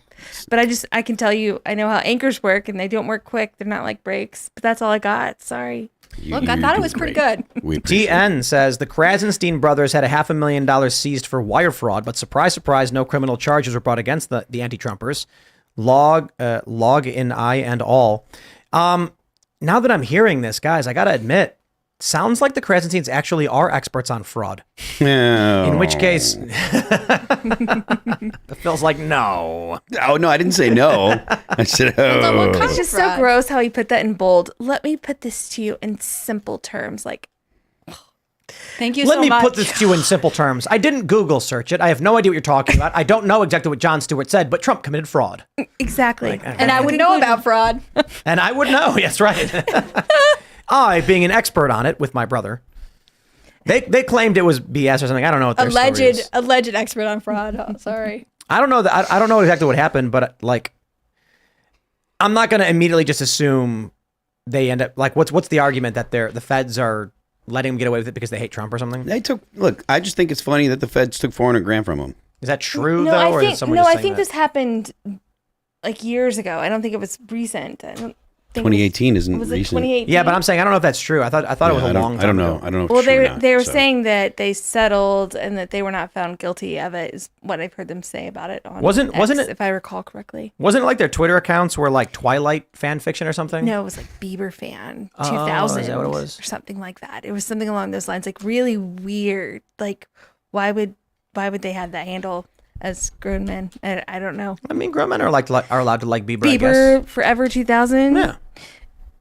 But I can tell you, I know how anchors work, and they don't work quick. They're not like brakes. But that's all I got. Sorry. Look, I thought it was pretty good. TN says the Krasenstein brothers had $500,000 seized for wire fraud, but surprise, surprise, no criminal charges were brought against the anti-Trumpers. log in I and all. Now that I'm hearing this, guys, I got to admit, sounds like the Krasensteins actually are experts on fraud. No. In which case, it feels like no. Oh, no, I didn't say no. I said, oh. It's just so gross how he put that in bold. Let me put this to you in simple terms. Like, thank you Let so me much. put this to you in simple terms. I didn't Google search it. I have no idea what you're talking about. I don't know exactly what Jon Stewart said, but Trump committed fraud. exactly. And I would know about fraud. And I would know. Yes, right. I, being an expert on it with my brother, they claimed it was BS or something. I don't know what their story is. Alleged expert on fraud. Oh, sorry. I don't know that. I don't know exactly what happened, but like, I'm not going to immediately just assume they end up like what's the argument that the feds are letting them get away with it because they hate Trump or something? Look, I just think it's funny that the feds took $400,000 from him. Is that true No, though, I or think is someone just saying that? this happened like years ago. I don't think it was recent. I don't think 2018 isn't was it recent. 2018? Yeah, but I'm saying I don't know if that's true. I thought it was a long time I don't know. ago. I don't know. If Well, it's true or not, they were so. saying that they settled and that they were not found guilty of it. Is what I've heard them say about it on Wasn't X, it- if I recall correctly? Wasn't it like their Twitter accounts were like Twilight fan fiction or something? No, it was like Bieber fan Oh, 2000 is that what it was? or something like that. It was something along those lines, like really weird. Like why would they have that handle as grown men? I don't know. I mean, grown men are allowed to like Bieber. I guess. Bieber Forever 2000. Yeah.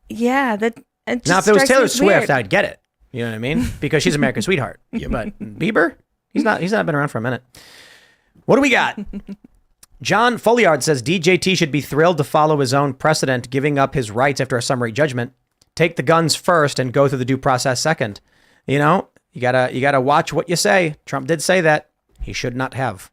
Yeah, that. It just Now, if it was strikes me Taylor as Swift, weird. I'd get it. You know what I mean? Because she's America's sweetheart. Yeah, but Bieber, he's not been around for a minute. What do we got? John Folliard says DJT should be thrilled to follow his own precedent, giving up his rights after a summary judgment. Take the guns first and go through the due process second. You know, you gotta watch what you say. Trump did say that. He should not have.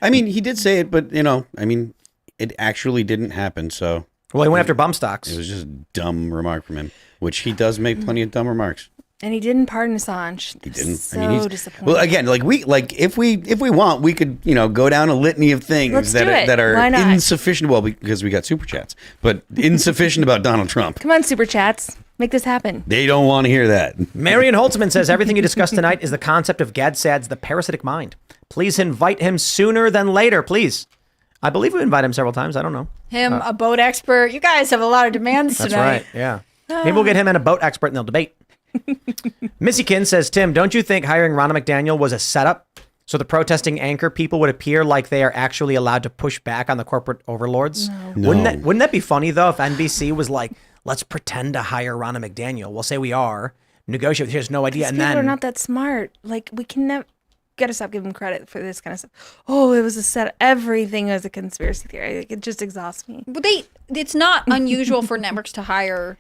I mean, he did say it, but it actually didn't happen. So Well, he went after bump stocks. it was just a dumb remark from him, which he does make plenty of dumb remarks. And he didn't pardon Assange. He didn't. So disappointing. Well, again, if we want, we could go down a litany of things Let's do it. that are Why not? insufficient. Well, because we got super chats, but insufficient about Donald Trump. Come on, super chats, make this happen. They don't want to hear that. Marion Holtzman says everything you discussed tonight is the concept of Gadsad's The Parasitic Mind. Please invite him sooner than later, please. I believe we invited him several times. I don't know. Him, a boat expert. You guys have a lot of demands That's tonight. right. Yeah. Maybe we'll get him and a boat expert and they'll debate. Missykin says, Tim, don't you think hiring Ronna McDaniel was a setup so the protesting anchor people would appear like they are actually allowed to push back on the corporate overlords? No. Wouldn't that be funny though if NBC was like, let's pretend to hire Ronna McDaniel. We'll say we are, negotiate. Here's no idea, These and people then are not that smart. Like we can never. Gotta stop giving them credit for this kind of stuff. Oh, it was a set. Everything was a conspiracy theory. Like, it just exhausts me. But it's not unusual for networks to hire,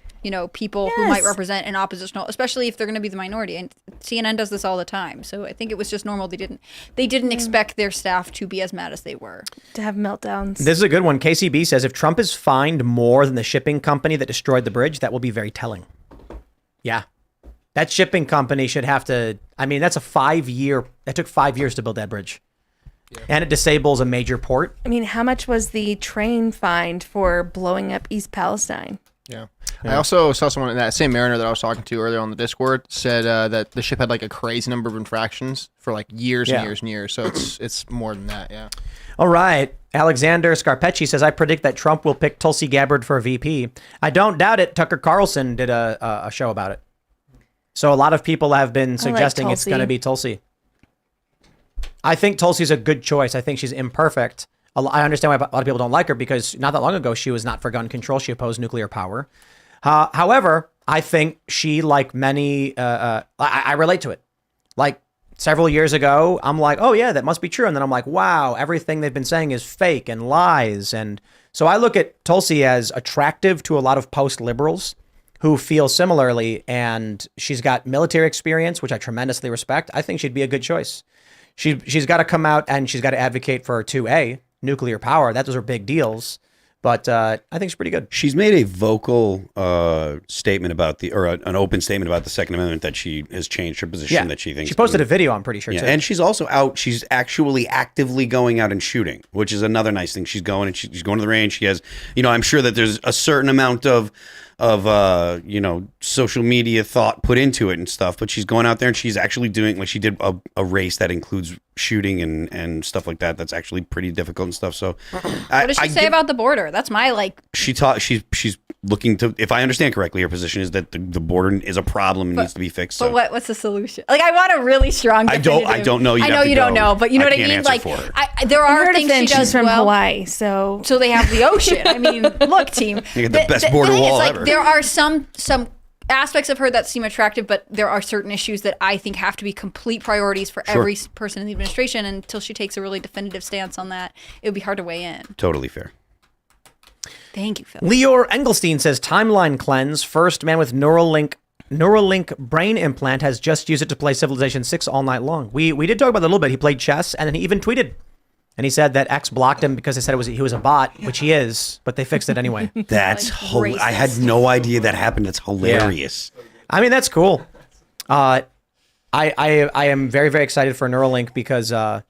people who might Yes. represent an oppositional, especially if they're going to be the minority. And CNN does this all the time. So I think it was just normal. They didn't expect their staff to be as mad as they were. To have meltdowns. this is a good one. KCB says if Trump is fined more than the shipping company that destroyed the bridge, that will be very telling. Yeah. That shipping company should have to, that's a 5-year, that took 5 years to build that bridge. Yeah. And it disables a major port. How much was the train fined for blowing up East Palestine? Yeah. I also saw someone in that same mariner that I was talking to earlier on the Discord said that the ship had like a crazy number of infractions for like years and years and years. So it's more than that. Yeah. All right. Alexander Scarpecci says, I predict that Trump will pick Tulsi Gabbard for VP. I don't doubt it. Tucker Carlson did a show about it. So a lot of people have been suggesting it's going to be Tulsi. I think Tulsi's a good choice. I think she's imperfect. I understand why a lot of people don't like her because not that long ago, she was not for gun control. She opposed nuclear power. However, I think she, like many, I relate to it. Like several years ago, I'm like, oh yeah, that must be true. And then I'm like, wow, everything they've been saying is fake and lies. And so I look at Tulsi as attractive to a lot of post-liberals who feel similarly, and she's got military experience, which I tremendously respect. I think she'd be a good choice. She's got to come out and she's got to advocate for 2A, nuclear power. Those are big deals, but I think she's pretty good. She's made a vocal statement about an open statement about the Second Amendment that she has changed her position. That she thinks she posted a video. I'm pretty sure. Yeah, too. and she's also out. She's actually actively going out and shooting, which is another nice thing. She's going to the range. She has, I'm sure that there's a certain amount of social media thought put into it and stuff, but she's going out there and she's actually doing, like, she did a race that includes shooting and stuff like that. That's actually pretty difficult and stuff. So what does she say about the border? That's my, like, she's looking to, if I understand correctly, her position is that the border is a problem and needs to be fixed. But what's the solution? Like, I want a really strong definitive. I don't know. I know you don't know, but you know what I mean? Like, there are things she does she's from well. Hawaii, so they have the ocean. I mean, look, team. You get the best border wall like, ever. There are some aspects of her that seem attractive, but there are certain issues that I think have to be complete priorities for every person in the administration. And until she takes a really definitive stance on that, it would be hard to weigh in. Totally fair. Thank you, Phil. Leor Engelstein says timeline cleanse. First man with Neuralink brain implant has just used it to play Civilization 6 all night long. We did talk about that a little bit. He played chess, and then he even tweeted. And he said that X blocked him because they said he was a bot, which he is, but they fixed it anyway. That's I had no idea that happened. It's hilarious. Yeah. I mean, that's cool. I am very, very excited for Neuralink because there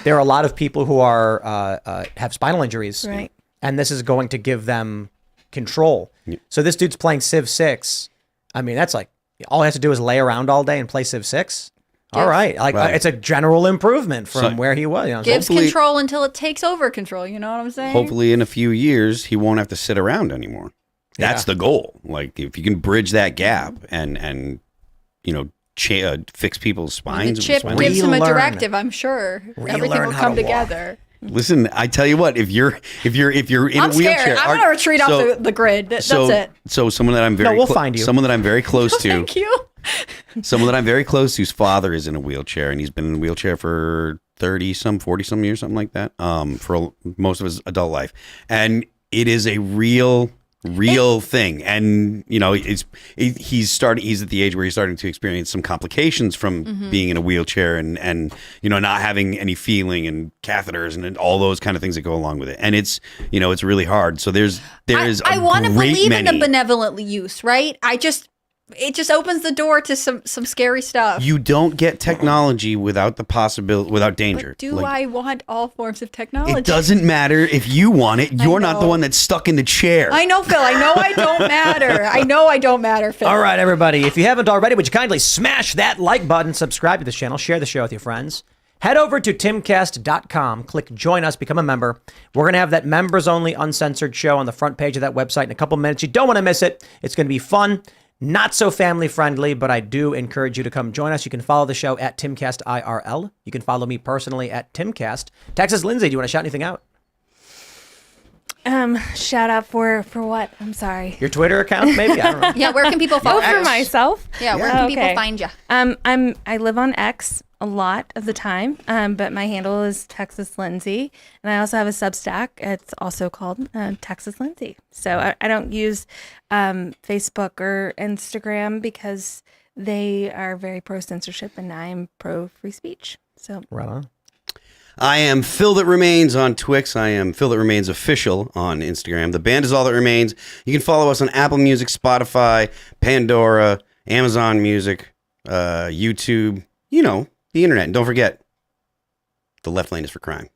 are a lot of people who have spinal injuries. right. And this is going to give them control. Yeah. So this dude's playing Civ 6. I mean, that's like, all he has to do is lay around all day and play Civ 6. All right. Like, it's a general improvement from where he was. You know, gives control until it takes over control. You know what I'm saying? Hopefully in a few years, he won't have to sit around anymore. That's the goal. Like, if you can bridge that gap and you know, fix people's spines. The chip gives him a directive, I'm sure. Everything will come together. Listen, I tell you what, if you're in a wheelchair, scared. I'm gonna retreat off the grid. That's it. So someone that I'm find you. Someone that I'm very close to. Thank you. Someone that I'm very close to's father is in a wheelchair, and he's been in a wheelchair for 40-some years, something like that, for most of his adult life. And it is a real thing. And, you know, he's at the age where he's starting to experience some complications from being in a wheelchair and, you know, not having any feeling and catheters and all those kind of things that go along with it. And it's, you know, it's really hard. So I want to believe in a benevolent use, right? It just opens the door to some scary stuff. You don't get technology without the possibility, without danger. But I want all forms of technology? It doesn't matter if you want it. You're not the one that's stuck in the chair. I know, Phil. I know I don't matter. I know I don't matter, Phil. All right, everybody. If you haven't already, would you kindly smash that like button, subscribe to the channel, share the show with your friends. Head over to timcast.com, click join us, become a member. We're going to have that members only uncensored show on the front page of that website in a couple minutes. You don't want to miss it. It's going to be fun. Not so family friendly, but I do encourage you to come join us. You can follow the show at Timcast IRL. You can follow me personally at Timcast. Texas Lindsay, do you want to shout anything out? Shout out for what? I'm sorry. Your Twitter account, maybe? I don't know. Yeah, where can people follow you? For myself? Yeah, where can people find you? I live on X a lot of the time, but my handle is Texas Lindsay, and I also have a Substack. It's also called Texas Lindsay. So I don't use Facebook or Instagram because they are very pro censorship, and I'm pro free speech. So right on. I am Phil That Remains on Twix. I am Phil That Remains Official on Instagram. The band is All That Remains. You can follow us on Apple Music, Spotify, Pandora, Amazon Music, YouTube, you know, the internet. And don't forget, the left lane is for crime.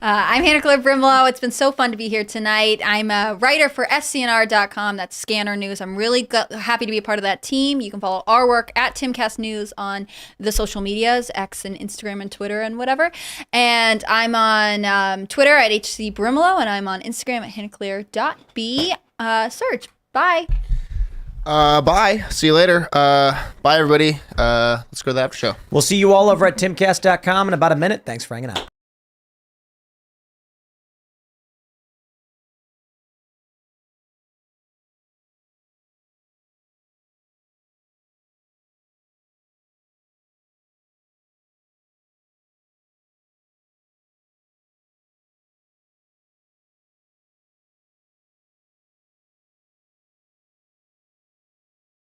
I'm Hannah Claire Brimlow. It's been so fun to be here tonight. I'm a writer for scnr.com. That's Scanner News. I'm really happy to be a part of that team. You can follow our work at Timcast News on the social medias, X and Instagram and Twitter and whatever. And I'm on Twitter at HC Brimlow, and I'm on Instagram at hannahclaire.b. Serge, bye. Bye. See you later. Bye, everybody. Let's go to the after show. We'll see you all over at timcast.com in about a minute. Thanks for hanging out.